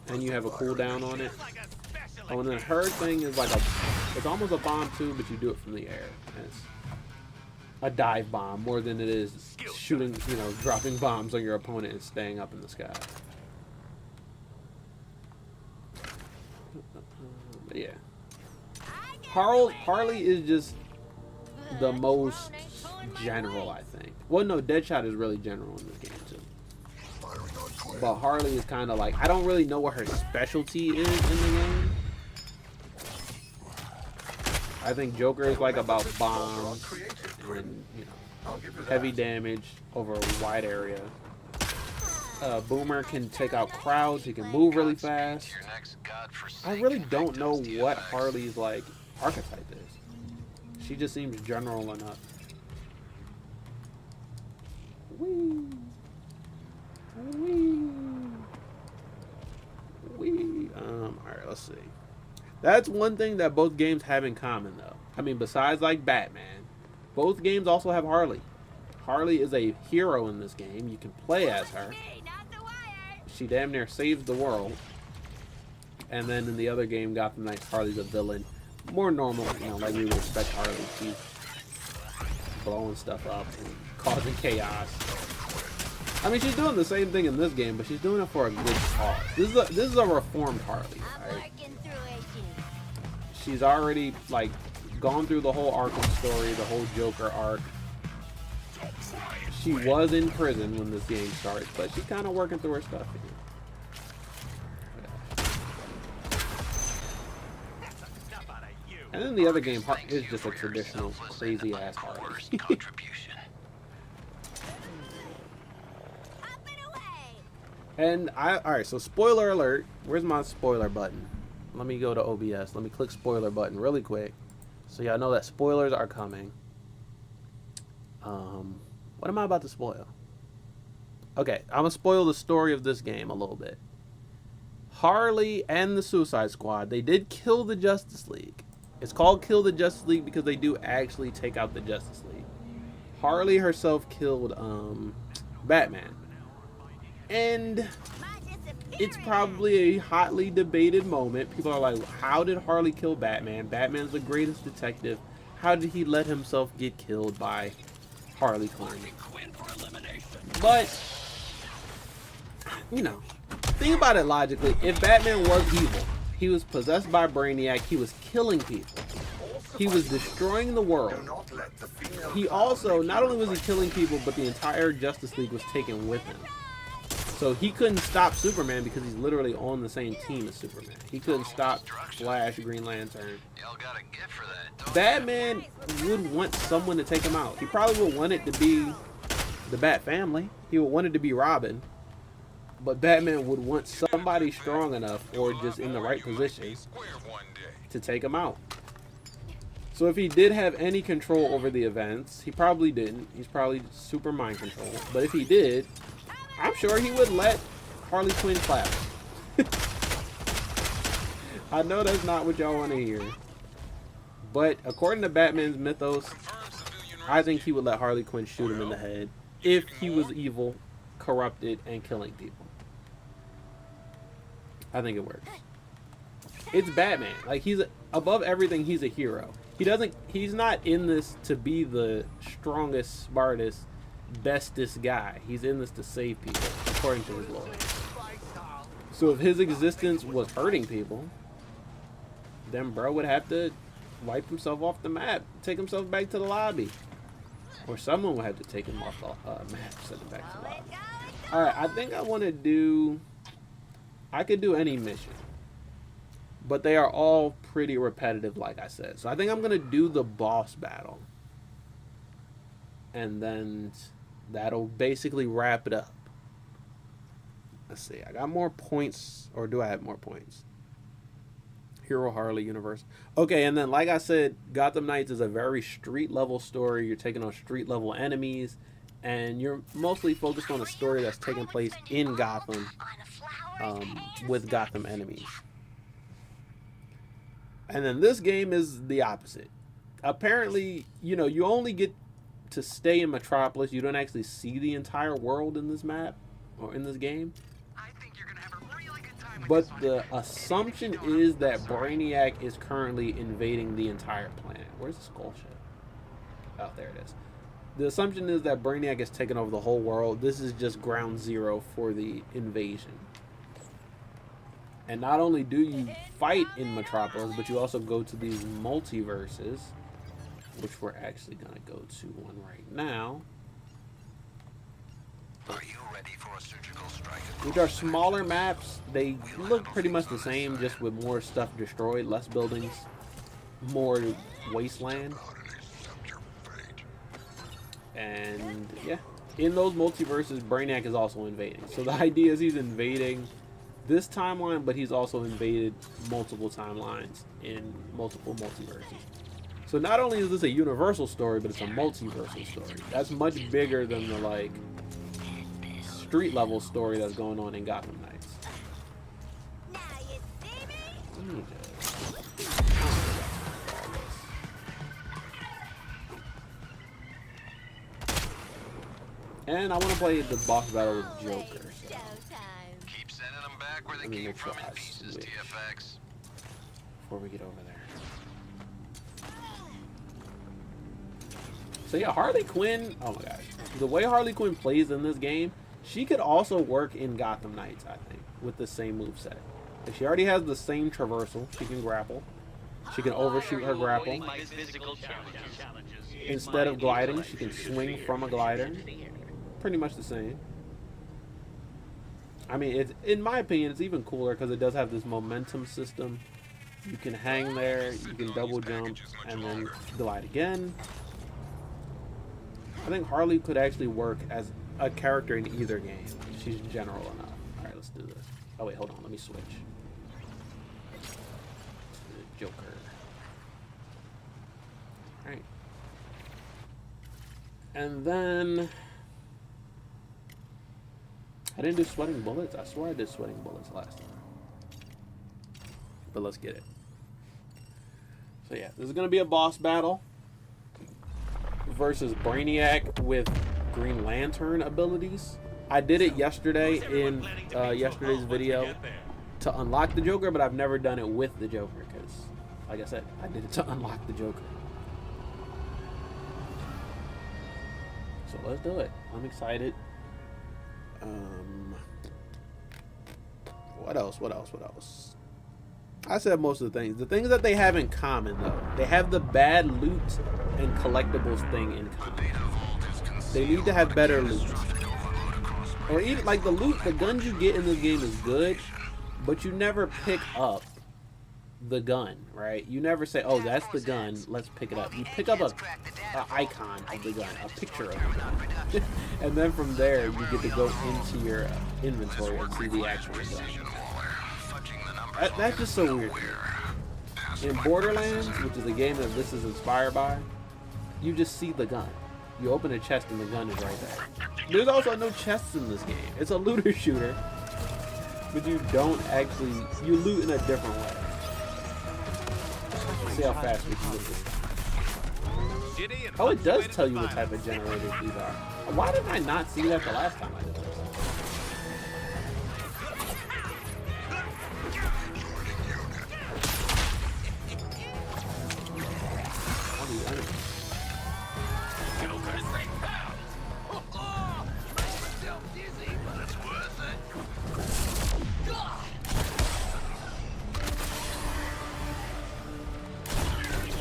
and you have a cooldown on it. Oh, and then her thing is like it's almost a bomb too, but you do it from the air. And it's a dive bomb more than it is shooting, you know, dropping bombs on your opponent and staying up in the sky. But yeah, Harley is just the most general, I think. Well, no, Deadshot is really general in this game too. But Harley is kind of like, I don't really know what her specialty is in the game. I think Joker is like about bombs and, you know, heavy damage over a wide area. Boomer can take out crowds. He can move really fast. I really don't know what Harley's like archetype is. She just seems general enough. Whee! Whee! Whee! Alright, let's see. That's one thing that both games have in common, though. I mean, besides like Batman, both games also have Harley. Harley is a hero in this game. You can play as her. She damn near saves the world. And then in the other game, Gotham Knights, Harley's a villain. More normal, you know, like we would expect Harley. She's blowing stuff up and causing chaos. I mean, she's doing the same thing in this game, but she's doing it for a good cause. This is a reformed Harley, right? She's already, like, gone through the whole Arkham story, the whole Joker arc. She was in prison when this game starts, but she's kind of working through her stuff here. And then the other game is just a traditional crazy-ass Harley. And alright, so spoiler alert. Where's my spoiler button? Let me go to OBS. Let me click spoiler button really quick, so y'all know that spoilers are coming. What am I about to spoil? Okay, I'm gonna spoil the story of this game a little bit. Harley and the Suicide Squad, they did kill the Justice League. It's called Kill the Justice League because they do actually take out the Justice League. Harley herself killed Batman. And it's probably a hotly debated moment. People are like, how did Harley kill Batman? Batman's the greatest detective. How did he let himself get killed by Harley Quinn? But, you know, think about it logically. If Batman was evil, he was possessed by Brainiac, he was killing people, he was destroying the world. He also, not only was he killing people, but the entire Justice League was taken with him. So he couldn't stop Superman because he's literally on the same team as Superman. He couldn't stop Flash, Green Lantern. Batman would want someone to take him out. He probably would want it to be the Bat family. He would want it to be Robin. But Batman would want somebody strong enough or just in the right position to take him out. So if he did have any control over the events, he probably didn't. He's probably super mind controlled. But if he did, I'm sure he would let Harley Quinn clap. I know that's not what y'all want to hear. But according to Batman's mythos, I think he would let Harley Quinn shoot him in the head if he was evil, corrupted, and killing people. I think it works. It's Batman. Like, he's above everything, he's a hero. He's not in this to be the strongest, smartest, bestest guy. He's in this to save people, according to his lore. So if his existence was hurting people, then bro would have to wipe himself off the map, take himself back to the lobby. Or someone would have to take him off the map, send him back to the lobby. Alright, I think I want to do... I could do any mission. But they are all pretty repetitive, like I said. So I think I'm going to do the boss battle. And then that'll basically wrap it up. Let's see. I got more points. Or do I have more points? Hero Harley universe. Okay, and then like I said, Gotham Knights is a very street level story. You're taking on street level enemies. And you're mostly focused on a story that's taking place in Gotham. With Gotham enemies. And then this game is the opposite. Apparently, you know, you only get to stay in Metropolis. You don't actually see the entire world in this map or in this game. But the assumption is that Brainiac is currently invading the entire planet. Where's the skull ship? Oh, there it is. The assumption is that Brainiac is taking over the whole world. This is just ground zero for the invasion. And not only do you fight in Metropolis, but you also go to these multiverses, which we're actually going to go to one right now. Are you ready for a surgical strike? Which are smaller maps. They look pretty much the same, just with more stuff destroyed, less buildings, more wasteland. And yeah, in those multiverses, Brainiac is also invading. So the idea is he's invading this timeline, but he's also invaded multiple timelines in multiple multiverses. So not only is this a universal story, but it's a multiversal story. That's much bigger than the like street level story that's going on in Gotham Knights. And I want to play the boss battle with Joker. So. Keep sending them back where they came from in pieces, TFX. Before we get over there. So yeah, Harley Quinn, oh my gosh. The way Harley Quinn plays in this game, she could also work in Gotham Knights, I think, with the same moveset. Like, she already has the same traversal. She can grapple. She can overshoot her grapple. Instead of gliding, she can swing from a glider. Pretty much the same. I mean, it's, in my opinion, it's even cooler because it does have this momentum system. You can hang there, you can double jump, and then glide again. I think Harley could actually work as a character in either game. She's general enough. Alright, let's do this. Oh wait, hold on, let me switch. Joker. Alright. And then... I didn't do sweating bullets. I swear I did sweating bullets last time. But let's get it. So yeah, this is going to be a boss battle versus Brainiac with Green Lantern abilities. I did it yesterday in yesterday's video to unlock the Joker, but I've never done it with the Joker because, like I said, I did it to unlock the Joker. So let's do it. I'm excited. What else? I said most of the things. The things that they have in common, though, they have the bad loot and collectibles thing in common. They need to have better loot. Or even, like, the loot, the guns you get in this game is good, but you never pick up the gun, right? You never say, oh, that's the gun, let's pick it up. You pick up a icon of the gun, a picture of the gun. And then from there, you get to go into your inventory and see the actual gun. That's just so weird. In Borderlands, which is a game that this is inspired by, you just see the gun. You open a chest and the gun is right there. There's also no chests in this game. It's a looter shooter, but you don't actually, you loot in a different way. Let's see how fast we can get this. Oh, it does tell you what type of generators these are. Why did I not see that the last time I did this? All these enemies.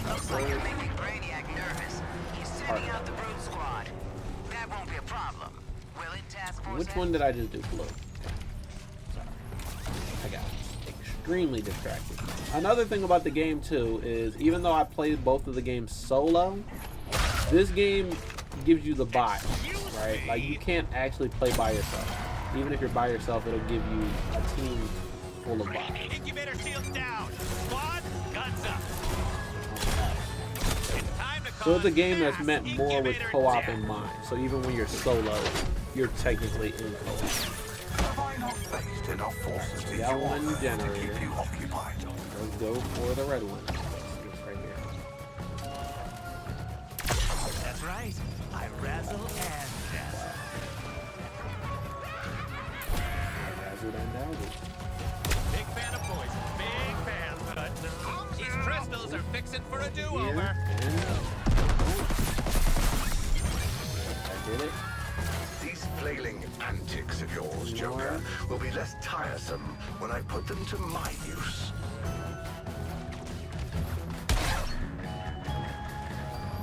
Looks like you're making Brainiac nervous. He's sending out the Brood Squad. That won't be a problem. Will it, Task Force? Which one did I just do? Blue. Sorry. I got extremely distracted. Another thing about the game too is even though I played both of the games solo, this game gives you the bot, right? Like you can't actually play by yourself. Even if you're by yourself, it'll give you a team full of bots. Incubator shields down. Squad, guns up. So it's a game that's meant more with co-op in mind. So even when you're solo, you're technically in co-op. Have I not faced enough forces to Got one to generator. keep you occupied? Let's go for the red one. It's right here. That's right. I razzle and dazzle. Razzled and dazzled. Big fan of poison. Big fan, but these crystals are fixing for a do-over. Here and I did it. These flailing antics of yours, Joker, will be less tiresome when I put them to my use.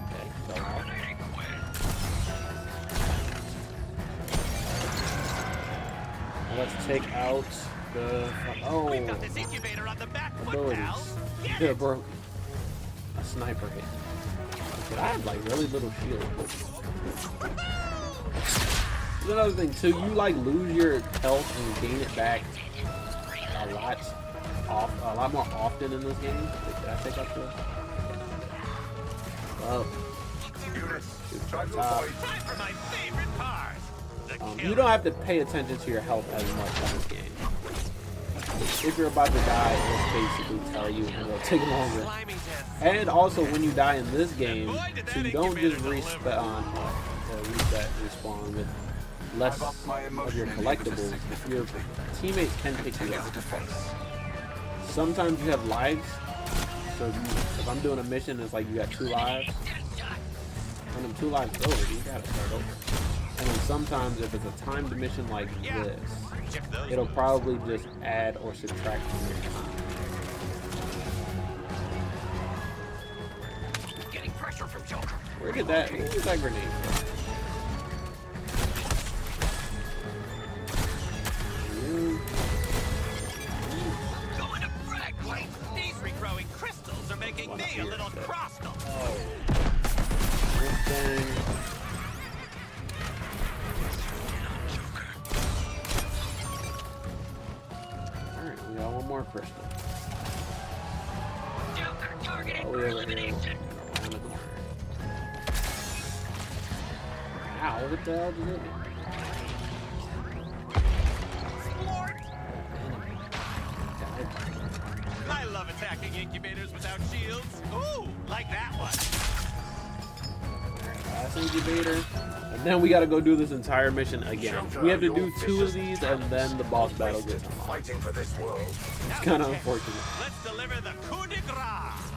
Okay, go out. Now let's take out the We've got this incubator on the back foot, abilities. pals. Get They're it. broken. A sniper hit. But I have like really little shield. There's another thing too. You like lose your health and gain it back a lot more often in this game. Did I take out the? Well, Units, shoot try from to the top. avoid. Time for my favorite part. The You don't have to pay attention to your health as much in this game. If you're about to die, it'll basically tell you and it'll take longer. slimy test. And also, when you die in this game, so you don't just respawn respawn with less of your collectibles. Your teammates can pick you up. Sometimes you have lives. So if I'm doing a mission, it's like you got 2 lives. When them 2 lives is over, you gotta start over. And then sometimes if it's a timed mission like this, it'll probably just add or subtract from your time. Getting pressure from Joker. Where did that grenade from? Going to brag, wait. These regrowing crystals are making me a little crostal. One thing. Alright, we got one more crystal. Oh, we have a hero. Around the corner. Ow, what the hell did it do? I love attacking incubators without shields. Ooh, like that one. Last incubator. And then we gotta go do this entire mission again. We have to do 2 of these and then the boss battle gets unlocked. Fighting for this world. It's kinda unfortunate. Let's deliver the coup de grace.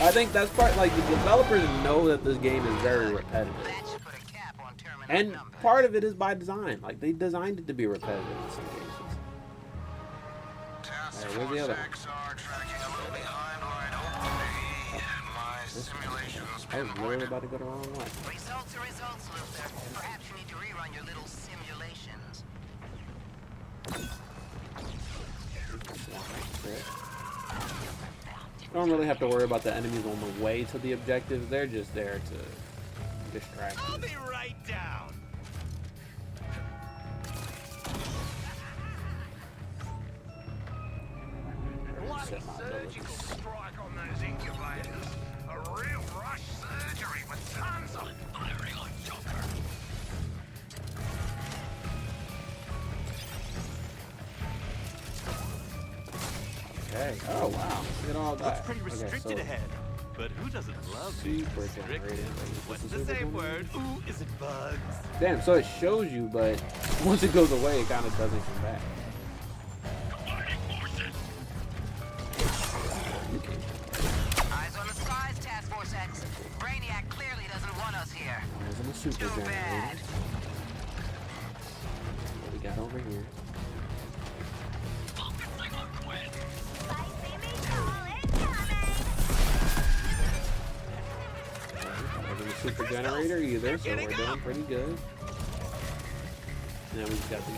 I think that's part, like, the developers know that this game is very repetitive. And part of it is by design. Like, they designed it to be repetitive in some cases. Alright, where's the other one? I was literally about to go the wrong way. Results are results, Luther. Perhaps you need to rerun your little simulations. Don't really have to worry about the enemies on the way to the objectives. They're just there to distract I'll you. be right down. reset my abilities. Surgical strike on those incubators. A real rush surgery with tons of firing on Joker. Okay. Oh wow. Look at all that. Looks pretty restricted okay, so ahead. But who doesn't love super restricted? generated. What's the same word? Ooh, is it bugs? Damn, so it shows you, but once it goes away, it kind of doesn't come back. Eyes on the skies, Task Force X. Brainiac clearly doesn't want us here. There's a super Too generator. bad. What we got over here? There's a super generator either, so we're doing pretty good. Now we just got the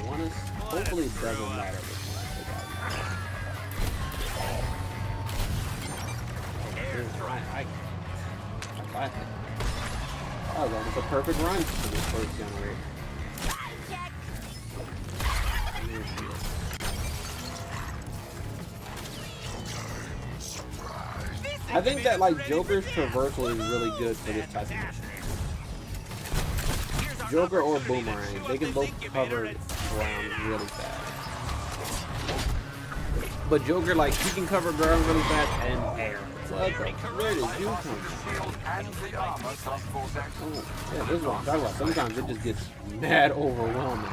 one is hopefully it doesn't matter which one I take out. That was almost a perfect run for this first generator. I think that like Joker's traversal is really good for this type of mission. Joker or Boomerang, they can both cover ground really fast. But Joker, like, he can cover ground really fast and air. What the? Where did you come from? Oh, yeah, this is what I'm talking about. Sometimes it just gets mad overwhelming.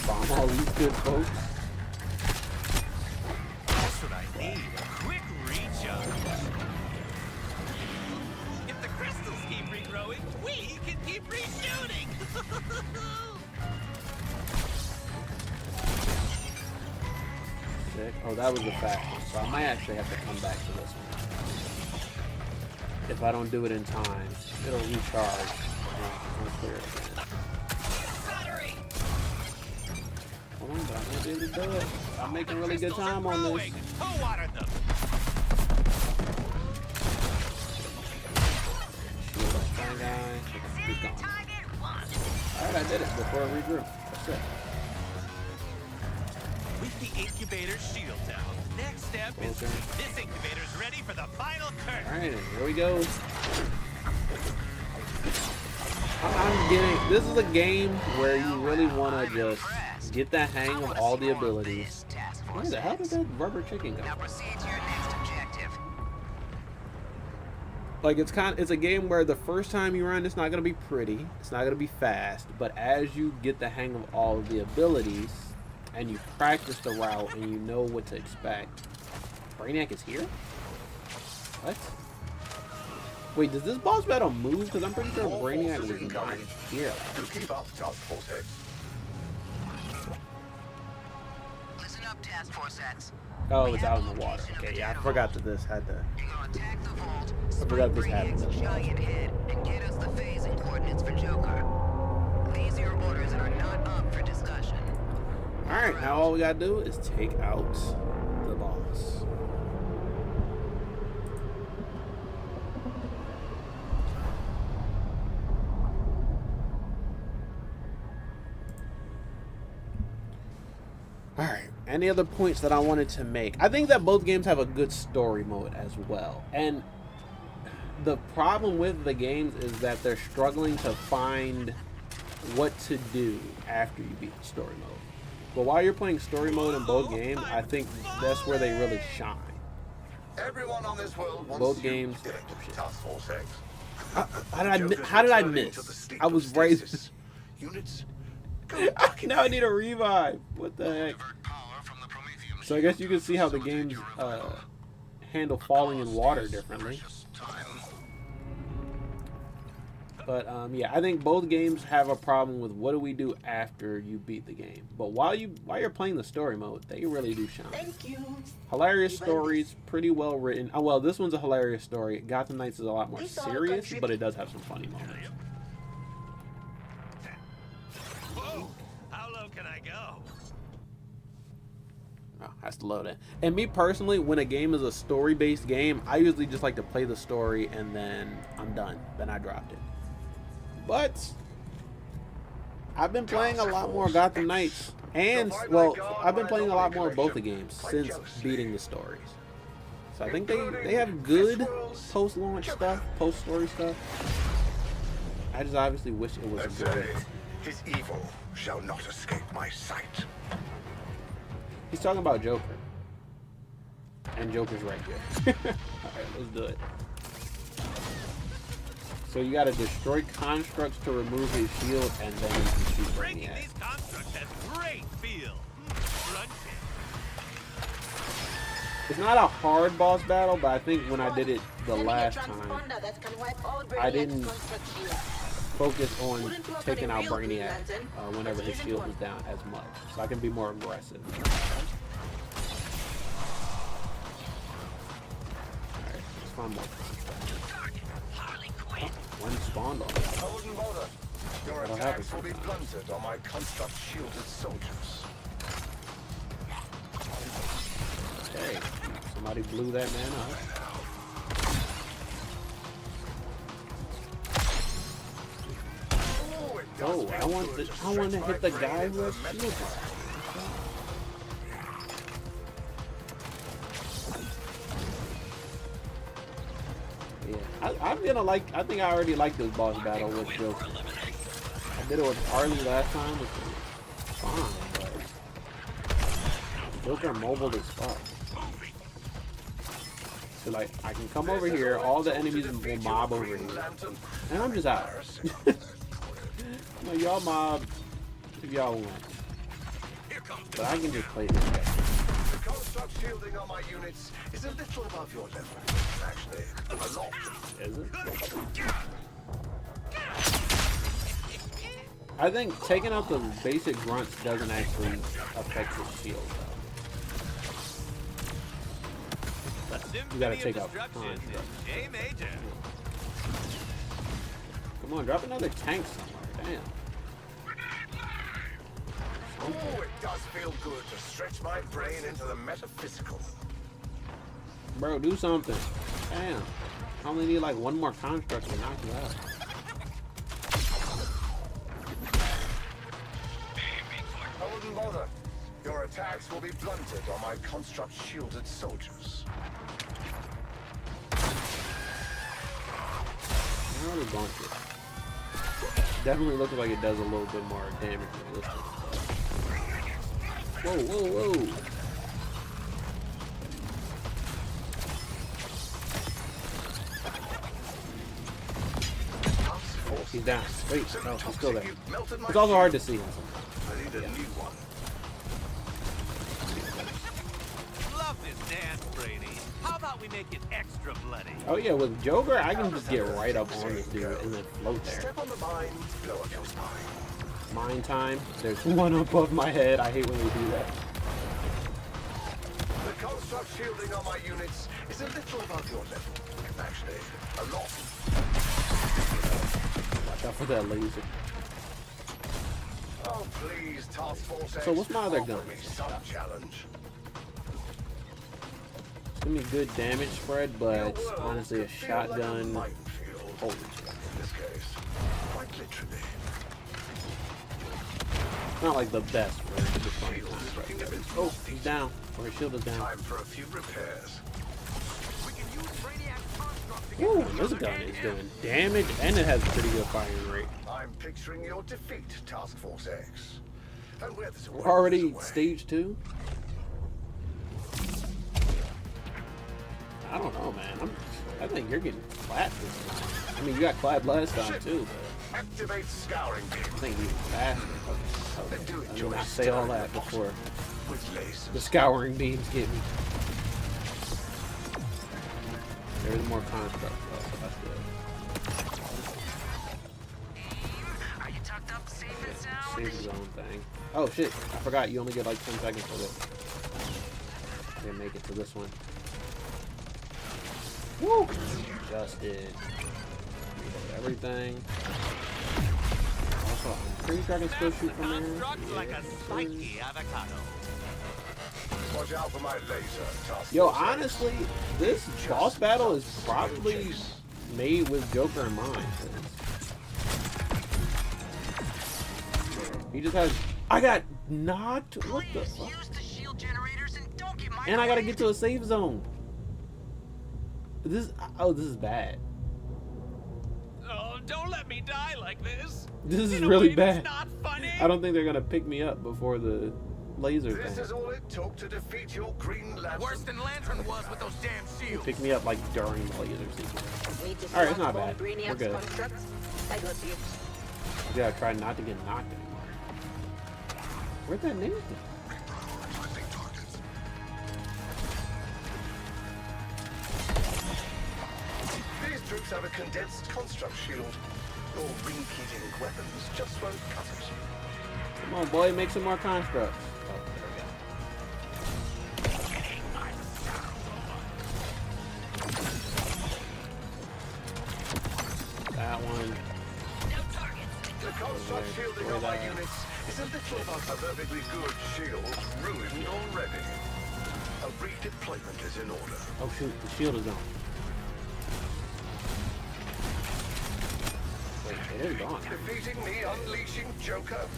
Bomb all these good folks. That's what I need. A quick recharge. If the crystals keep regrowing, we can keep reshooting. Sick. Oh, that was the fast one. So I might actually have to come back to this one. If I don't do it in time, it'll recharge. I'll clear it again. Hold on, but I'm gonna be able to do it. I'm making really good time on this. Who watered them? Shield that strong guy. He's gone. Alright, I did it before I regrew. That's it. With the incubator shield down, next step is this incubator's ready for the final curve. Alright, here we go. I'm getting. This is a game where you really want to just get the hang of all the abilities. Where the hell did that rubber chicken go? Now proceed to your next objective. Like it's a game where the first time you run, it's not gonna be pretty, it's not gonna be fast, but as you get the hang of all of the abilities and you practice the route and you know what to expect. Brainiac is here? What? Wait, does this boss battle move? Because I'm pretty sure Brainiac was here. Keep up, Task Force X. Listen up, Task Force X. Oh, it's out in the water. Okay, yeah, I forgot that this had to. You're gonna attack the vault, I forgot this Brainiac's happened. giant head, and get us the phasing coordinates for Joker. These are your orders and are not up for discussion. Alright, now all we gotta do is take out the boss. Alright, any other points that I wanted to make? I think that both games have a good story mode as well. And the problem with the games is that they're struggling to find what to do after you beat the story mode. But while you're playing story mode in both games, I think that's where they really shine. Everyone on this world wants Both you games. dead, Task Force X. How did I miss? I was right. Units. Now I need a revive. What the heck? So I guess you can see how the games handle falling in water differently. But yeah, I think both games have a problem with what do we do after you beat the game. But while you're playing the story mode, they really do shine. Thank you. Hilarious stories, pretty well written. Oh well, this one's a hilarious story. Gotham Knights is a lot more serious, but it does have some funny moments. Whoa! How low can I go? Oh, has to load it. And me personally, when a game is a story-based game, I usually just like to play the story and then I'm done. Then I dropped it. But I've been playing a lot more Gotham Knights, and well, I've been playing a lot more of both the games since beating the stories. So I think they have good post-launch stuff, post-story stuff. I just obviously wish it was good. His evil shall not escape my sight. He's talking about Joker, and Joker's right here. All right, let's do it. So you gotta destroy constructs to remove his shield, and then you can shoot Breaking Brainiac. these constructs has great feel. Crunchy. It's not a hard boss battle, but I think when I did it the last time, I didn't focus on taking out Brainiac whenever his shield was down as much. So I can be more aggressive. Alright, let's find more. One spawned on it. Golden Border. Your That'll attacks happen will be blunted on my construct shielded soldiers. Okay, somebody blew that man up. Oh, I want to hit the guy who has shield. Yeah, I think I already like this boss battle with Joker. I did it with Harley last time, which was fine, but Joker mobile as fuck. So like, I can come over here, all the enemies will mob over here, and I'm just out. Like, y'all mob if y'all want, but I can just play this guy. The construct shielding on my units is a little above your level. Actually, a lot. Is it? I think taking out the basic grunts doesn't actually affect his shield, though. But you gotta take out constructs. Come on, drop another tank somewhere. Damn. Oh, it does feel good to stretch my brain into the metaphysical. Bro, do something. Damn. I only need like one more construct to knock you out. I wouldn't bother. Your attacks will be blunted on my construct shielded soldiers. I already bumped it. Definitely looks like it does a little bit more damage than this one. Whoa, whoa, whoa. He's down. Wait, no, he's still there. It's also hard to see him. I need a new one. Love this dance, Brady. How about we make it extra bloody? Oh yeah, with Joker, I can just get right up on this dude and then float there. Step on the mine, blow up your spine. Mine time. There's one above my head. I hate when they do that. The construct shielding on my units is a little above your level. Actually, a lot. Watch out for that laser. Oh, please, Task Force X. So what's my other offer gun? me some challenge. It's gonna be good damage spread, but honestly, a shotgun. Holy shit. In this case, quite literally. Not like the best for destroying constructs. Oh, he's down. Or his shield is down. Time for a few repairs. Woo, this gun is doing damage, and it has pretty good firing rate. I'm picturing your defeat, Task Force X. And where this We're already stage 2? I don't know, man. I think you're getting clapped this time. I mean, you got clapped last time, too, but activate scouring beam. I think you're faster. I mean, I say all that before With lasers. the scouring beams get me. There's more construct, though, so that's good. Are you tucked up, safe and sound? Save zone thing. Oh shit, I forgot you only get like 10 seconds for this. I didn't make it to this one. Woo! Just did. Reload everything. Also, I'm pretty sure I can still shoot from there. Constructs like a spiky avocado. Watch out for my laser, Task Yo, Force X. honestly, this boss battle is probably made with Joker in mind. He just has. I got knocked. What the Please fuck? use the shield generators and don't get my. And I gotta get to a safe zone. This. Oh, this is bad. Oh, don't let me die like this. This is In a really way that's bad. not funny. I don't think they're gonna pick me up before the laser This thing. is all it took to defeat your Green Lantern. Worse than Lantern was with those damn shields. Pick me up like during the laser sequence. Wait, this All right, it's one not from bad. We're Brainiac's good. constructs? I got you. I gotta try not to get knocked anymore. Where'd that name go? These troops have a condensed construct shield. Your ring-heating weapons just won't cut it. Come on, boy, make some more constructs. Oh, there we go. That one. The construct shielding of my units is a little but a perfectly good shield ruined already. A redeployment is in order. Oh shoot, the shield is on. Wait, it is gone. Defeating me, unleashing Joker.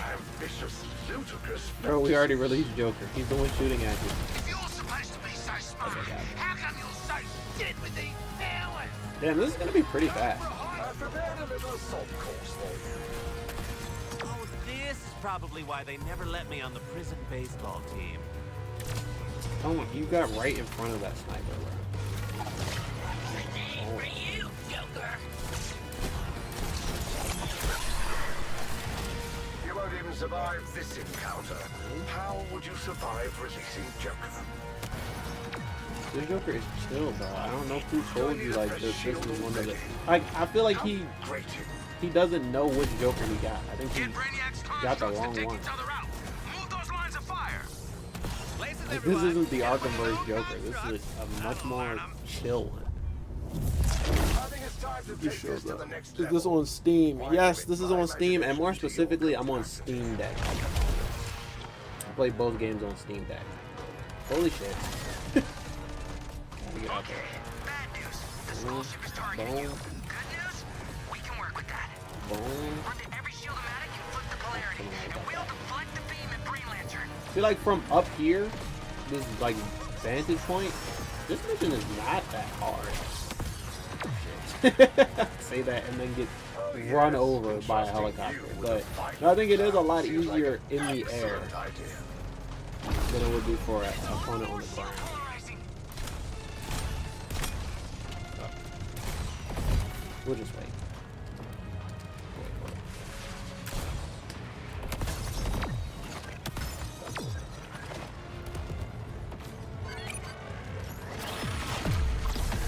Ambitious, ludicrous. Bro, we already released Joker. He's the one shooting at you. If you're supposed to be so smart, how come you're so shit with these powers? Damn, this is gonna be pretty fast. I prepared a little assault course for you. Oh, this is probably why they never let me on the prison baseball team. Oh my, you got right in front of that sniper, bro. Oh. You won't even survive this encounter. How would you survive releasing Joker? This Joker is chill, bro. I don't know who told you like this is one of the. Like, I feel like he doesn't know which Joker he got. I think he got the wrong one. Like, this isn't the Arkhamverse Joker. This is a much more chill one. Is this on Steam? Yes, this is on Steam, and more specifically, I'm on Steam Deck. I played both games on Steam Deck. Holy shit. Gotta get out there. Boom. Boom. Boom. I feel like from up here, this like vantage point, this mission is not that hard. Say that and then get run over by a helicopter. But I think it is a lot easier in the air than it would be for an opponent on the ground. So, we'll just wait.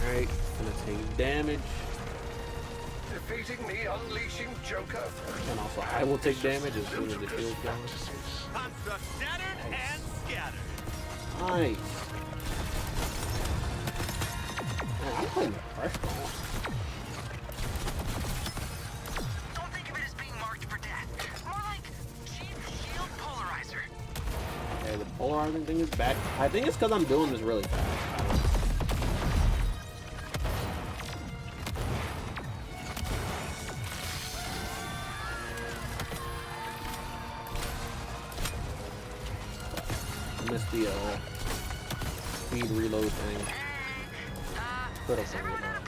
Alright, gonna take damage. Defeating me, unleashing Joker. And also, I will take damage as soon as the shield goes. Construct shattered and scattered. Nice. Man, I'm putting the pressure on. Don't think of it as being marked for death. More like cheap shield polarizer. Okay, the polarizing thing is back. I think it's because I'm doing this really fast. Missed the speed reload thing. Critical thing with that.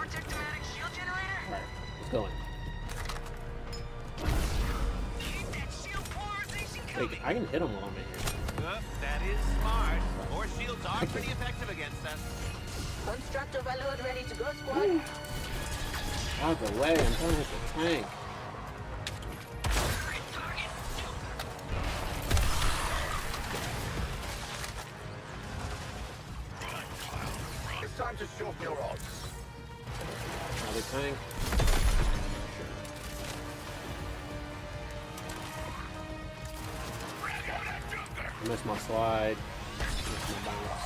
Alright, let's go in. Wait, I can hit him while I'm in here. That is smart. More shields are pretty effective against us. Construct overload ready to go, squad. Out the way, I'm trying to hit the tank. It's time to shorten your odds. Another tank. I missed my slide. Missed my bounce.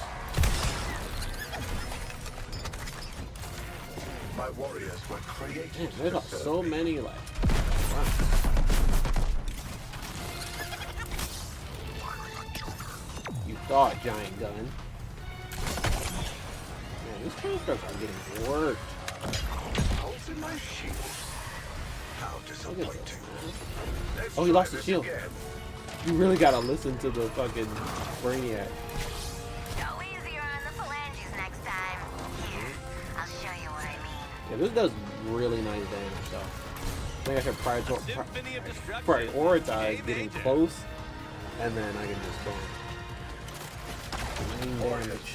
My warriors were created. Man, there's so many like. Wow. You thought, giant gun. Man, these constructs are getting worked. Holes in my shield. How disappointing. Oh, he lost his shield. You really gotta listen to the fucking Brainiac. Go easier on the phalanges next time. Here, I'll show you what I mean. Yeah, this does really nice damage, though. I think I should Symphony of Destruction. prioritize getting close, and then I can just go. Main damage.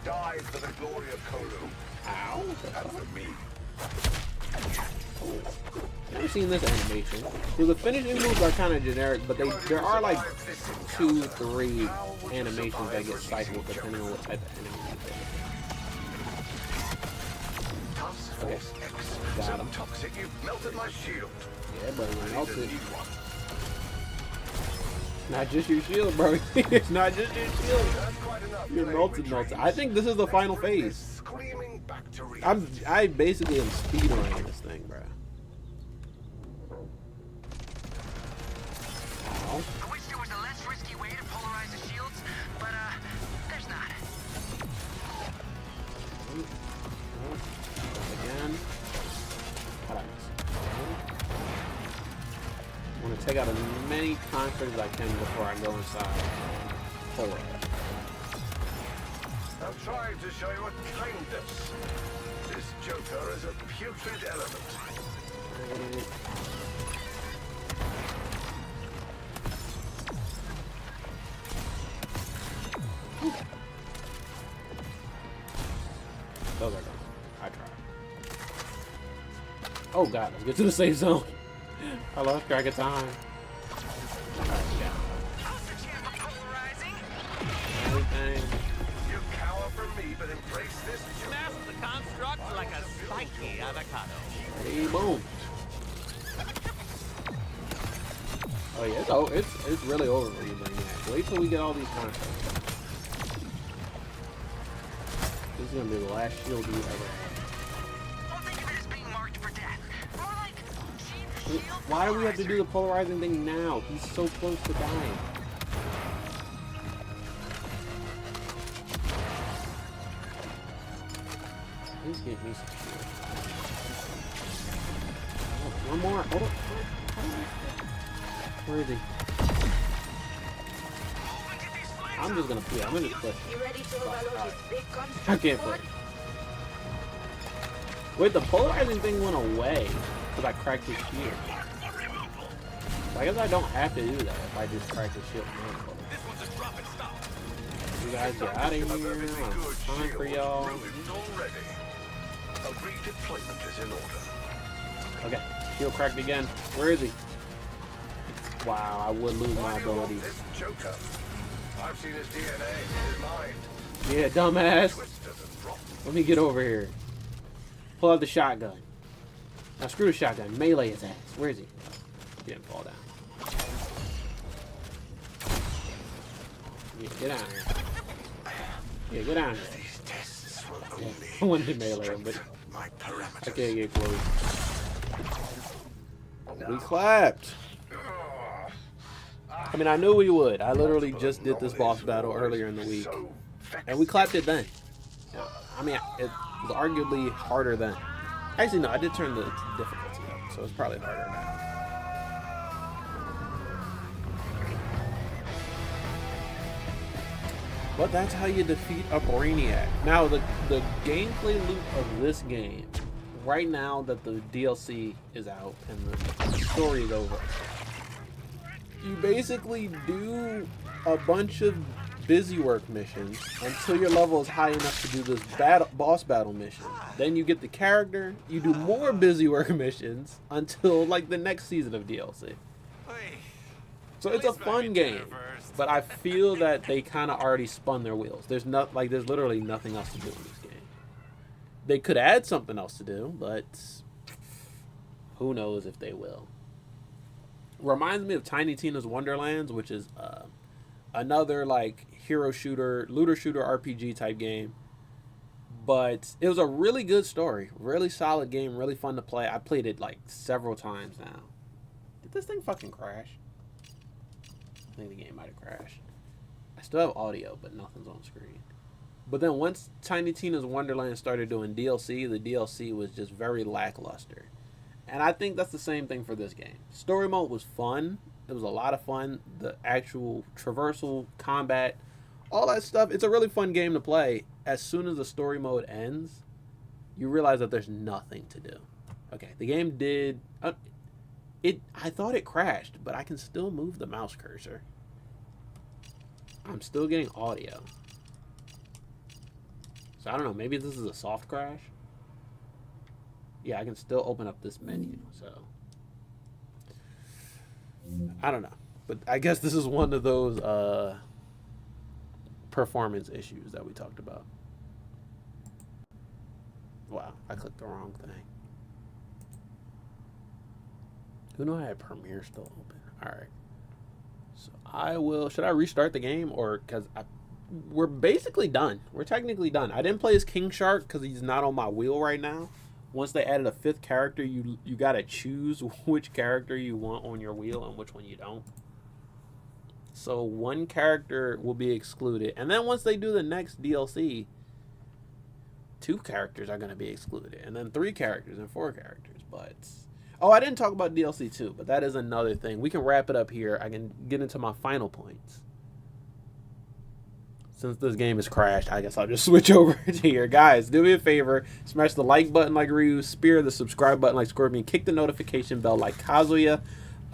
Die for the glory of Kolu. Ow. And for me. Never seen this animation. So the finishing moves are kind of generic, but there are like 2, 3 animations that get cycled depending on what type of enemy you pick. Okay, got him. Toxic, you've melted my shield. Yeah, bro, you melted. Not just your shield, bro. It's not just your shield. You're melted. I think this is the final phase. I basically am speedrunning this thing, bro. Ow. I wish there was a less risky way to polarize the shields, but there's not. Again. How'd I miss? I want to take out as many constructs as I can before I go inside. Polarize. I'm trying to show you a kindness. This Joker is a putrid element. Those are gone. I tried. Oh god, let's get to the safe zone. I lost track of time. Alright, yeah. Everything. You cower from me, but embrace this Smash the construct like a spiky avocado. Hey, boom. Oh yeah, it's really over for you, Brainiac. Wait till we get all these contracts. This is gonna be the last shield you ever had. Don't think of it as being marked for death. More like cheap shield. Why do we have to do the polarizing thing now? He's so close to dying. Please get me some shield. Oh, one more. Hold on. Where is he? I'm just gonna play. I'm gonna just push. You ready to overload this big construct? I can't play. Wait, the polarizing thing went away because I cracked his shield. So I guess I don't have to do that if I just crack his shield. You guys get out of here. It's time for y'all. A redeployment is in order. Okay, shield cracked again. Where is he? Wow, I would lose my abilities. This Joker. I've seen his DNA, his mind. Yeah, dumbass. Twisted and rotten. Let me get over here. Pull out the shotgun. Now screw the shotgun. Melee his ass. Where is he? He didn't fall down. Yeah, get down here. Yeah, get down here. These tests will Yeah, only I wanted to melee him, but my I parameters. can't get close. We clapped. I mean, I knew we would. I literally just did this boss battle earlier in the week, and we clapped it then. I mean, it was arguably harder then. Actually, no, I did turn the difficulty up, so it's probably harder now. But that's how you defeat a Brainiac. Now, the gameplay loop of this game, right now that the DLC is out and the story is over, you basically do a bunch of busy work missions until your level is high enough to do this boss battle mission. Then you get the character, you do more busy work missions until like the next season of DLC. So it's a fun game, but I feel that they kind of already spun their wheels. There's literally nothing else to do in this game. They could add something else to do, but who knows if they will. Reminds me of Tiny Tina's Wonderlands, which is another like hero shooter, looter shooter RPG type game. But it was a really good story, really solid game, really fun to play. I played it like several times now. Did this thing fucking crash? I think the game might have crashed. I still have audio, but nothing's on screen. But then once Tiny Tina's Wonderland started doing DLC, the DLC was just very lackluster. And I think that's the same thing for this game. Story mode was fun. It was a lot of fun. The actual traversal, combat, all that stuff. It's a really fun game to play. As soon as the story mode ends, you realize that there's nothing to do. Okay, the game did... I thought it crashed, but I can still move the mouse cursor. I'm still getting audio. So I don't know, maybe this is a soft crash. Yeah, I can still open up this menu, so I don't know. But I guess this is one of those performance issues that we talked about. Wow, I clicked the wrong thing. Who knew I had Premiere still open? Alright. So I will... Should I restart the game? Or... Because we're basically done. We're technically done. I didn't play as King Shark because he's not on my wheel right now. Once they added a 5th character, you got to choose which character you want on your wheel and which one you don't. So one character will be excluded. And then once they do the next DLC, 2 characters are going to be excluded. And then 3 characters and 4 characters. But... Oh, I didn't talk about DLC 2, but that is another thing. We can wrap it up here. I can get into my final points. Since this game has crashed, I guess I'll just switch over to here. Guys, do me a favor. Smash the like button like Ryu. Spear the subscribe button like Scorpion. Kick the notification bell like Kazuya.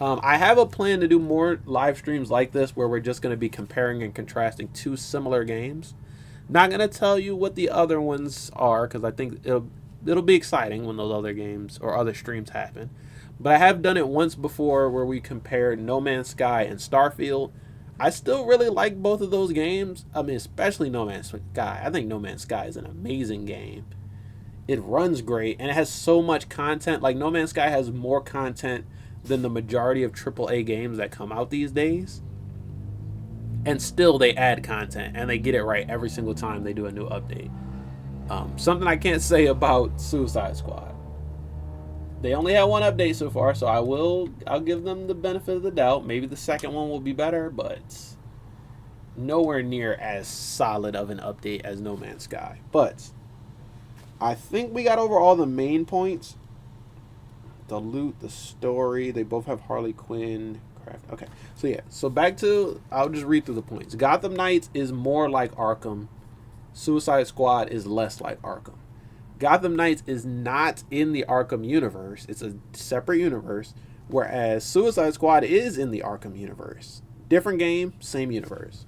I have a plan to do more live streams like this where we're just going to be comparing and contrasting 2 similar games. Not going to tell you what the other ones are because I think it'll be exciting when those other games or other streams happen. But I have done it once before where we compared No Man's Sky and Starfield. I still really like both of those games. I mean, especially No Man's Sky. I think No Man's Sky is an amazing game. It runs great and it has so much content. Like No Man's Sky has more content than the majority of AAA games that come out these days. And still they add content and they get it right every single time they do a new update. Something I can't say about Suicide Squad. They only have one update so far, so I'll give them the benefit of the doubt. Maybe the second one will be better, but nowhere near as solid of an update as No Man's Sky. But I think we got over all the main points. The loot, the story, they both have Harley Quinn. Okay, so yeah, so back to, I'll just read through the points. Gotham Knights is more like Arkham. Suicide Squad is less like Arkham. Gotham Knights is not in the Arkham universe. It's a separate universe, whereas Suicide Squad is in the Arkham universe. Different game, same universe.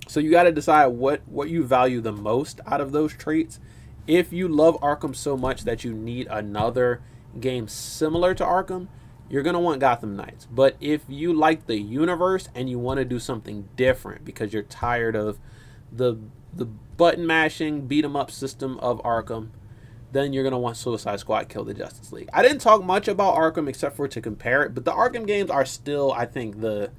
So you got to decide what you value the most out of those traits. If you love Arkham so much that you need another game similar to Arkham, you're going to want Gotham Knights. But if you like the universe and you want to do something different because you're tired of the button mashing beat 'em up system of Arkham, then you're gonna want Suicide Squad Kill the Justice League. I didn't talk much about Arkham except for to compare it, but the Arkham games are still, I think, the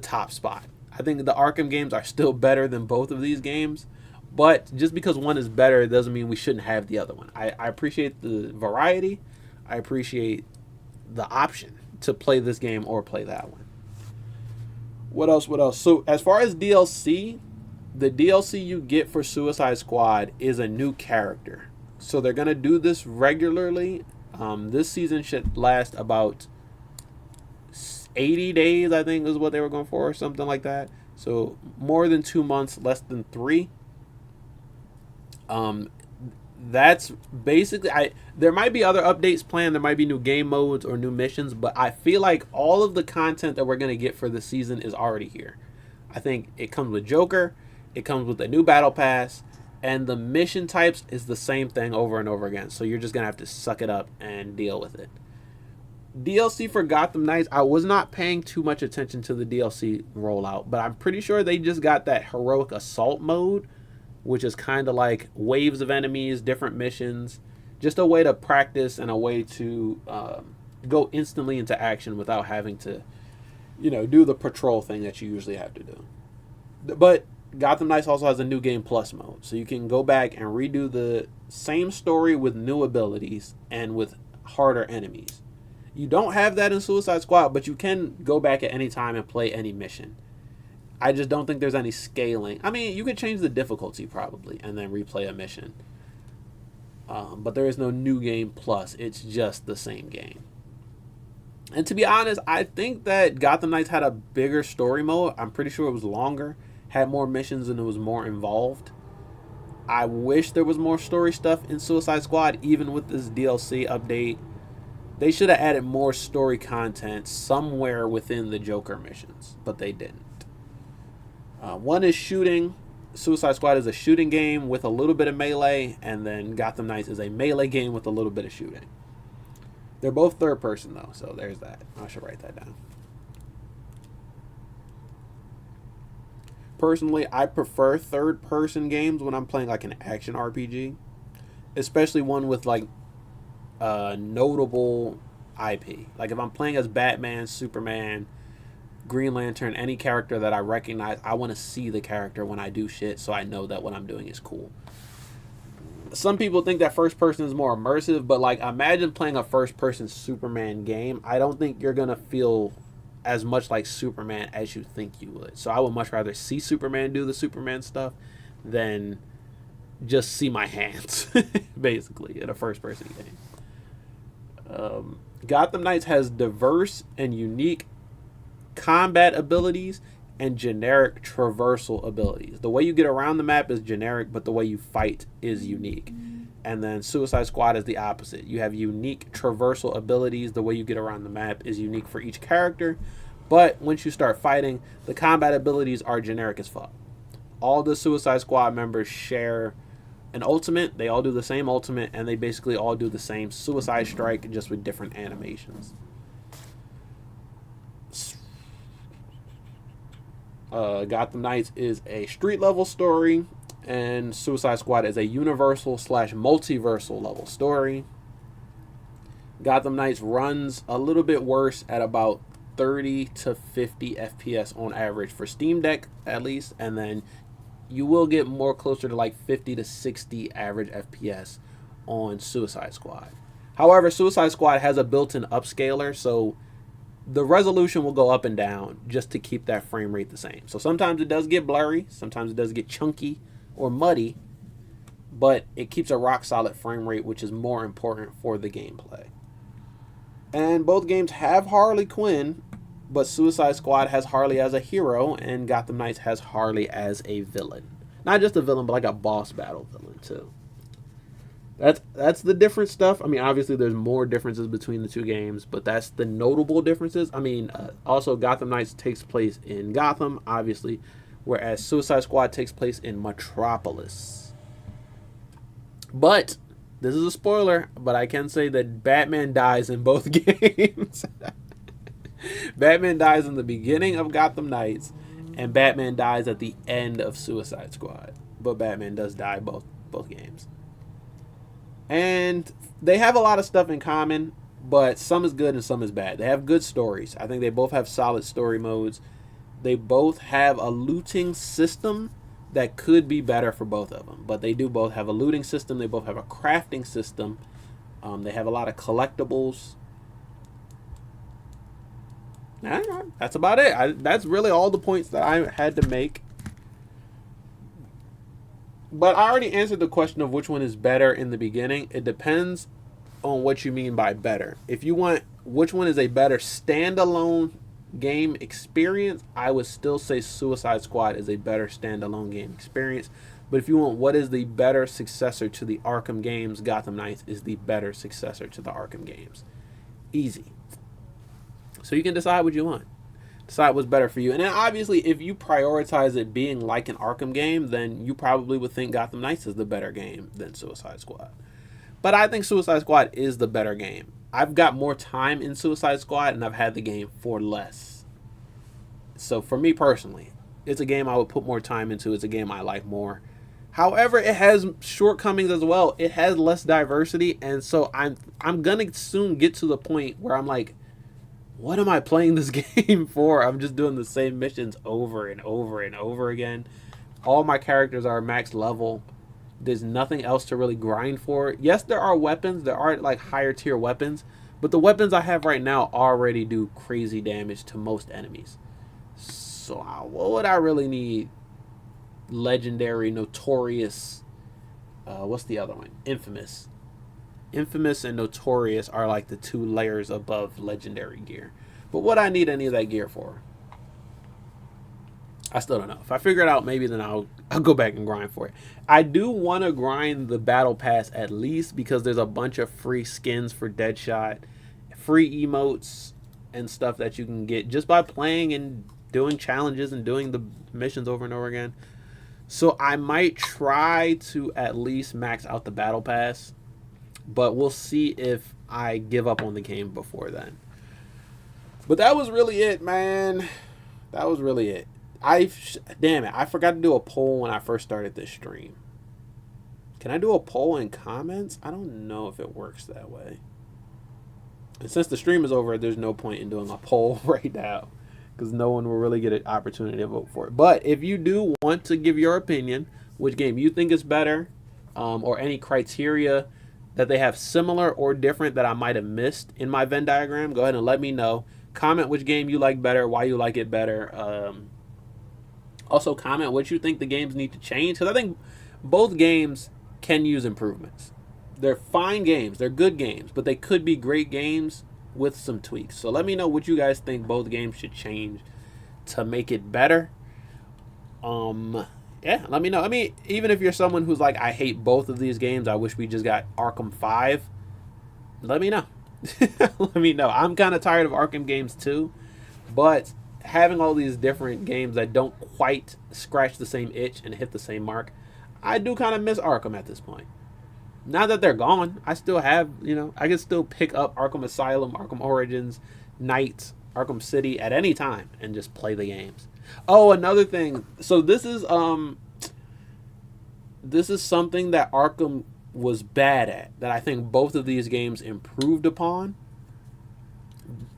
top spot. I think the Arkham games are still better than both of these games, but just because one is better doesn't mean we shouldn't have the other one. I appreciate the variety. I appreciate the option to play this game or play that one. What else? So as far as DLC, the DLC you get for Suicide Squad is a new character. So they're going to do this regularly. This season should last about 80 days, I think is what they were going for, or something like that. So more than 2 months, less than 3. That's basically... there might be other updates planned. There might be new game modes or new missions. But I feel like all of the content that we're going to get for this season is already here. I think it comes with Joker. It comes with a new battle pass, and the mission types is the same thing over and over again. So you're just going to have to suck it up and deal with it. DLC for Gotham Knights, I was not paying too much attention to the DLC rollout, but I'm pretty sure they just got that heroic assault mode, which is kind of like waves of enemies, different missions, just a way to practice and a way to go instantly into action without having to, do the patrol thing that you usually have to do. But Gotham Knights also has a new game plus mode, so you can go back and redo the same story with new abilities and with harder enemies. You don't have that in Suicide Squad, but you can go back at any time and play any mission. I just don't think there's any scaling. I mean, you could change the difficulty probably and then replay a mission. but there is no new game plus. It's just the same game. And to be honest, I think that Gotham Knights had a bigger story mode. I'm pretty sure it was longer, had more missions, and it was more involved. I wish there was more story stuff in Suicide Squad, even with this DLC update. They should have added more story content somewhere within the Joker missions, but they didn't. One is shooting. Suicide Squad is a shooting game with a little bit of melee, and then Gotham Knights is a melee game with a little bit of shooting. They're both third person though, so there's that. I should write that down. Personally, I prefer third person games when I'm playing like an action RPG, especially one with like notable IP. Like if I'm playing as Batman, Superman, Green Lantern, any character that I recognize, I want to see the character when I do shit so I know that what I'm doing is cool. Some people think that first person is more immersive, but like imagine playing a first person Superman game. I don't think you're going to feel as much like Superman as you think you would. So I would much rather see Superman do the Superman stuff than just see my hands, basically, in a first person game. Gotham Knights has diverse and unique combat abilities and generic traversal abilities. The way you get around the map is generic, but the way you fight is unique. And then Suicide Squad is the opposite. You have unique traversal abilities. The way you get around the map is unique for each character. But once you start fighting, the combat abilities are generic as fuck. All the Suicide Squad members share an ultimate. They all do the same ultimate, and they basically all do the same Suicide Strike, just with different animations. Gotham Knights is a street level story, and Suicide Squad is a universal / multiversal level story. Gotham Knights runs a little bit worse at about 30 to 50 FPS on average for Steam Deck at least, and then you will get more closer to like 50 to 60 average FPS on Suicide Squad. However, Suicide Squad has a built-in upscaler, so the resolution will go up and down just to keep that frame rate the same. So sometimes it does get blurry, sometimes it does get chunky or muddy, but it keeps a rock solid frame rate, which is more important for the gameplay. And both games have Harley Quinn, but Suicide Squad has Harley as a hero, and Gotham Knights has Harley as a villain. Not just a villain, but like a boss battle villain too. That's the different stuff. I mean, obviously there's more differences between the two games, but that's the notable differences. I mean, also Gotham Knights takes place in Gotham, obviously, whereas Suicide Squad takes place in Metropolis. But this is a spoiler, but I can say that Batman dies in both games. Batman dies in the beginning of Gotham Knights, and Batman dies at the end of Suicide Squad. But Batman does die both games. And they have a lot of stuff in common, but some is good and some is bad. They have good stories. I think they both have solid story modes. They both have a looting system that could be better for both of them. But they do both have a looting system. They both have a crafting system. They have a lot of collectibles. That's about it. That's really all the points that I had to make. But I already answered the question of which one is better in the beginning. It depends on what you mean by better. If you want which one is a better standalone game experience, I would still say Suicide Squad is a better standalone game experience. But if you want what is the better successor to the Arkham games, Gotham Knights is the better successor to the Arkham games. Easy. So you can decide what you want. Decide what's better for you. And then obviously, if you prioritize it being like an Arkham game, then you probably would think Gotham Knights is the better game than Suicide Squad. But I think Suicide Squad is the better game. I've got more time in Suicide Squad, and I've had the game for less. So for me personally, it's a game I would put more time into. It's a game I like more. However, it has shortcomings as well. It has less diversity, and so I'm gonna soon get to the point where I'm like, what am I playing this game for? I'm just doing the same missions over and over and over again. All my characters are max level. There's nothing else to really grind for. Yes, there are weapons. There are like higher tier weapons. But the weapons I have right now already do crazy damage to most enemies. So what would I really need? Legendary, notorious, what's the other one? Infamous. Infamous and Notorious are like the 2 layers above Legendary gear. But would I need any of that gear for? I still don't know. If I figure it out, maybe then I'll go back and grind for it. I do want to grind the Battle Pass at least because there's a bunch of free skins for Deadshot, free emotes and stuff that you can get just by playing and doing challenges and doing the missions over and over again. So I might try to at least max out the Battle Pass, but we'll see if I give up on the game before then. But that was really it, man. That was really it. Damn it, I forgot to do a poll when I first started this stream. Can I do a poll in comments? I don't know if it works that way. And since the stream is over, there's no point in doing a poll right now because no one will really get an opportunity to vote for it. But if you do want to give your opinion, which game you think is better, or any criteria that they have similar or different that I might have missed in my Venn diagram, go ahead and let me know. Comment which game you like better, why you like it better. Also comment what you think the games need to change, because I think both games can use improvements. They're fine games, they're good games, but they could be great games with some tweaks. So let me know what you guys think both games should change to make it better. Yeah, let me know. I mean, even if you're someone who's like, I hate both of these games, I wish we just got Arkham 5, let me know. Let me know. I'm kind of tired of Arkham games too, but having all these different games that don't quite scratch the same itch and hit the same mark, I do kind of miss Arkham at this point. Now that they're gone, I still have, I can still pick up Arkham Asylum, Arkham Origins, Knights, Arkham City at any time and just play the games. Oh, another thing. So this is something that Arkham was bad at that I think both of these games improved upon.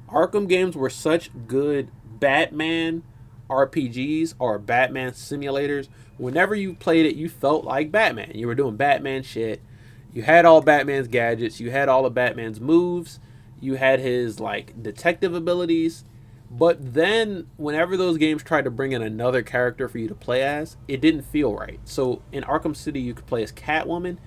Arkham games were such good Batman RPGs or Batman simulators. Whenever you played it, you felt like Batman. You were doing Batman shit. You had all Batman's gadgets. You had all of Batman's moves. You had his like detective abilities. But then whenever those games tried to bring in another character for you to play as, it didn't feel right. So in Arkham City, you could play as Catwoman.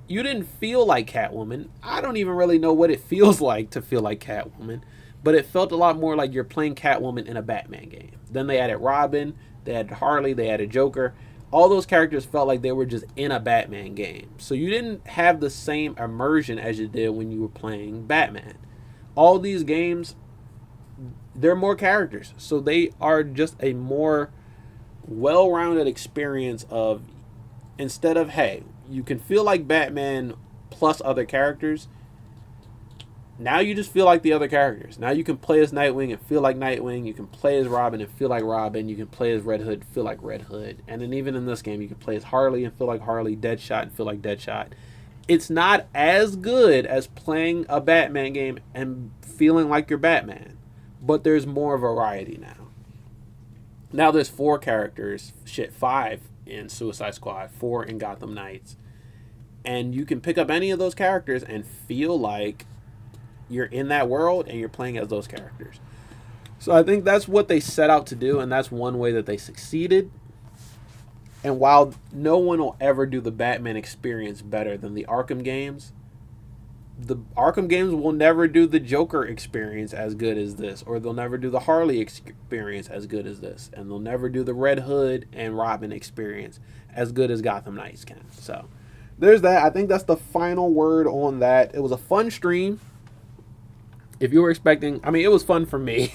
You didn't feel like Catwoman. I don't even really know what it feels like to feel like Catwoman. But it felt a lot more like you're playing Catwoman in a Batman game. Then they added Robin, they added Harley, they added Joker. All those characters felt like they were just in a Batman game. So you didn't have the same immersion as you did when you were playing Batman. All these games, they're more characters. So they are just a more well-rounded experience of, instead of, hey, you can feel like Batman plus other characters. Now you just feel like the other characters. Now you can play as Nightwing and feel like Nightwing. You can play as Robin and feel like Robin. You can play as Red Hood and feel like Red Hood. And then even in this game, you can play as Harley and feel like Harley, Deadshot and feel like Deadshot. It's not as good as playing a Batman game and feeling like you're Batman. But there's more variety now. Now there's 4 characters. 5 in Suicide Squad. 4 in Gotham Knights. And you can pick up any of those characters and feel like you're in that world and you're playing as those characters. So I think that's what they set out to do, and that's one way that they succeeded. And while no one will ever do the Batman experience better than the Arkham games, the Arkham games will never do the Joker experience as good as this, or they'll never do the Harley experience as good as this, and they'll never do the Red Hood and Robin experience as good as Gotham Knights can. So there's that. I think that's the final word on that. It was a fun stream. If you were expecting, I mean, it was fun for me.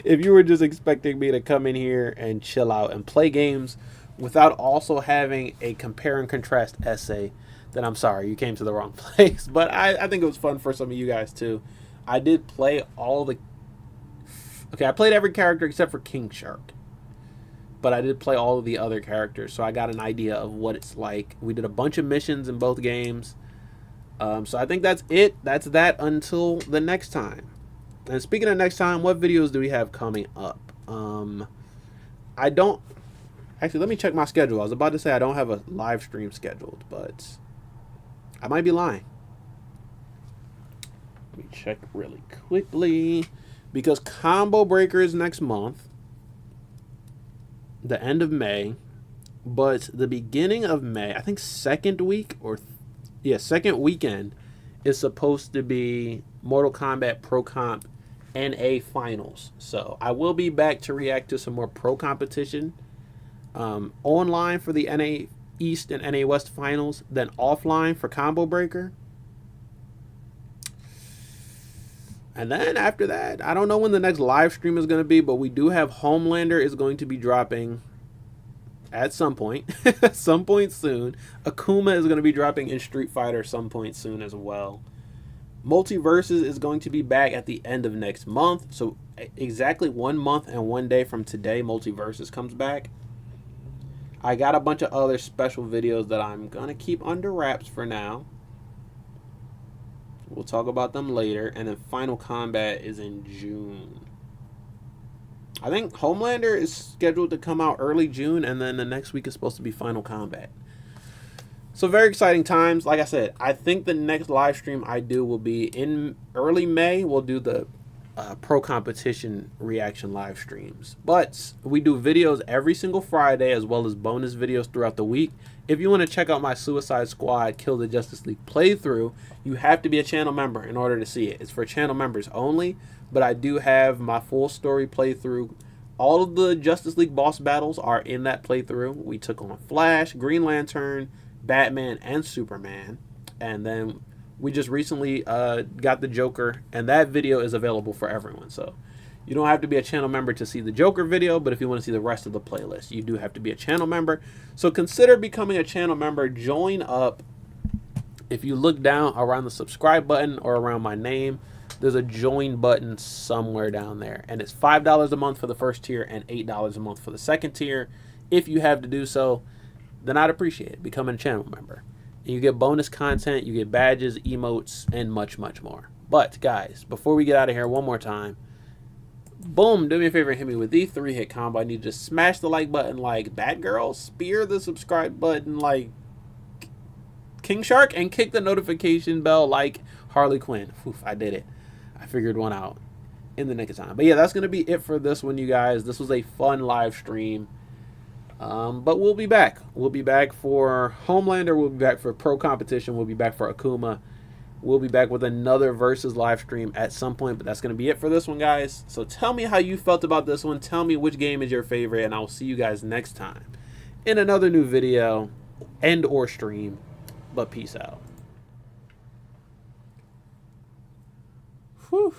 If you were just expecting me to come in here and chill out and play games without also having a compare and contrast essay, then I'm sorry, you came to the wrong place. But I think it was fun for some of you guys too. I did play I played every character except for King Shark. But I did play all of the other characters, so I got an idea of what it's like. We did a bunch of missions in both games. So I think that's it. That's that until the next time. And speaking of next time, what videos do we have coming up? I don't... Actually, let me check my schedule. I was about to say I don't have a live stream scheduled, but I might be lying. Let me check really quickly. Because Combo Breaker is next month. The end of May. But the beginning of May, I think second week or... second weekend is supposed to be Mortal Kombat Pro Comp NA Finals. So I will be back to react to some more pro competition online for the NA East and NA West Finals, then offline for Combo Breaker. And then after that, I don't know when the next live stream is going to be, but we do have Homelander is going to be dropping at some point, some point soon. Akuma is going to be dropping in Street Fighter some point soon as well. Multiverses is going to be back at the end of next month. So exactly 1 month and 1 day from today, Multiverses comes back. I got a bunch of other special videos that I'm going to keep under wraps for now. We'll talk about them later. And then Final Combat is in June. I think Homelander is scheduled to come out early June, and then the next week is supposed to be Final Combat. So very exciting times. Like I said, I think the next live stream I do will be in early May. We'll do the pro competition reaction live streams. But we do videos every single Friday, as well as bonus videos throughout the week. If you want to check out my Suicide Squad Kill the Justice League playthrough, you have to be a channel member in order to see it. It's for channel members only, but I do have my full story playthrough. All of the Justice League boss battles are in that playthrough. We took on Flash, Green Lantern, Batman, and Superman. And then we just recently got the Joker, and that video is available for everyone. So you don't have to be a channel member to see the Joker video, but if you want to see the rest of the playlist, you do have to be a channel member. So consider becoming a channel member. Join up. If you look down around the subscribe button or around my name, there's a join button somewhere down there. And it's $5 a month for the first tier and $8 a month for the second tier. If you have to do so, then I'd appreciate it. Becoming a channel member. And you get bonus content, you get badges, emotes, and much, much more. But, guys, before we get out of here one more time, boom, do me a favor and hit me with the 3-hit combo. I need you to smash the like button like Batgirl, spear the subscribe button like King Shark, and kick the notification bell like Harley Quinn. Oof, I did it. I figured one out in the nick of time. But yeah, that's going to be it for this one, you guys. This was a fun live stream. But we'll be back. We'll be back for Homelander. We'll be back for Pro Competition. We'll be back for Akuma. We'll be back with another Versus live stream at some point. But that's going to be it for this one, guys. So tell me how you felt about this one. Tell me which game is your favorite. And I'll see you guys next time in another new video and or stream. But peace out. Whew.